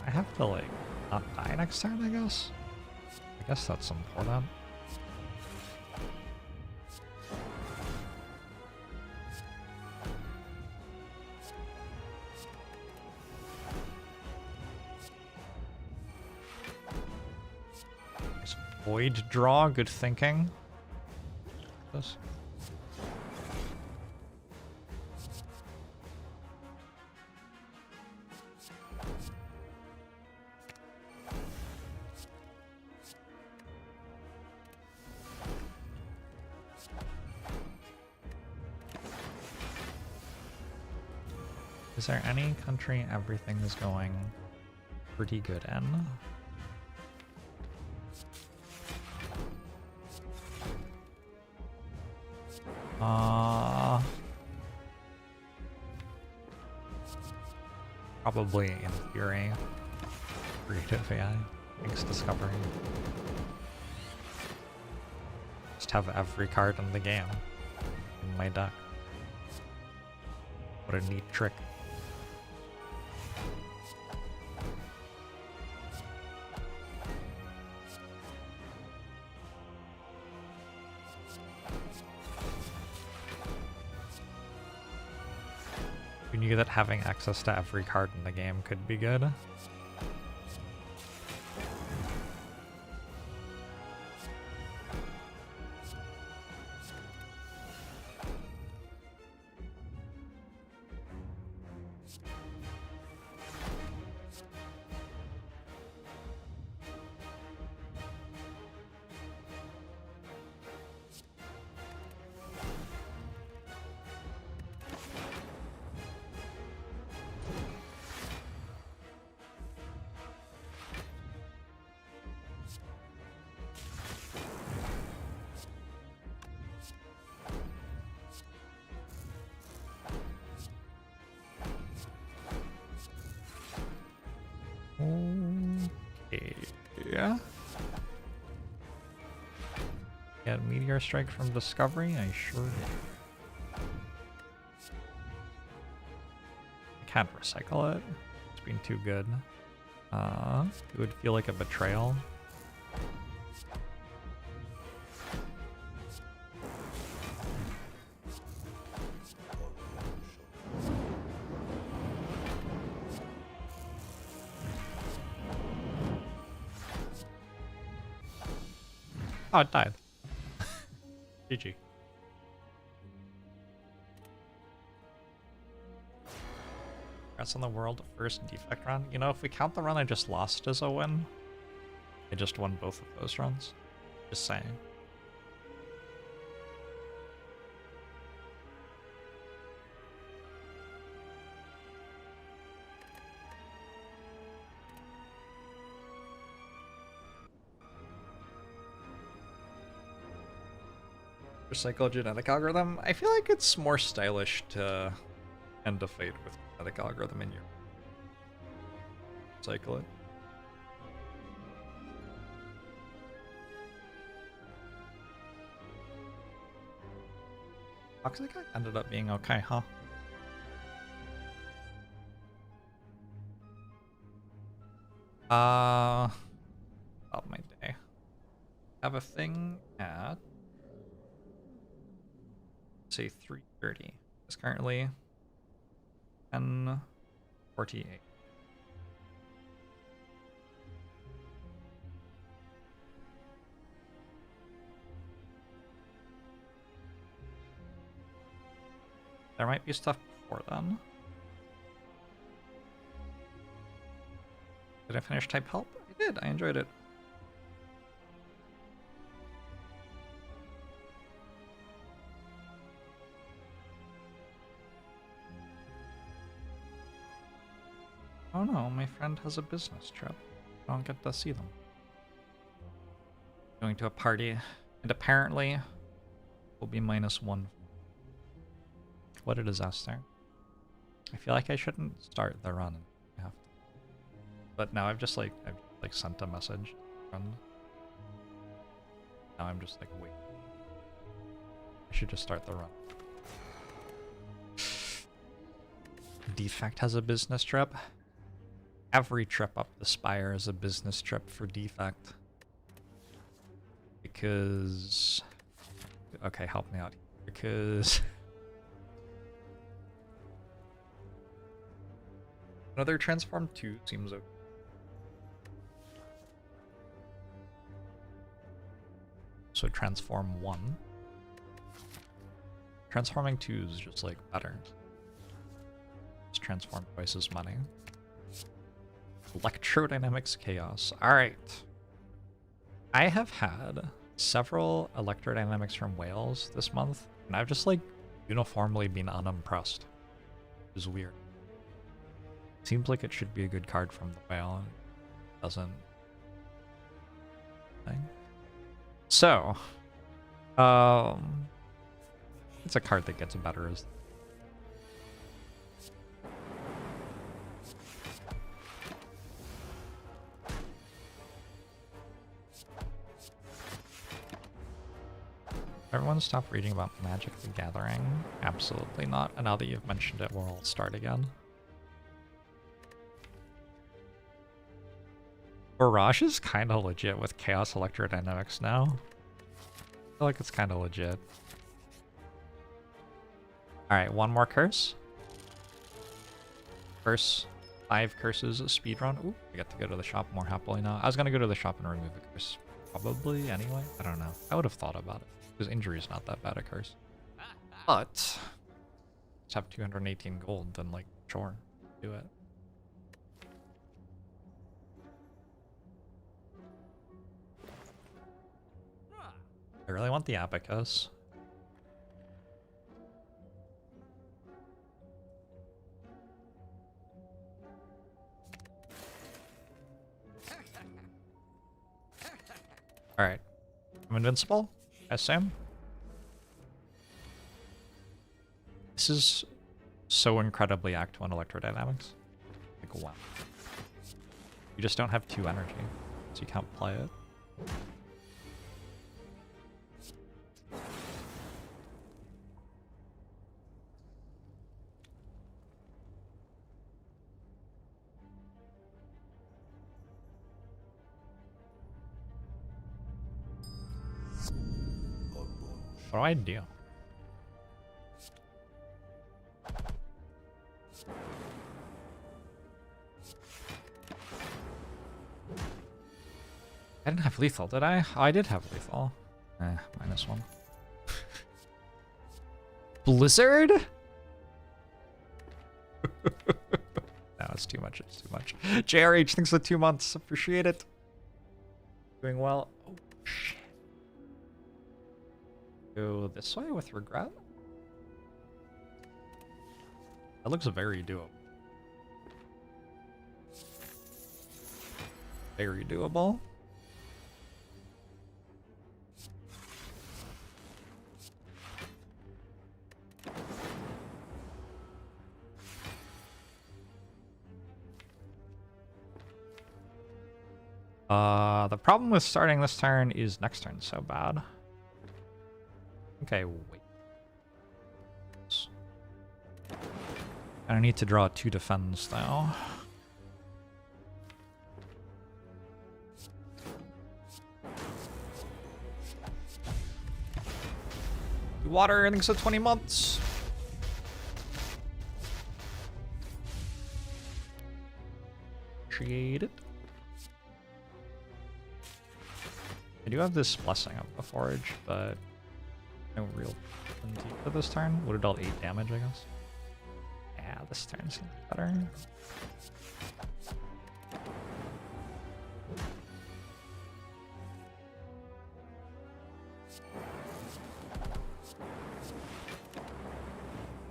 I have to, like, not die next turn, I guess? I guess that's important. Nice void draw, good thinking. This. Is there any country everything is going pretty good in? Probably in theory. Creative AI. Thanks, Discovery. Just have every card in the game in my deck. What a neat trick. We knew that having access to every card in the game could be good. Yeah. Get Meteor Strike from Discovery? I sure did. I can't recycle it. It's been too good. It would feel like a betrayal. Oh, it died. GG. Congrats on the world first defect run. You know, if we count the run I just lost as a win, I just won both of those runs. Just saying. Recycle genetic algorithm. I feel like it's more stylish to end a fate with genetic algorithm in your cycle it. Toxic ended up being okay, huh? About my day. Have a thing at say 3:30. It's currently 10:48. There might be stuff before then. Did I finish Type Help? I did. I enjoyed it. Oh no, my friend has a business trip. I don't get to see them. Going to a party, and apparently will be -1. What a disaster. I feel like I shouldn't start the run. I have to. But now I've just sent a message. Run. Now I'm just like, wait. I should just start the run. Defect has a business trip. Every trip up the Spire is a business trip for Defect. Because... Okay, help me out. Because... Another Transform 2 seems okay. So Transform 1. Transforming 2 is just like better. Just transform twice as money. Electrodynamics Chaos. Alright. I have had several electrodynamics from whales this month, and I've just like uniformly been unimpressed. Which is weird. Seems like it should be a good card from the whale, and it doesn't. So, it's a card that gets better as everyone stop reading about Magic the Gathering? Absolutely not. And now that you've mentioned it, we'll all start again. Barrage is kind of legit with Chaos Electrodynamics now. I feel like it's kind of legit. Alright, one more curse. Curse. 5 curses speedrun. Ooh, I get to go to the shop more happily now. I was gonna go to the shop and remove a curse. Probably, anyway. I don't know. I would have thought about it. Because injury is not that bad a curse. But... let's have 218 gold, then like, sure. Do it. I really want the Abacus. Alright. I'm invincible, I assume. This is so incredibly Act 1 electrodynamics. Like, wow. You just don't have 2 energy. you can't play it. What do I do? I didn't have lethal, did I? Oh, I did have lethal. -1. Blizzard? No, it's too much. It's too much. JRH, thanks for 2 months. Appreciate it. Doing well. Oh, shit. Go this way with regret? That looks very doable. Very doable. The problem with starting this turn is next turn so bad. Okay, wait. I need to draw 2 defends though. Water, I think so 20 months. Appreciate it. I do have this Blessing of the Forge, but no real plenty for this turn. Would have dealt 8 damage, I guess. Yeah, this turn seems better.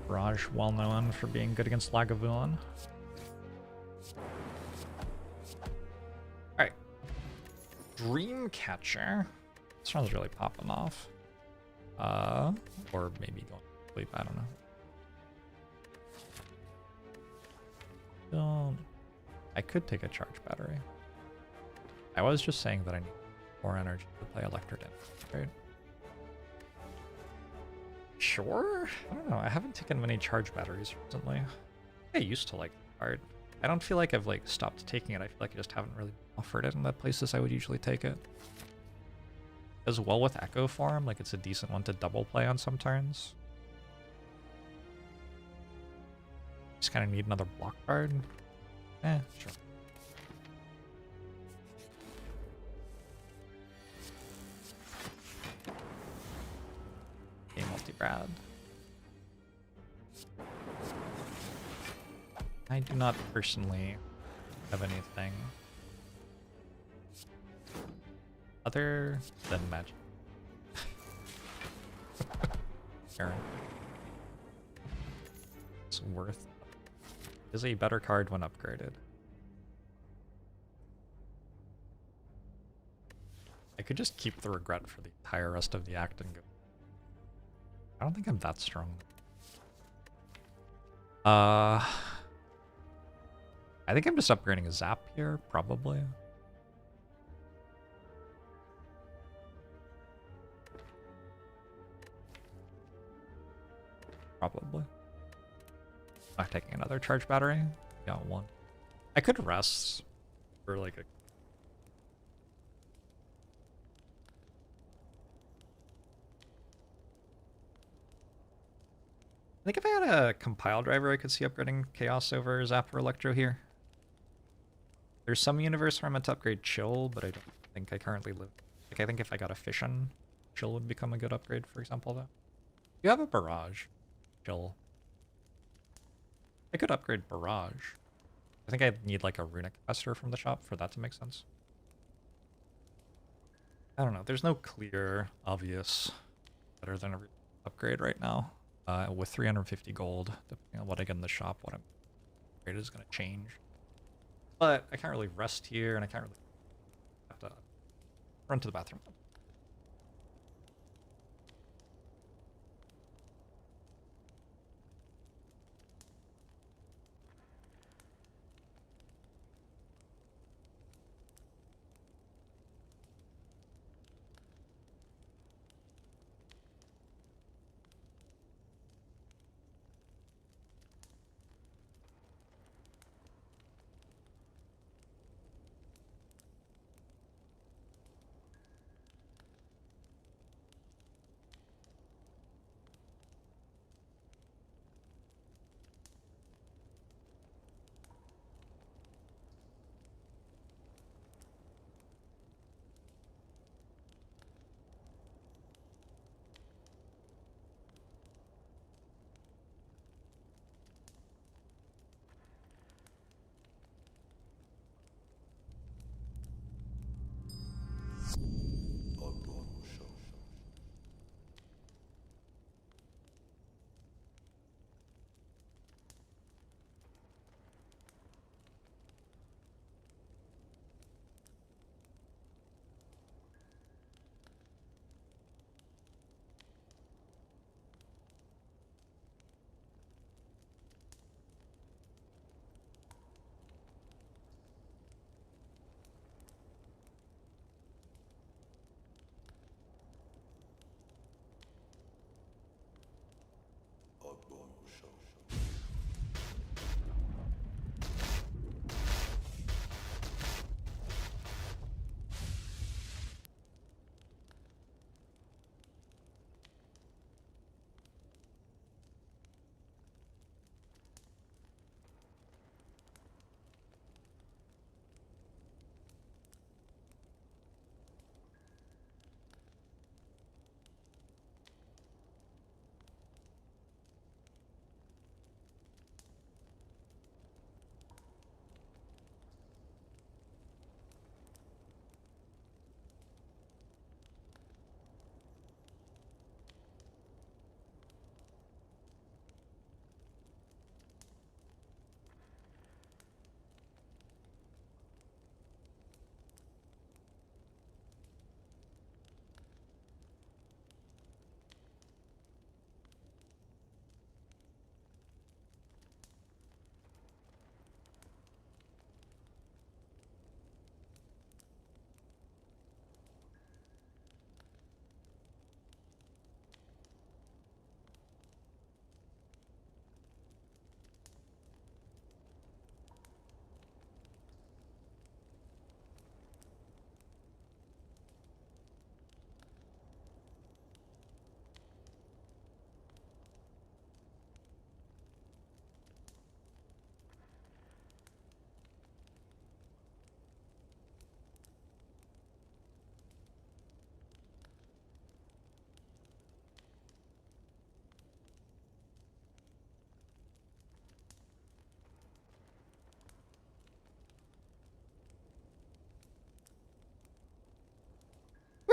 Barrage, well known for being good against Lagavulin. Alright. Dreamcatcher. This one's really popping off. Or maybe going to sleep, I don't know. I could take a charge battery. I was just saying that I need more energy to play Electro Damage, right? Sure? I don't know. I haven't taken many charge batteries recently. I used to like the card. I don't feel like I've like stopped taking it. I feel like I just haven't really offered it in the places I would usually take it. As well with Echo Form, like it's a decent one to double play on some turns. Just kind of need another block card. Sure. Okay, multi-brad. I do not personally have anything other than magic. Aaron. It's worth. Is a better card when upgraded. I could just keep the regret for the entire rest of the act and go. I don't think I'm that strong. I think I'm just upgrading a Zap here, probably. Probably. Not taking another charge battery. Got 1. I could rest for like a... I think if I had a compile driver, I could see upgrading Chaos over Zap or Electro here. There's some universe where I'm meant to upgrade Chill, but I don't think I currently live. Like, I think if I got a Fission, Chill would become a good upgrade, for example, though. You have a Barrage. Chill. I could upgrade Barrage. I think I'd need like a Runic Capacitor from the shop for that to make sense. I don't know. There's no clear, obvious, better than a upgrade right now. With 350 gold, depending on what I get in the shop, what I'm upgraded is going to change. But I can't really rest here, and I can't really have to run to the bathroom.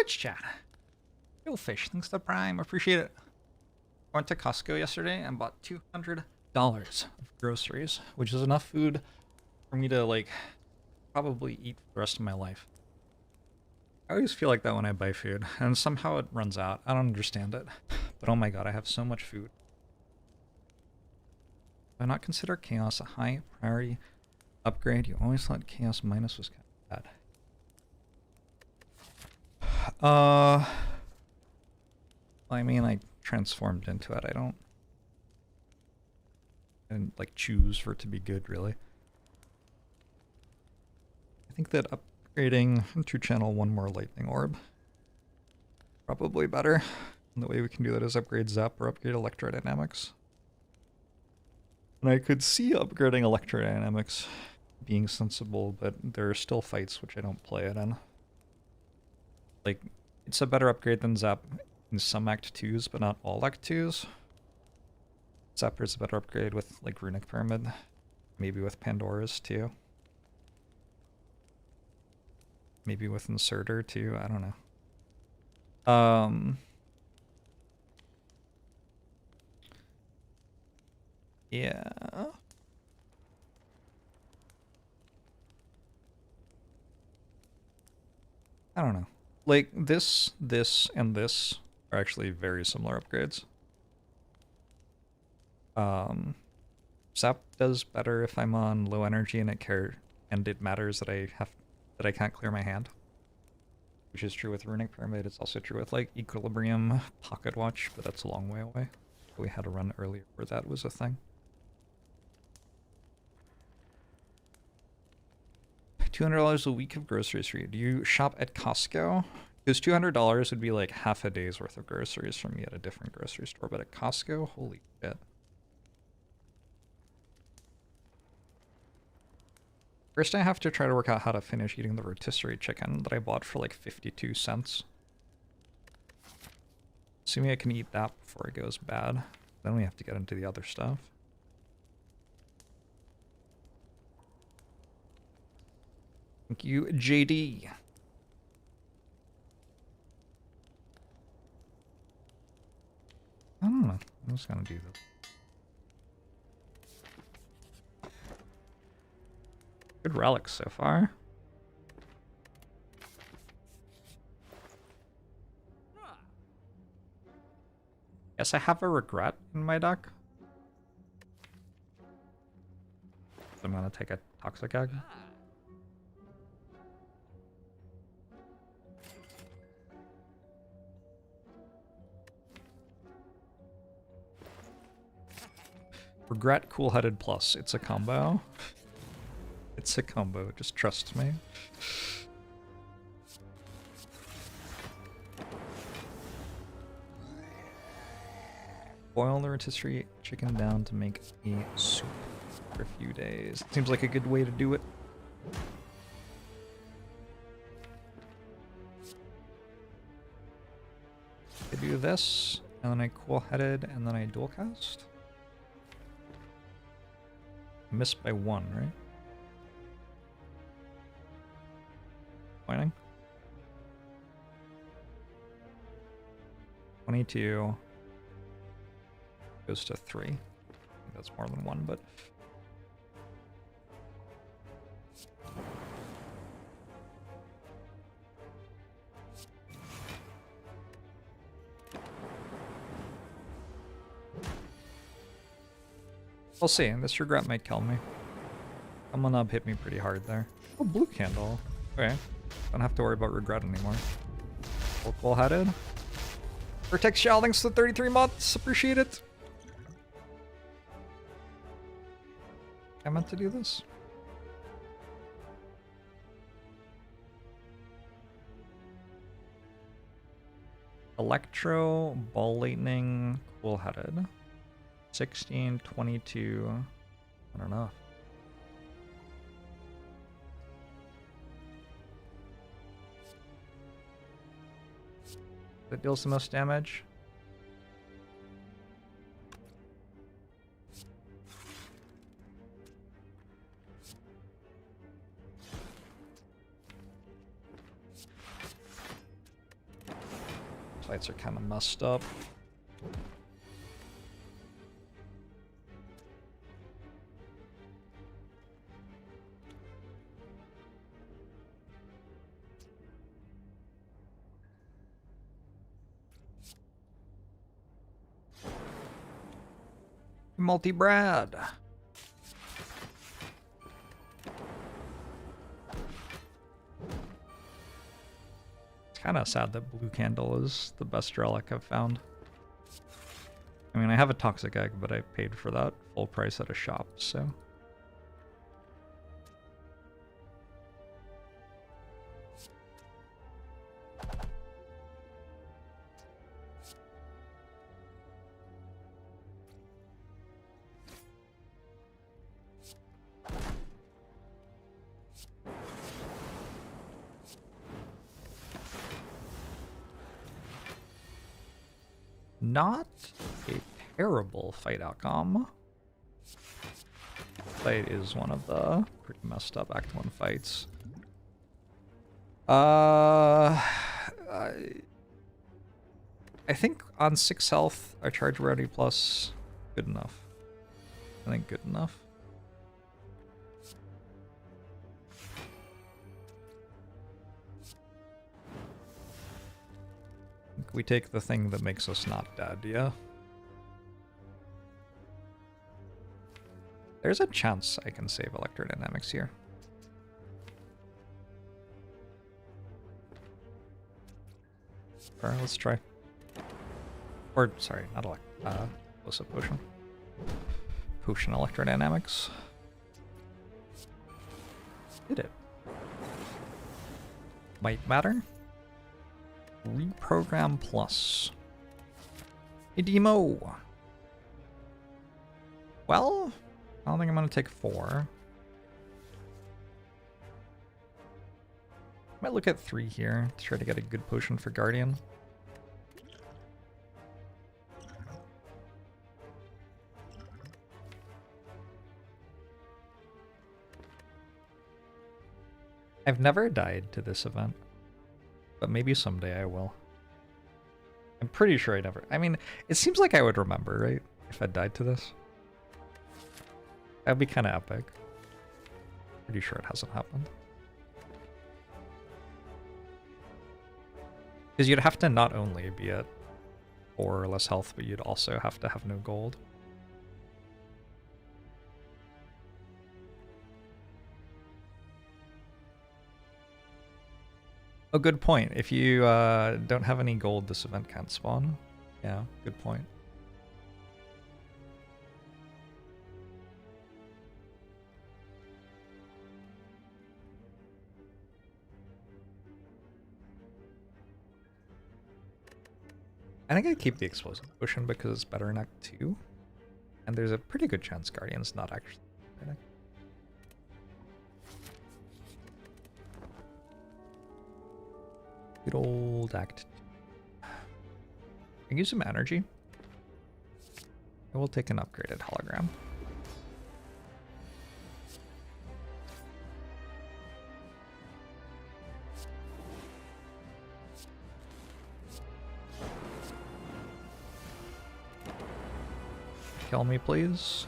Twitch chat. Yo, Fish, thanks to Prime. Appreciate it. I went to Costco yesterday and bought $200 of groceries, which is enough food for me to, like, probably eat for the rest of my life. I always feel like that when I buy food, and somehow it runs out. I don't understand it. But oh my god, I have so much food. Do I not consider Chaos a high priority upgrade? You always thought Chaos Minus was kind of bad. I mean, I transformed into it. I didn't, like, choose for it to be good, really. I think that upgrading to channel one more lightning orb probably better. And the way we can do that is upgrade Zap or upgrade electrodynamics. And I could see upgrading electrodynamics being sensible, but there are still fights which I don't play it in. Like, it's a better upgrade than Zap in some Act 2s, but not all Act 2s. Zapper is a better upgrade with, like, Runic Pyramid. Maybe with Pandora's, too. Maybe with Inserter, too. I don't know. Yeah. I don't know. Like, this, and this are actually very similar upgrades. Zap does better if I'm on low energy and it matters that I can't clear my hand. Which is true with Runic Pyramid. It's also true with, like, Equilibrium Pocket Watch, but that's a long way away. We had a run earlier where that was a thing. $200 a week of groceries for you. Do you shop at Costco? Because $200 would be like half a day's worth of groceries from me at a different grocery store, but at Costco, holy shit. First I have to try to work out how to finish eating the rotisserie chicken that I bought for like 52 cents. Assuming I can eat that before it goes bad. Then we have to get into the other stuff. Thank you, JD. I don't know. I'm just gonna do this. Good relics so far. Yes, I have a regret in my deck. I'm gonna take a toxic egg. Regret cool-headed plus. It's a combo. It's a combo, just trust me. Boil the rotisserie chicken down to make a soup for a few days. Seems like a good way to do it. I do this, and then I cool-headed, and then I dual cast. Missed by 1, right? Pointing. 22 goes to 3. I think that's more than 1, but we'll see. This regret might kill me. Someone hit me pretty hard there. Oh, blue candle. Okay. Don't have to worry about regret anymore. Full-headed. Vertex Shell, thanks for 33 months. Appreciate it. I meant to do this. Electro, Ball Lightning, Cool-headed. 16, 22. I don't know. That deals the most damage. Fights are kind of messed up. Multi-Brad. It's kind of sad that Blue Candle is the best relic I've found. I mean, I have a Toxic Egg, but I paid for that full price at a shop, so... Not a terrible fight outcome. Fight is one of the pretty messed up Act 1 fights. I think on 6 health, our charge rarity plus, good enough. I think good enough. We take the thing that makes us not dead, yeah? There's a chance I can save electrodynamics here. Alright, let's try. Or, sorry, not explosive potion. Potion electrodynamics. Did it? Might matter. Reprogram plus. A demo. Well, I don't think I'm gonna take 4. Might look at 3 here to try to get a good potion for Guardian. I've never died to this event, but maybe someday I will. I'm pretty sure I never... I mean, it seems like I would remember, right? If I died to this. That'd be kind of epic. Pretty sure it hasn't happened. Because you'd have to not only be at 4 or less health, but you'd also have to have no gold. Oh, good point. If you don't have any gold, this event can't spawn. Yeah, good point. I think I keep the explosive potion because it's better in Act 2. And there's a pretty good chance Guardian's not actually winning. Good old Act 2. I can use some energy. I will take an upgraded hologram. Kill me, please.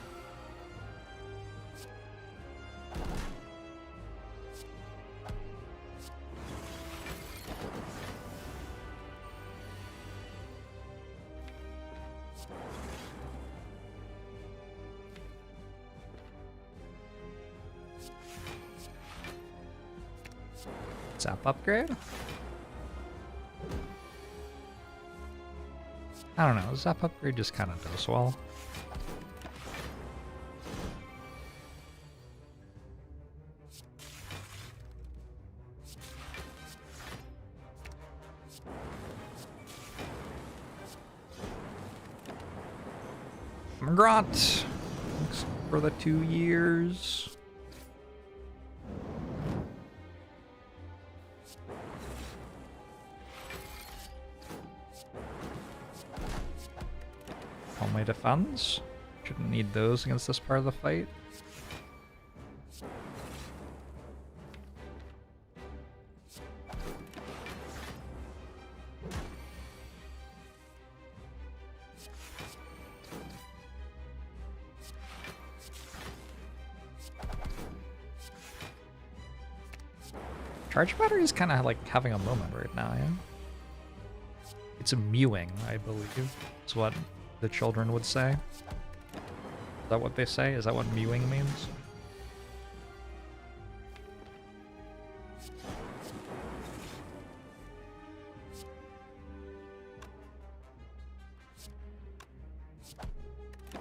Zap upgrade? I don't know, Zap upgrade just kind of does well. Grot! Thanks for the 2 years. All my defense. Shouldn't need those against this part of the fight. Charge battery is kind of like having a moment right now, yeah? It's mewing, I believe. Is what the children would say. Is that what they say? Is that what mewing means?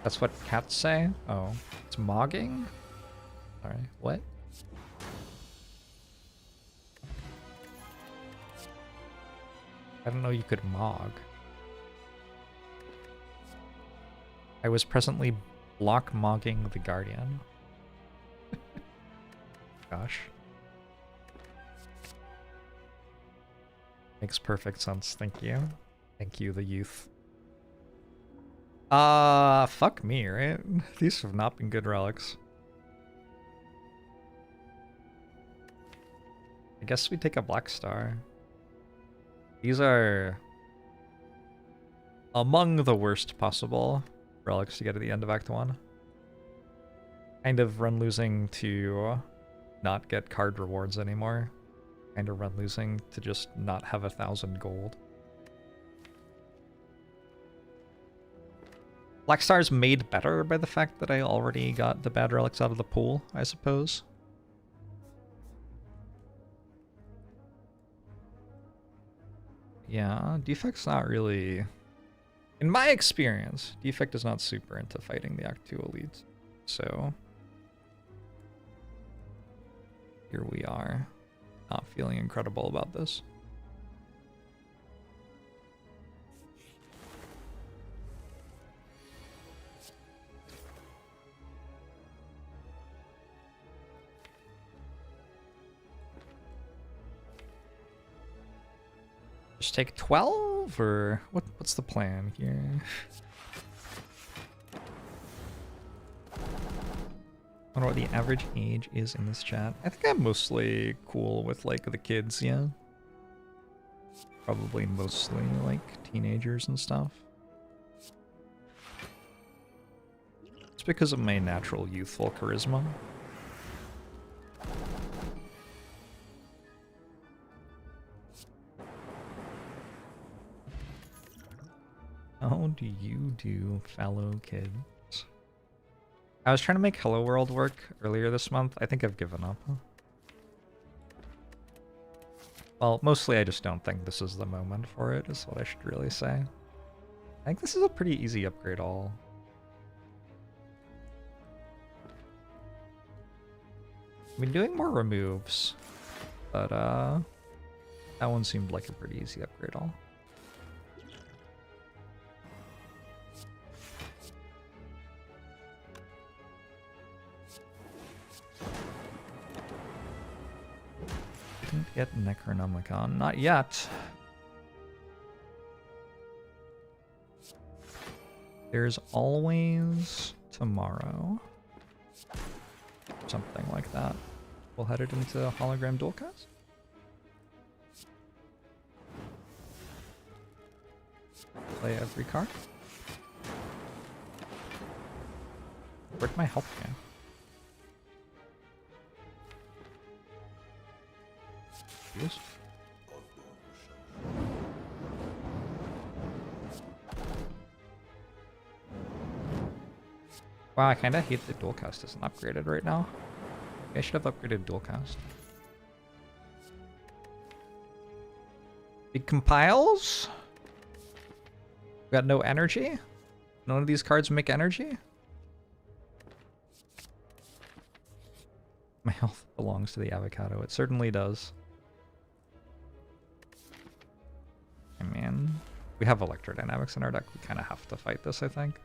That's what cats say? Oh, it's mogging? Sorry, what? I didn't know you could mog. I was presently block mogging the Guardian. Gosh. Makes perfect sense, thank you. Thank you, the youth. Fuck me, right? These have not been good relics. I guess we take a black star. These are among the worst possible relics to get at the end of Act 1. Kind of run losing to not get card rewards anymore. Kind of run losing to just not have 1,000 gold. Black Star's made better by the fact that I already got the bad relics out of the pool, I suppose. Yeah, defect's not really... In my experience, defect is not super into fighting the Act 2 elites. So... here we are. Not feeling incredible about this. Just take 12, or what's the plan here? I wonder what the average age is in this chat. I think I'm mostly cool with like the kids, yeah. Probably mostly like teenagers and stuff. It's because of my natural youthful charisma. How do you do, fellow kids? I was trying to make Hello World work earlier this month. I think I've given up. Well, mostly I just don't think this is the moment for it, is what I should really say. I think this is a pretty easy upgrade all. I've been doing more removes, but that one seemed like a pretty easy upgrade all. Didn't get Necronomicon. Not yet. There's always tomorrow. Something like that. We'll head it into Hologram Dualcast. Play every card. Where'd my health go? Yes. Wow, I kinda hate that Dualcast isn't upgraded right now. I should have upgraded Dualcast. Big compiles? We got no energy? None of these cards make energy? My health belongs to the avocado. It certainly does. I mean, we have electrodynamics in our deck. We kind of have to fight this, I think.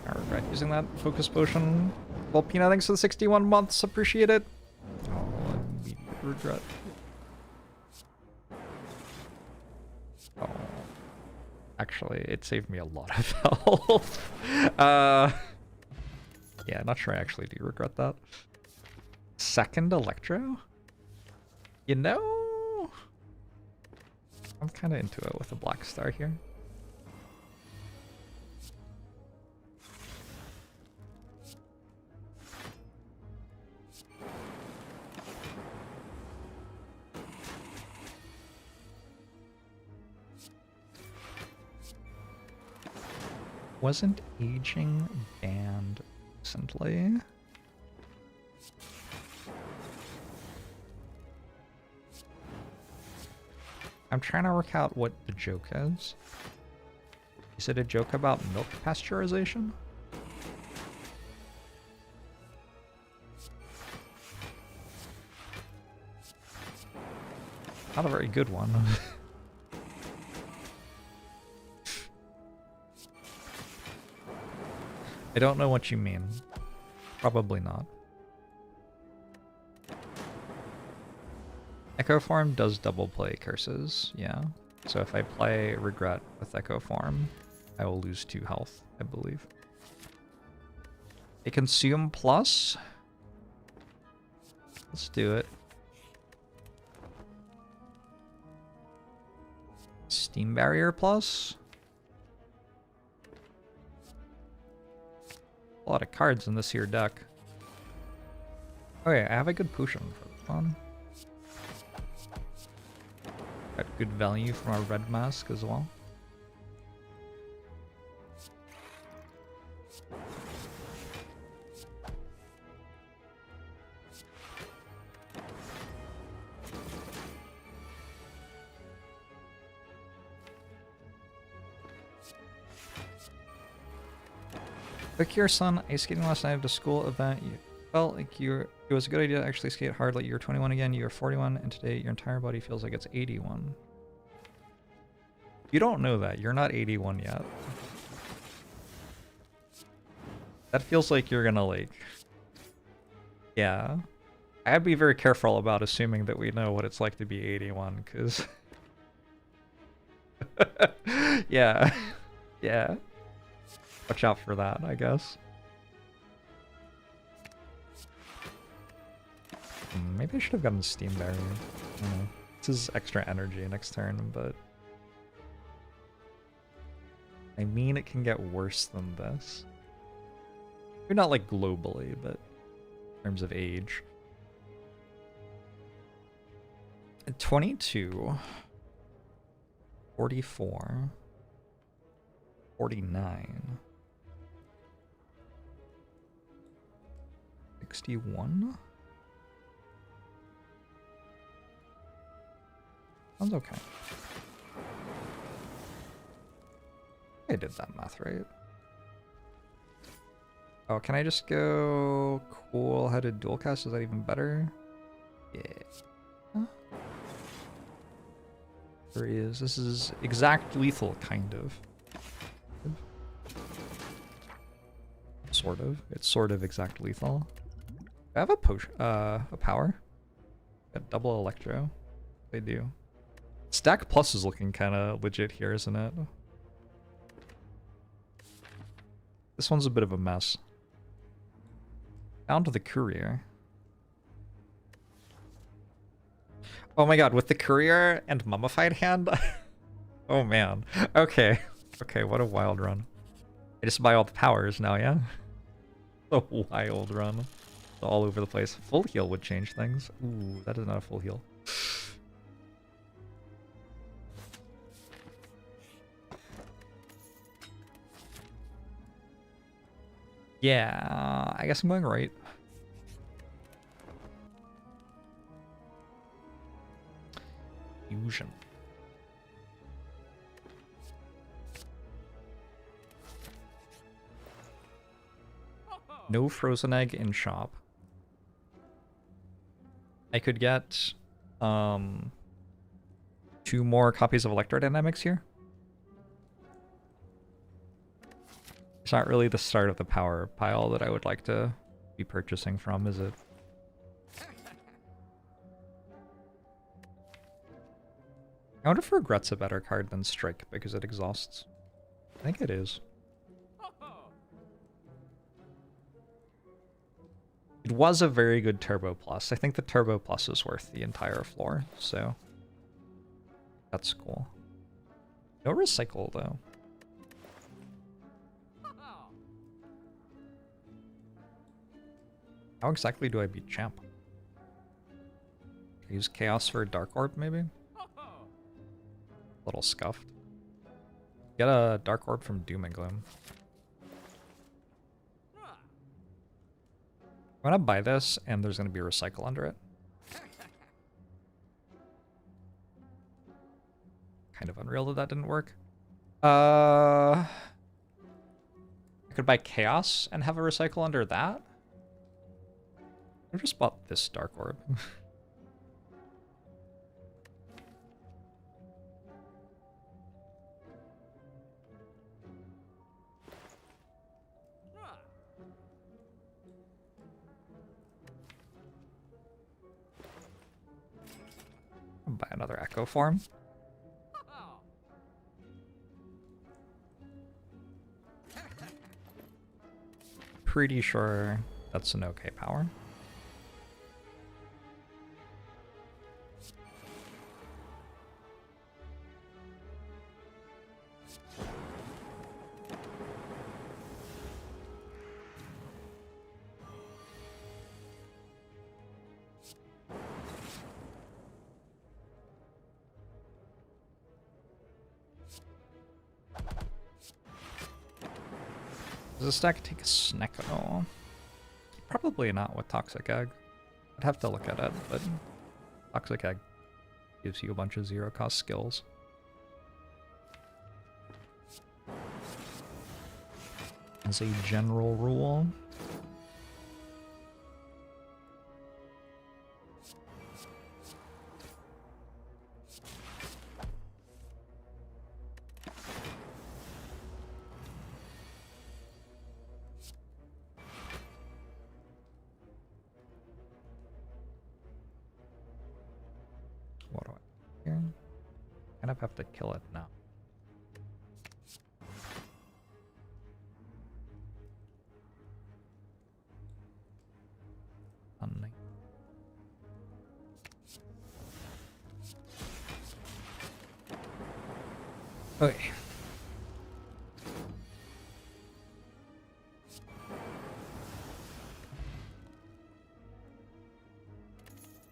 I regret using that focus potion. Well, Pina, thanks for the 61 months. Appreciate it. Oh, immediate regret. Oh. Actually, it saved me a lot of health. Yeah, not sure I actually do regret that. Second Electro? You know, I'm kind of into it with a Black Star here. Wasn't aging banned recently? I'm trying to work out what the joke is. Is it a joke about milk pasteurization? Not a very good one. I don't know what you mean. Probably not. Echo Form does double play curses, yeah. So if I play Regret with Echo Form, I will lose 2 health, I believe. A Consume Plus? Let's do it. Steam Barrier Plus? A lot of cards in this here deck. Okay, I have a good potion for this one. Got good value from our red mask as well. Took your son ice skating last night at a school event. You felt like it was a good idea to actually skate hard, like you were 21 again, you were 41, and today your entire body feels like it's 81. You don't know that. You're not 81 yet. That feels like you're gonna, like... Yeah. I'd be very careful about assuming that we know what it's like to be 81, because... Yeah. Yeah. Watch out for that, I guess. Maybe I should have gotten Steam Barrier. I don't know. This is extra energy next turn, but... I mean, it can get worse than this. Maybe not like globally, but in terms of age. 22. 44. 49. 61? Sounds okay. I did that math right. Oh, can I just go cool-headed dual cast? Is that even better? Yeah. Huh? There he is. This is exact lethal, kind of. Sort of. It's sort of exact lethal. I have a potion, a power. Got double electro. They do. Stack plus is looking kind of legit here, isn't it? This one's a bit of a mess. Down to the courier. Oh my god, with the courier and mummified hand? Oh man. Okay. Okay, what a wild run. I just buy all the powers now, yeah? A wild run. It's all over the place. Full heal would change things. Ooh, that is not a full heal. Yeah, I guess I'm going right. Fusion. No frozen egg in shop. I could get 2 more copies of Electrodynamics here. It's not really the start of the power pile that I would like to be purchasing from, is it? I wonder if Regret's a better card than Strike because it exhausts. I think it is. It was a very good Turbo Plus. I think the Turbo Plus is worth the entire floor, so that's cool. No recycle, though. How exactly do I beat Champ? Use Chaos for a Dark Orb, maybe? A little scuffed. Get a Dark Orb from Doom and Gloom. I'm gonna buy this, and there's gonna be a recycle under it. Kind of unreal that didn't work. I could buy Chaos and have a recycle under that. I just bought this Dark Orb. Buy another Echo Form. Pretty sure that's an okay power. Does this deck take a snack at all? Probably not with Toxic Egg. I'd have to look at it, but Toxic Egg gives you a bunch of zero-cost skills. As a general rule. What do I do here? Kind of have to kill it now. Okay.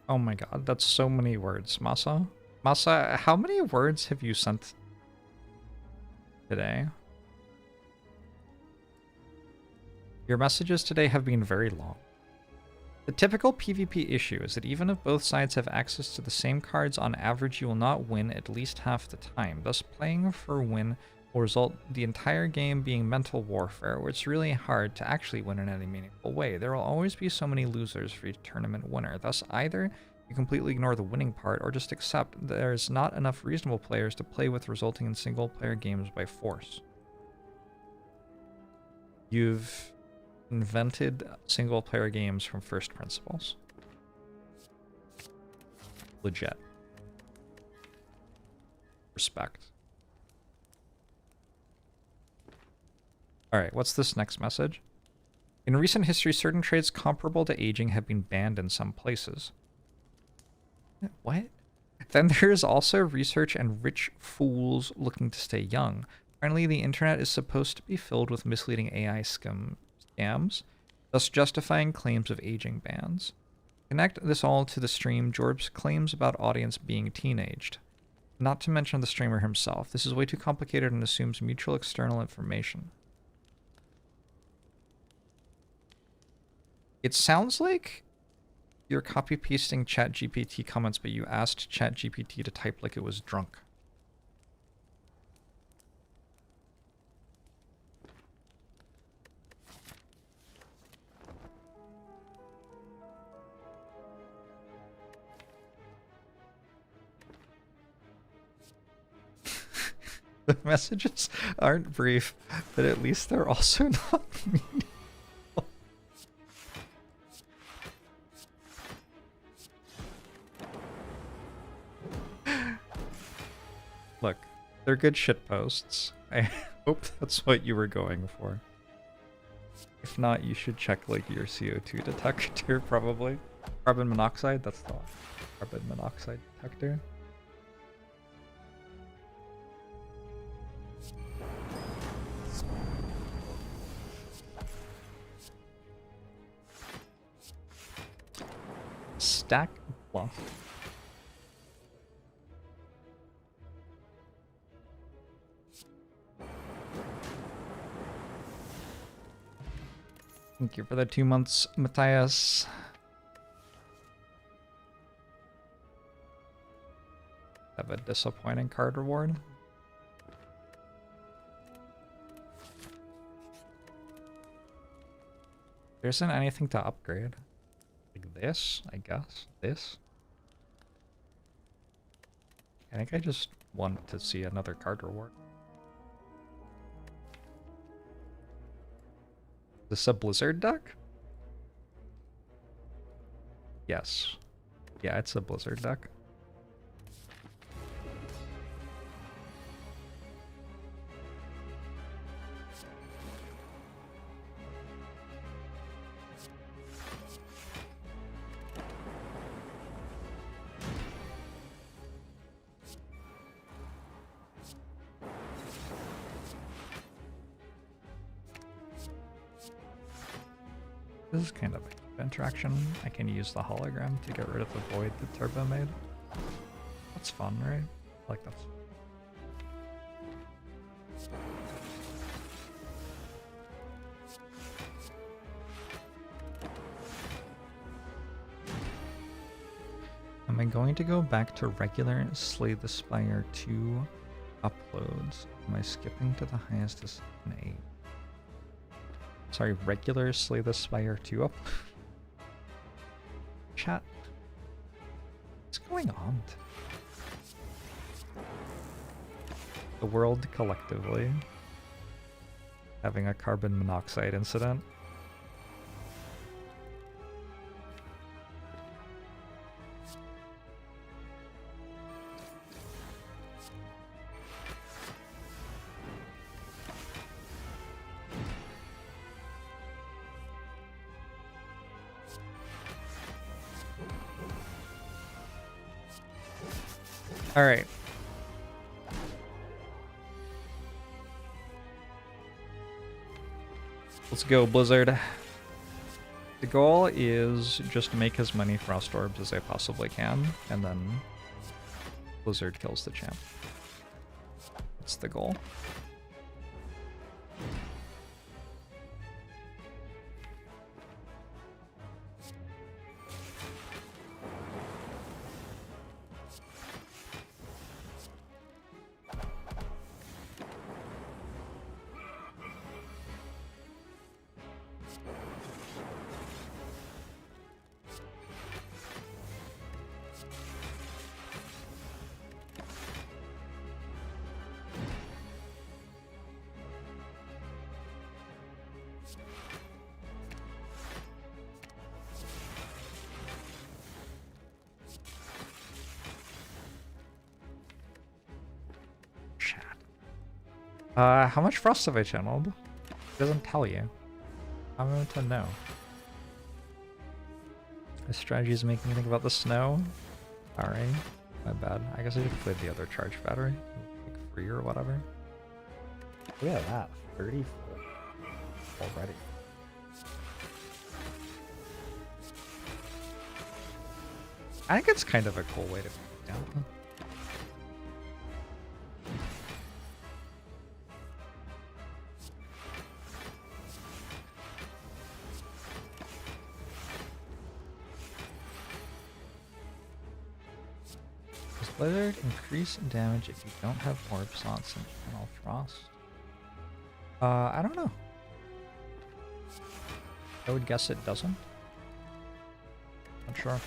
Oh my god, that's so many words, Masa. Masa, how many words have you sent today? Your messages today have been very long. The typical PvP issue is that even if both sides have access to the same cards, on average you will not win at least half the time. Thus, playing for a win will result the entire game being mental warfare, where it's really hard to actually win in any meaningful way. There will always be so many losers for each tournament winner. Thus, either you completely ignore the winning part, or just accept there's not enough reasonable players to play with, resulting in single-player games by force. You've invented single-player games from first principles. Legit. Respect. Alright, what's this next message? In recent history, certain traits comparable to aging have been banned in some places. What? Then there is also research and rich fools looking to stay young. Apparently, the internet is supposed to be filled with misleading AI scams, thus justifying claims of aging bans. Connect this all to the stream Jorbs claims about audience being teenaged. Not to mention the streamer himself. This is way too complicated and assumes mutual external information. It sounds like you're copy-pasting ChatGPT comments, but you asked ChatGPT to type like it was drunk. The messages aren't brief, but at least they're also not meaningful. Look, they're good shit posts. I hope that's what you were going for. If not, you should check like your CO2 detector probably. Carbon monoxide, that's the one. Carbon monoxide detector. Stack bluff. Thank you for the 2 months, Matthias. Have a disappointing card reward. There isn't anything to upgrade. Like this, I guess. This. I think I just want to see another card reward. Is this a Blizzard deck? Yes. Yeah, it's a Blizzard deck. This is kind of a interaction. I can use the hologram to get rid of the void that Turbo made. That's fun, right? I like that. Am I going to go back to regular Slay the Spire 2 uploads? Am I skipping to the highest as an 8? Sorry, regular Slay the Spire 2 up. Chat. What's going on? The world collectively having a carbon monoxide incident. All right. Let's go, Blizzard. The goal is just to make as many Frost Orbs as I possibly can, and then Blizzard kills the champ. That's the goal. How much Frost have I channeled? It doesn't tell you. I want to know. This strategy is making me think about the snow. Alright, my bad. I guess I should have played the other charge battery. Like free or whatever. Look at that, 34 already. I think it's kind of a cool way to put it down. Blizzard increase damage if you don't have orb slots and channel frost. I don't know. I would guess it doesn't. Not sure.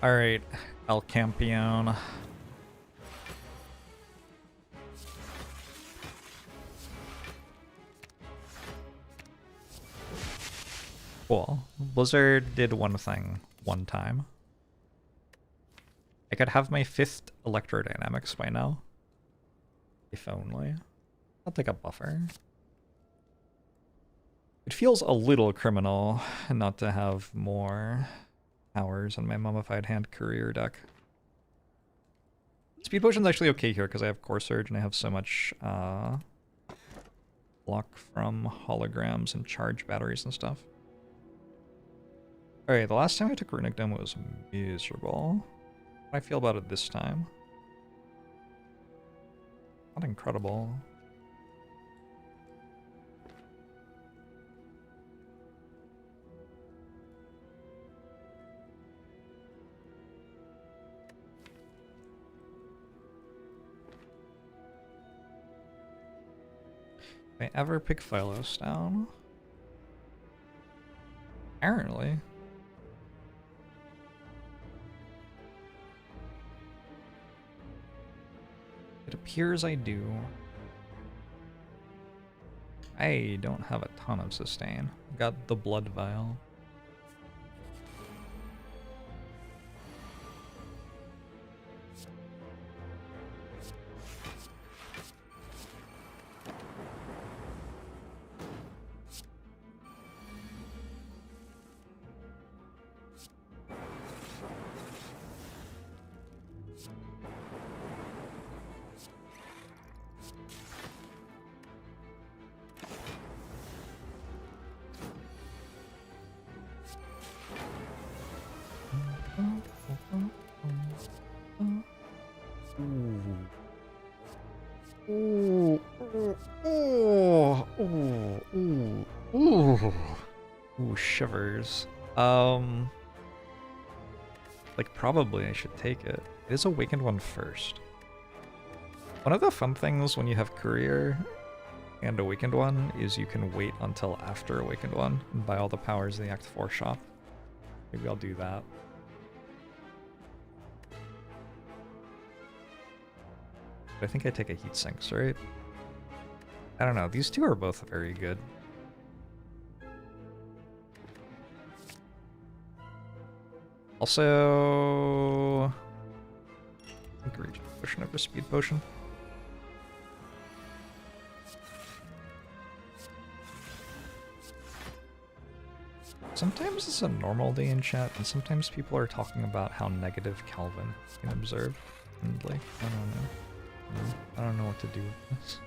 Alright, El Campeon. Cool. Blizzard did one thing one time. I could have my 5th electrodynamics by now. If only. I'll take a buffer. It feels a little criminal not to have more powers on my Mummified Hand Courier deck. Speed Potion's actually okay here because I have Core Surge and I have so much block from holograms and charge batteries and stuff. Alright, the last time I took Runic Dome was miserable. How do I feel about it this time? Not incredible. If I ever pick Phylos down? Apparently. It appears I do. I don't have a ton of sustain. Got the Blood Vial. Ooh, shivers. Like probably I should take it. It is Awakened One first. One of the fun things when you have Courier and Awakened One is you can wait until after Awakened One and buy all the powers in the Act 4 shop. Maybe I'll do that. But I think I take a Heat Sinks, right? I don't know. These two are both very good. Also, I think Regen Potion over Speed Potion. Sometimes it's a normal day in chat, and sometimes people are talking about how negative Calvin can observe. And like, I don't know. I don't know what to do with this.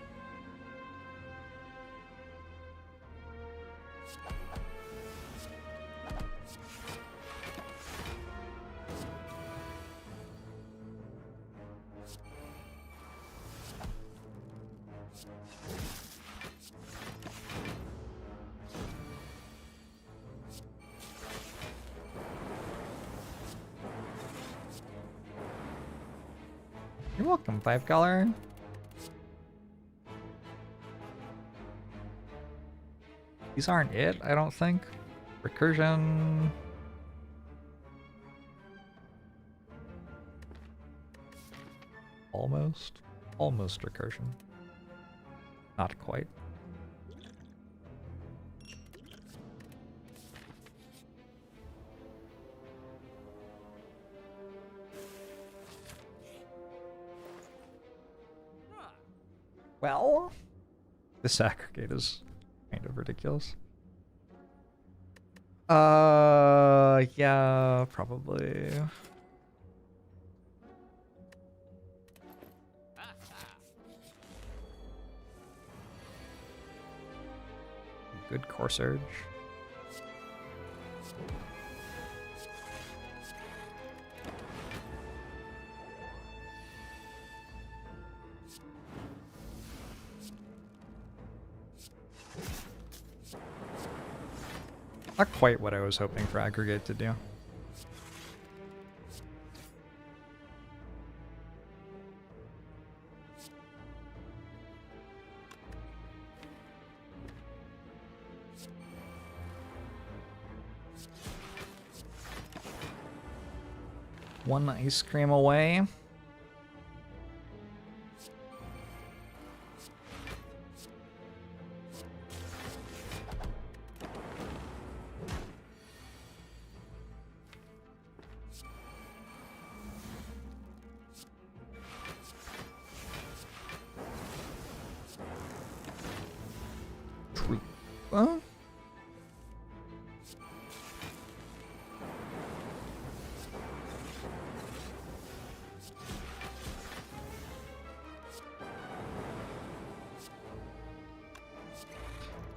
You're welcome, 5-color. These aren't it, I don't think. Recursion. Almost. Almost recursion. Not quite. Well, this aggregate is kind of ridiculous. Yeah, probably. Good Core Surge. Not quite what I was hoping for aggregate to do. One ice cream away. Well,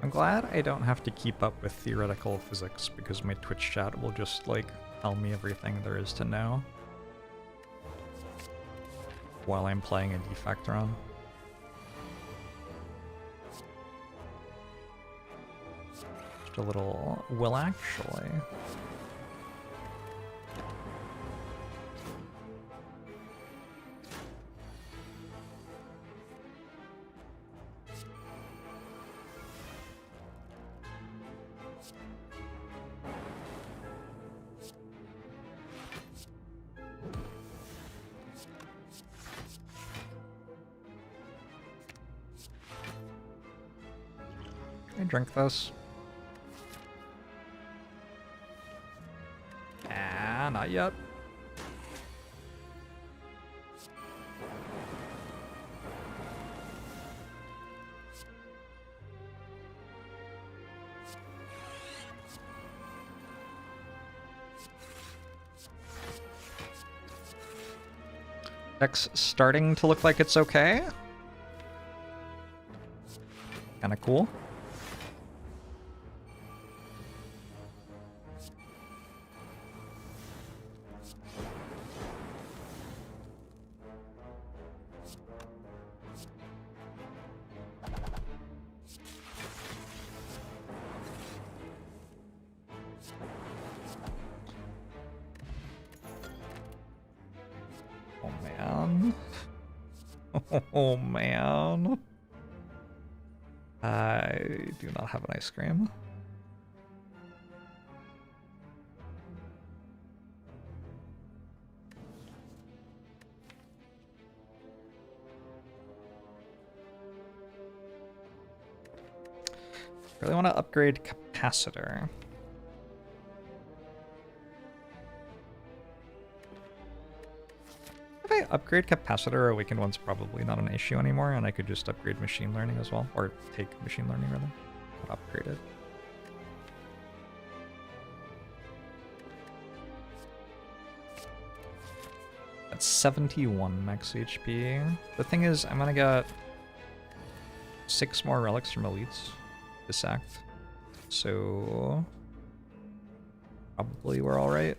I'm glad I don't have to keep up with theoretical physics because my Twitch chat will just, like, tell me everything there is to know while I'm playing a defect run. Just a little, well, actually. Can I drink this? Ah, not yet. Deck's starting to look like it's okay. Kinda cool. Oh man. Oh man. I do not have an ice cream. Really want to upgrade capacitor. If I upgrade capacitor, awakened one's probably not an issue anymore, and I could just upgrade machine learning as well, or take machine learning rather, not upgrade it. That's 71 max HP. The thing is, I'm gonna get 6 more relics from elites this act, so probably we're all right.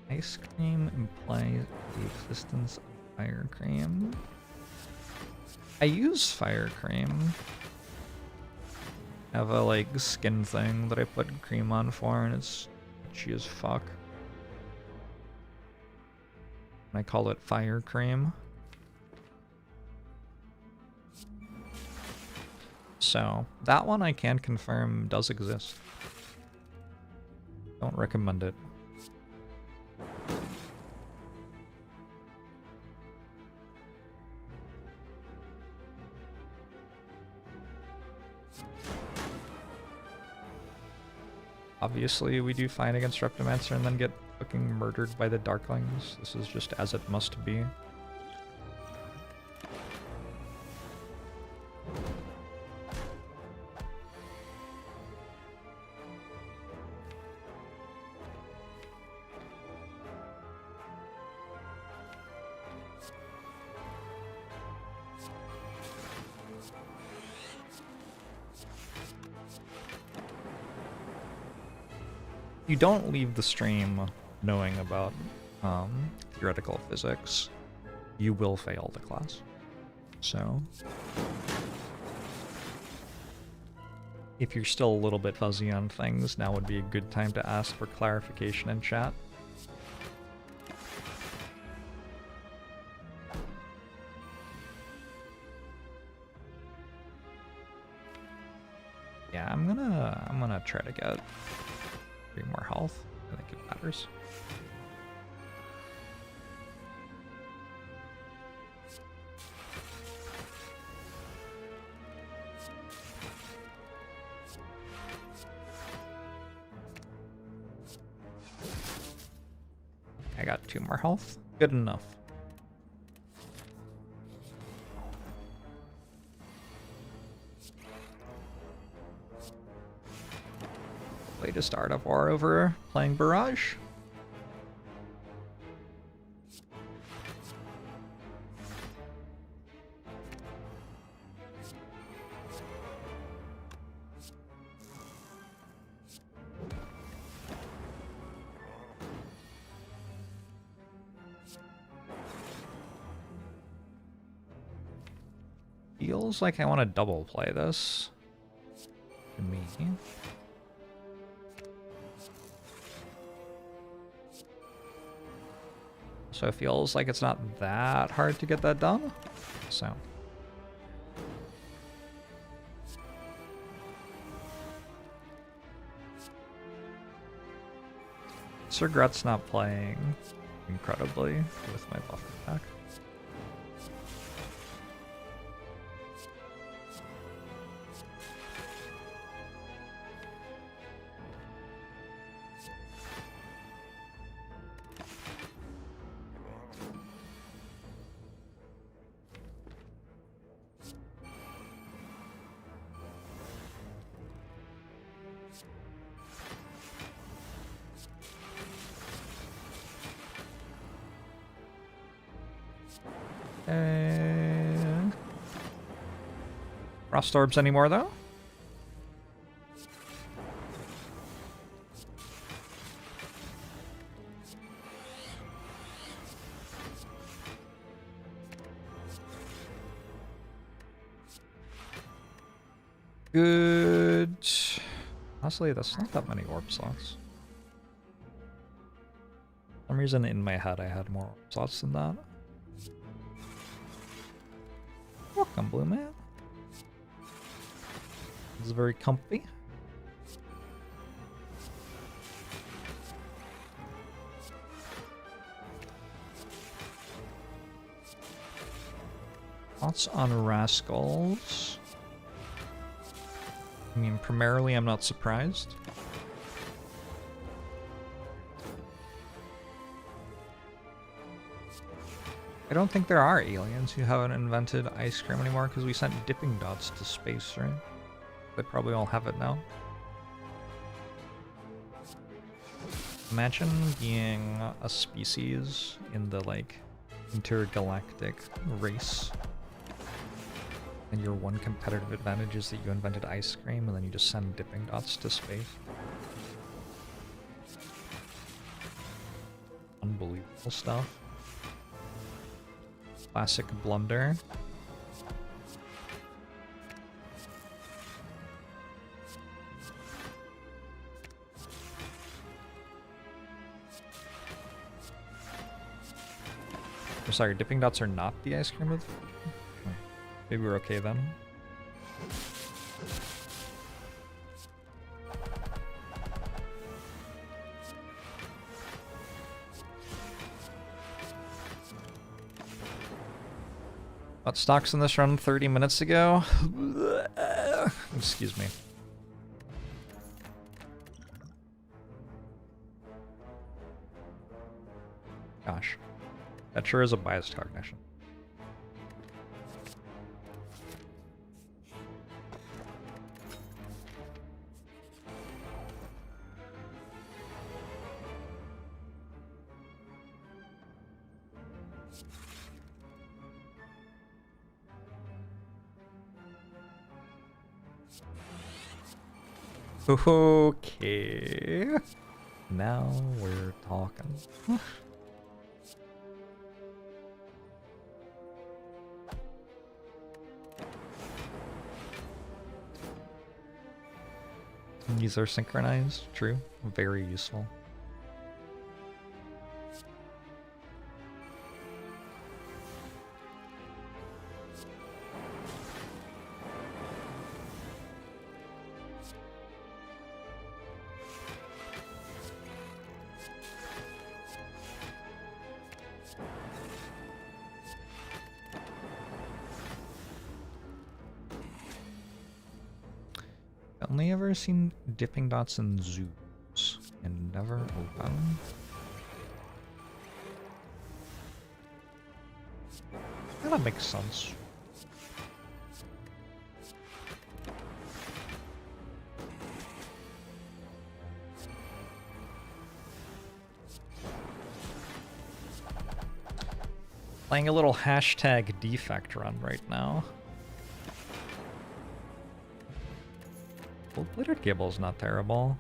Ice cream implies the existence of fire cream. I use fire cream. I have a like skin thing that I put cream on for, and it's itchy as fuck. And I call it fire cream. So that one I can confirm does exist. Don't recommend it. Obviously, we do fine against Reptomancer and then get fucking murdered by the Darklings. This is just as it must be. you don't leave the stream knowing about theoretical physics, you will fail the class. So if you're still a little bit fuzzy on things, now would be a good time to ask for clarification in chat. Yeah, I'm gonna try to get 3 more health. I think it matters. I got 2 more health. Good enough. Way to start a war over playing Barrage. Feels like I want to double play this. To me. So it feels like it's not that hard to get that done. So. Just regrets not playing incredibly with my buffer pack. Frost orbs anymore though? Good. Honestly, that's not that many orb slots. For some reason in my head I had more orb slots than that. Welcome, Blue Man. This is very comfy. Thoughts on Rascals? I mean, primarily I'm not surprised. I don't think there are aliens who haven't invented ice cream anymore because we sent dipping dots to space, right? They probably all have it now. Imagine being a species in the, like, intergalactic race. And your one competitive advantage is that you invented ice cream and then you just send dipping dots to space. Unbelievable stuff. Classic blunder. I'm sorry, dipping dots are not the ice cream of... Maybe we're okay then. Got stocks in this run 30 minutes ago. Excuse me. Gosh. That sure is a biased cognition. Okay. Now we're talking. These are synchronized, true. Very useful. Only ever seen dipping dots in zoos and never open. That makes sense. Playing a little hashtag defect run right now. Well, Glittered Gible's not terrible.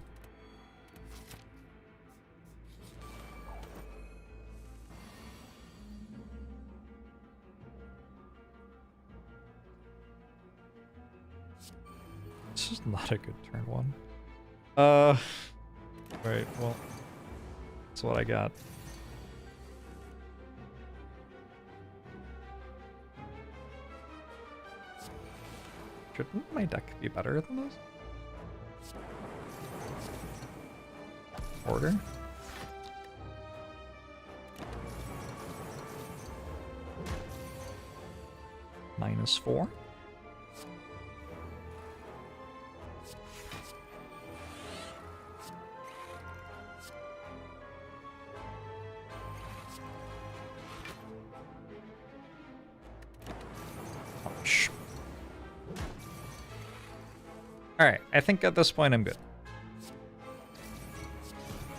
This is not a good turn one. Right, well, that's what I got. Shouldn't my deck be better than this? Order. -4. Ouch. Alright, I think at this point I'm good.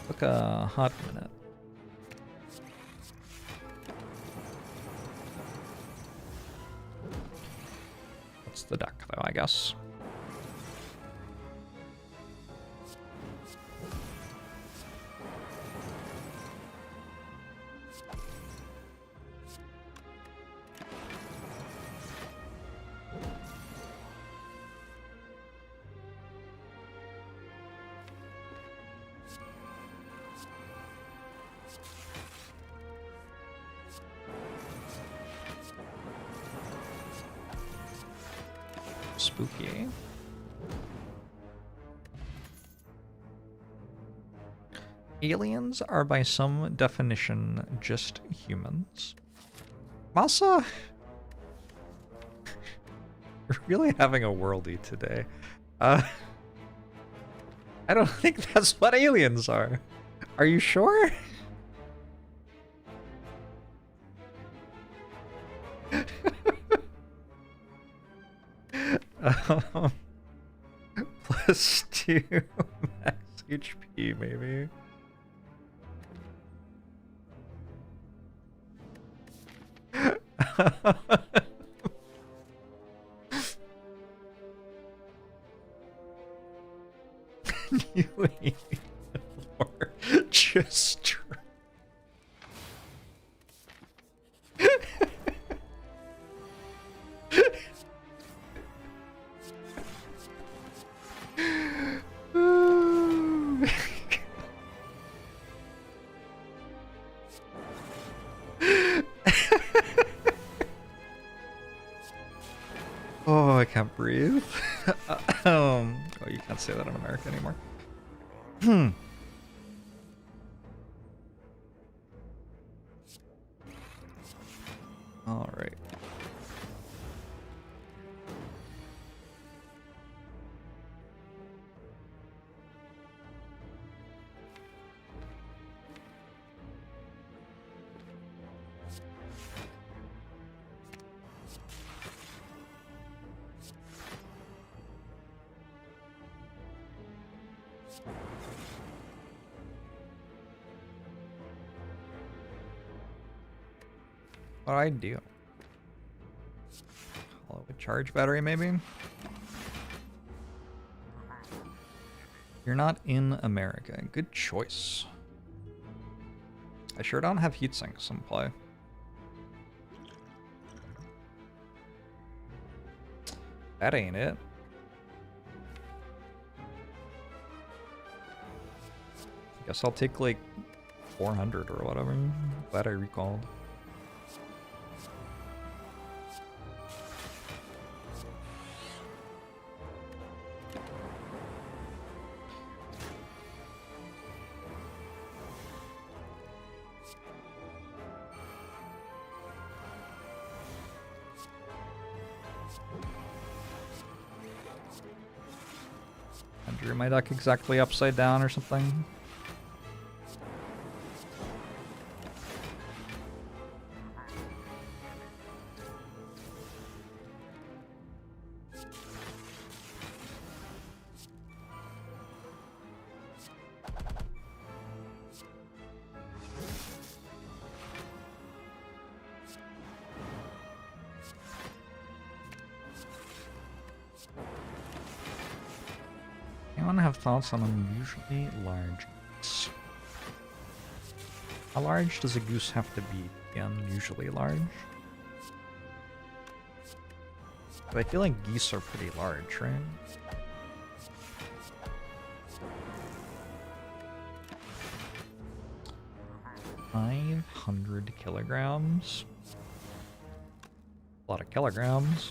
Took a hot minute. What's the deck, though, I guess? Spooky. Aliens are by some definition just humans. Masa, you're really having a worldie today. I don't think that's what aliens are. Are you sure? +2 max HP, maybe. You ain't or just Oh, I can't breathe. Oh, you can't say that in America anymore. All right. What do I do? Call it a charge battery, maybe? You're not in America. Good choice. I sure don't have heat sinks in play. That ain't it. Guess I'll take like 400 or whatever. Glad I recalled. I drew my deck exactly upside down or something. Anyone have thoughts on unusually large goose? How large does a goose have to be unusually large? But I feel like geese are pretty large, right? $500 kilograms. A lot of kilograms.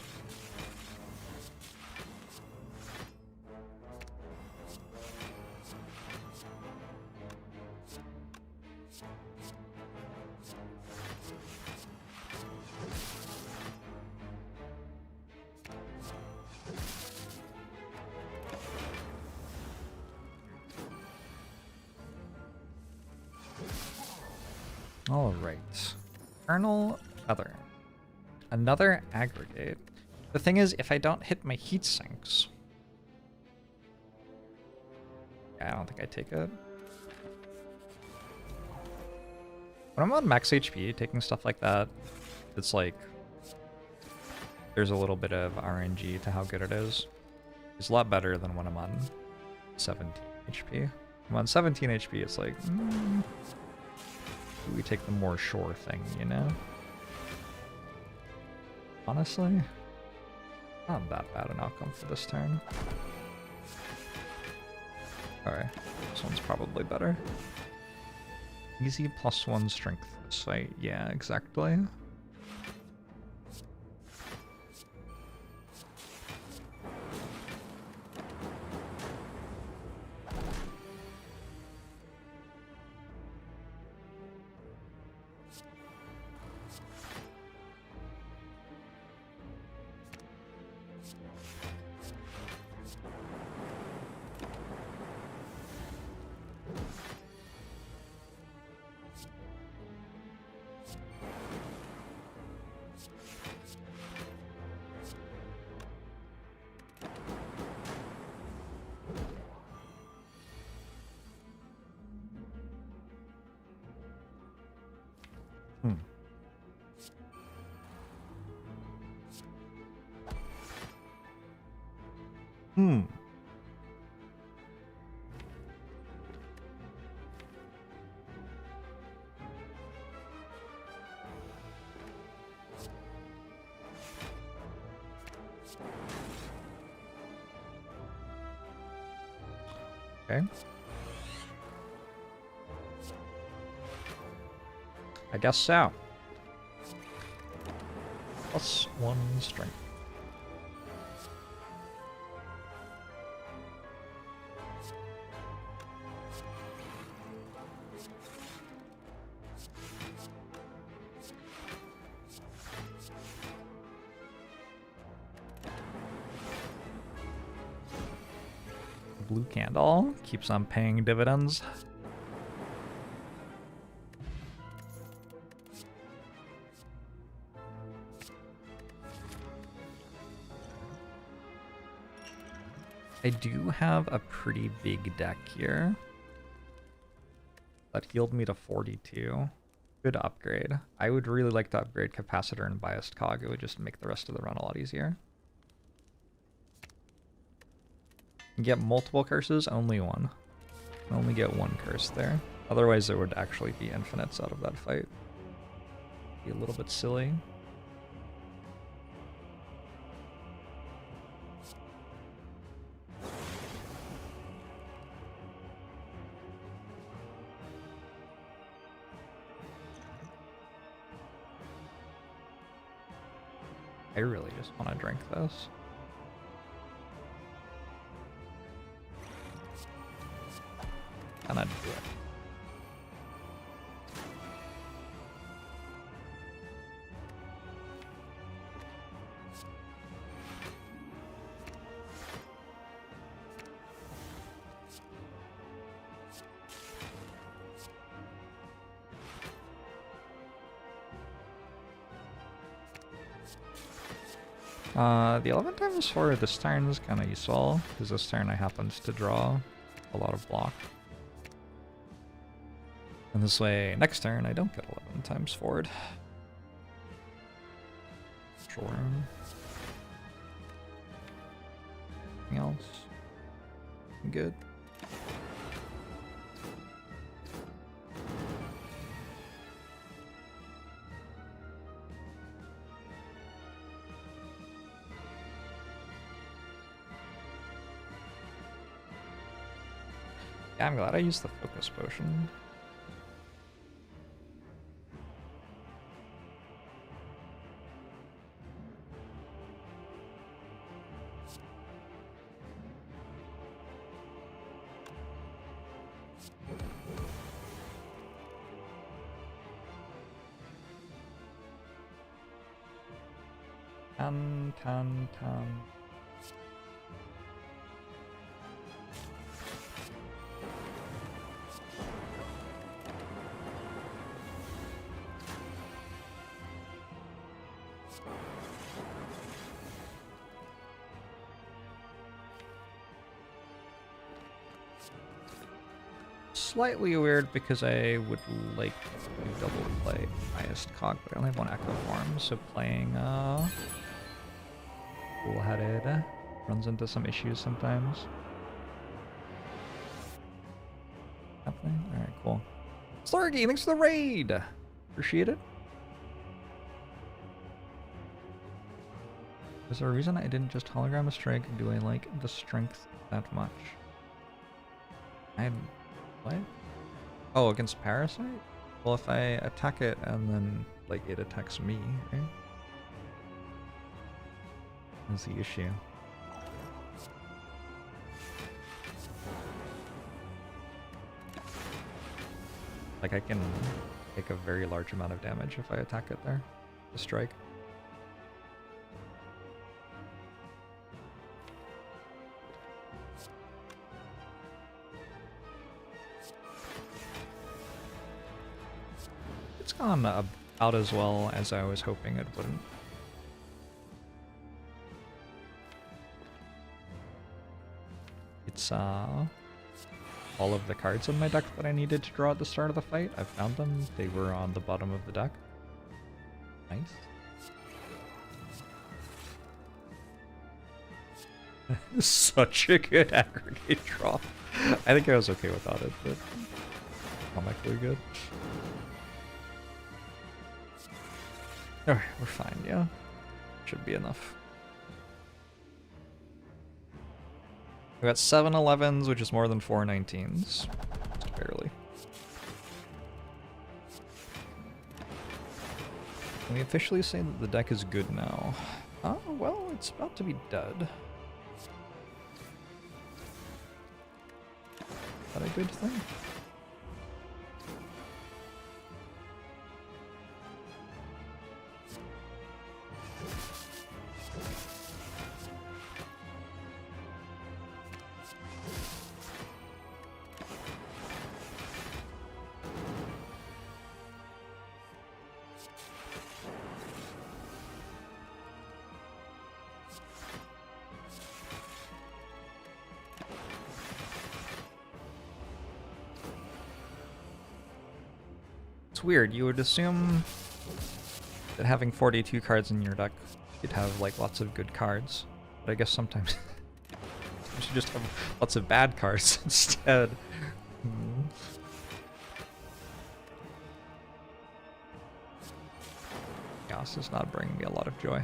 Alright. Kernel Feather. Another aggregate. The thing is, if I don't hit my heat sinks... Yeah, I don't think I take it. When I'm on max HP, taking stuff like that, it's like... There's a little bit of RNG to how good it is. It's a lot better than when I'm on 17 HP. I'm on 17 HP, it's like... we take the more sure thing, you know? Honestly, not that bad an outcome for this turn. Alright, this one's probably better. Easy +1 strength this fight. Yeah, exactly. Okay. I guess so. +1 strength. Blue candle keeps on paying dividends. I do have a pretty big deck here. That healed me to 42. Good upgrade. I would really like to upgrade Capacitor and Biased Cog. It would just make the rest of the run a lot easier. You get multiple curses, only one. You only get one curse there. Otherwise, there would actually be infinites out of that fight. Be a little bit silly. I really just want to drink this. Gonna do it. The 11 times 4 this turn is kind of useful, because this turn I happened to draw a lot of block. And this way, next turn I don't get 11 times forward. Sure. Anything else? Good. Yeah, I'm glad I used the focus potion. Tan. Slightly weird because I would like to double play highest cog, but I only have one echo form, so playing bullheaded runs into some issues sometimes. Happening? Alright, cool. Slurgy, thanks for the raid! Appreciate it. Is there a reason I didn't just hologram a strike? Do I like the strength that much? What? Oh, against Parasite? Well, if I attack it and then, like, it attacks me, right? That's the issue. Like, I can take a very large amount of damage if I attack it there. The strike. It's gone about as well as I was hoping it wouldn't. It's all of the cards in my deck that I needed to draw at the start of the fight. I found them. They were on the bottom of the deck. Nice. Such a good aggregate draw. I think I was okay without it, but comically good. Alright, we're fine, yeah? Should be enough. We got 7 11s, which is more than 4 19s. Just barely. Can we officially say that the deck is good now? Oh, well, it's about to be dead. Is that a good thing? Weird. You would assume that having 42 cards in your deck, you'd have like lots of good cards, but I guess sometimes We should just have lots of bad cards instead. Chaos is not bringing me a lot of joy.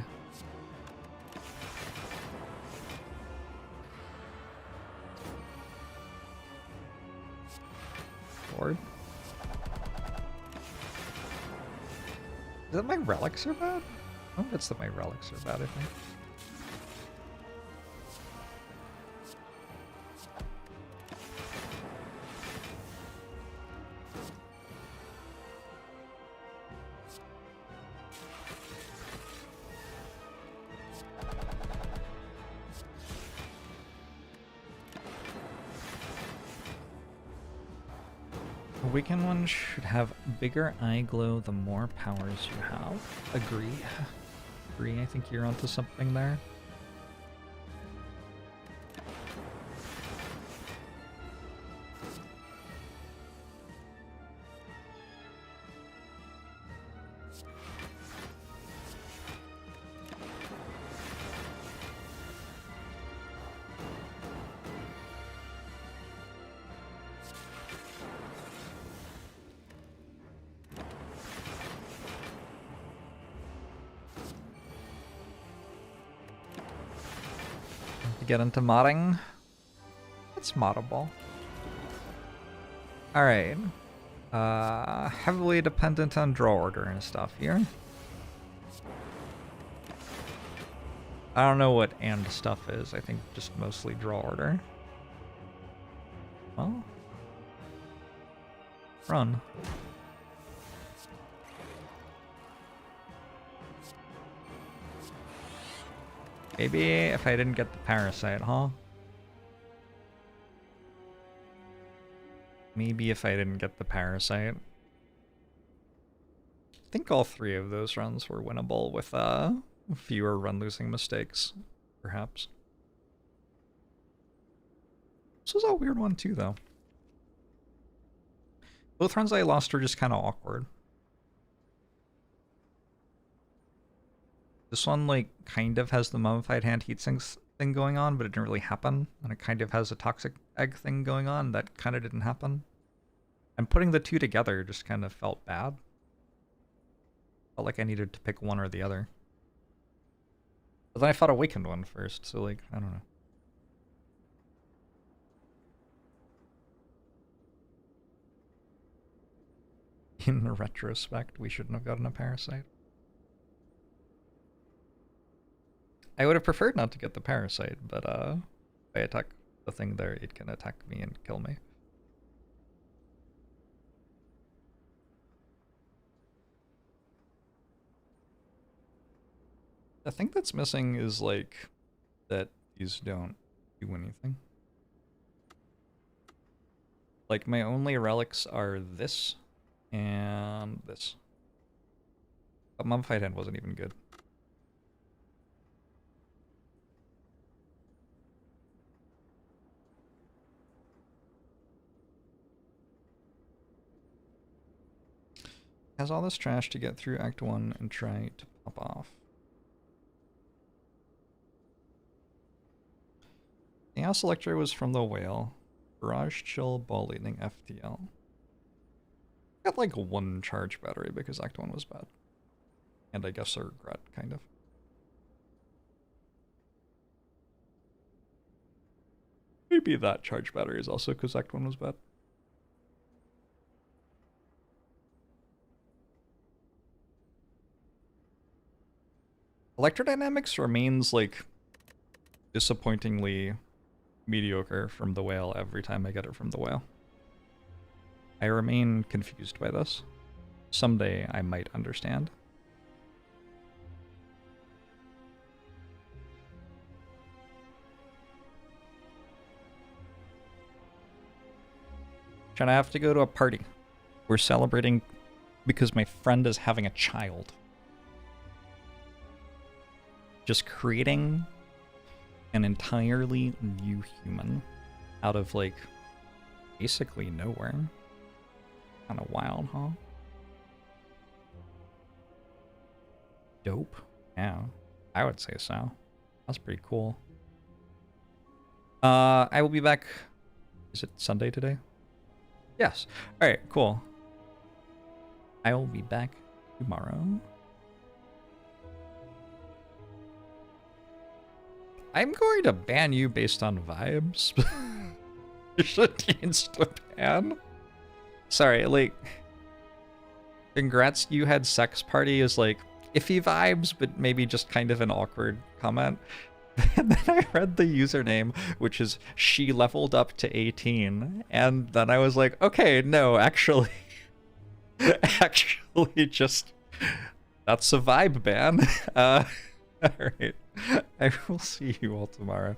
Lord. Is that my relics are bad? Oh, it's that my relics are bad, I think. A weekend one should have bigger eye glow the more powers you have. Agree. Agree, I think you're onto something there. Get into modding. It's moddable. Alright. Heavily dependent on draw order and stuff here. I don't know what and stuff is. I think just mostly draw order. Well. Run. Maybe if I didn't get the parasite, huh? Maybe if I didn't get the parasite. I think all three of those runs were winnable with fewer run-losing mistakes, perhaps. This was a weird one too, though. Both runs I lost were just kind of awkward. This one, like, kind of has the mummified hand heatsinks thing going on, but it didn't really happen. And it kind of has a toxic egg thing going on that kind of didn't happen. And putting the two together just kind of felt bad. Felt like I needed to pick one or the other. But then I fought Awakened one first, so, like, I don't know. In retrospect, we shouldn't have gotten a parasite. I would have preferred not to get the parasite, but if I attack the thing there, it can attack me and kill me. The thing that's missing is, like, that these don't do anything. Like, my only relics are this and this. But Mummified Hand wasn't even good. Has all this trash to get through Act 1 and try to pop off. The Chaos Electro was from the Whale. Barrage, Chill, Ball Lightning, FTL. Got like one charge battery because Act 1 was bad. And I guess a regret, kind of. Maybe that charge battery is also because Act 1 was bad. Electrodynamics remains, like, disappointingly mediocre from the Whale every time I get it from the Whale. I remain confused by this. Someday I might understand. Should I have to go to a party? We're celebrating because my friend is having a child. Just creating an entirely new human out of, like, basically nowhere. Kind of wild, huh? Dope. Yeah, I would say so. That's pretty cool. I will be back. Is it Sunday today? Yes. All right, cool. I will be back tomorrow. I'm going to ban you based on vibes. Insta ban. Sorry, like, congrats, you had sex party is like iffy vibes, but maybe just kind of an awkward comment. And then I read the username, which is she leveled up to 18, and then I was like, okay, no, actually, actually, just that's a vibe ban. All right, I will see you all tomorrow.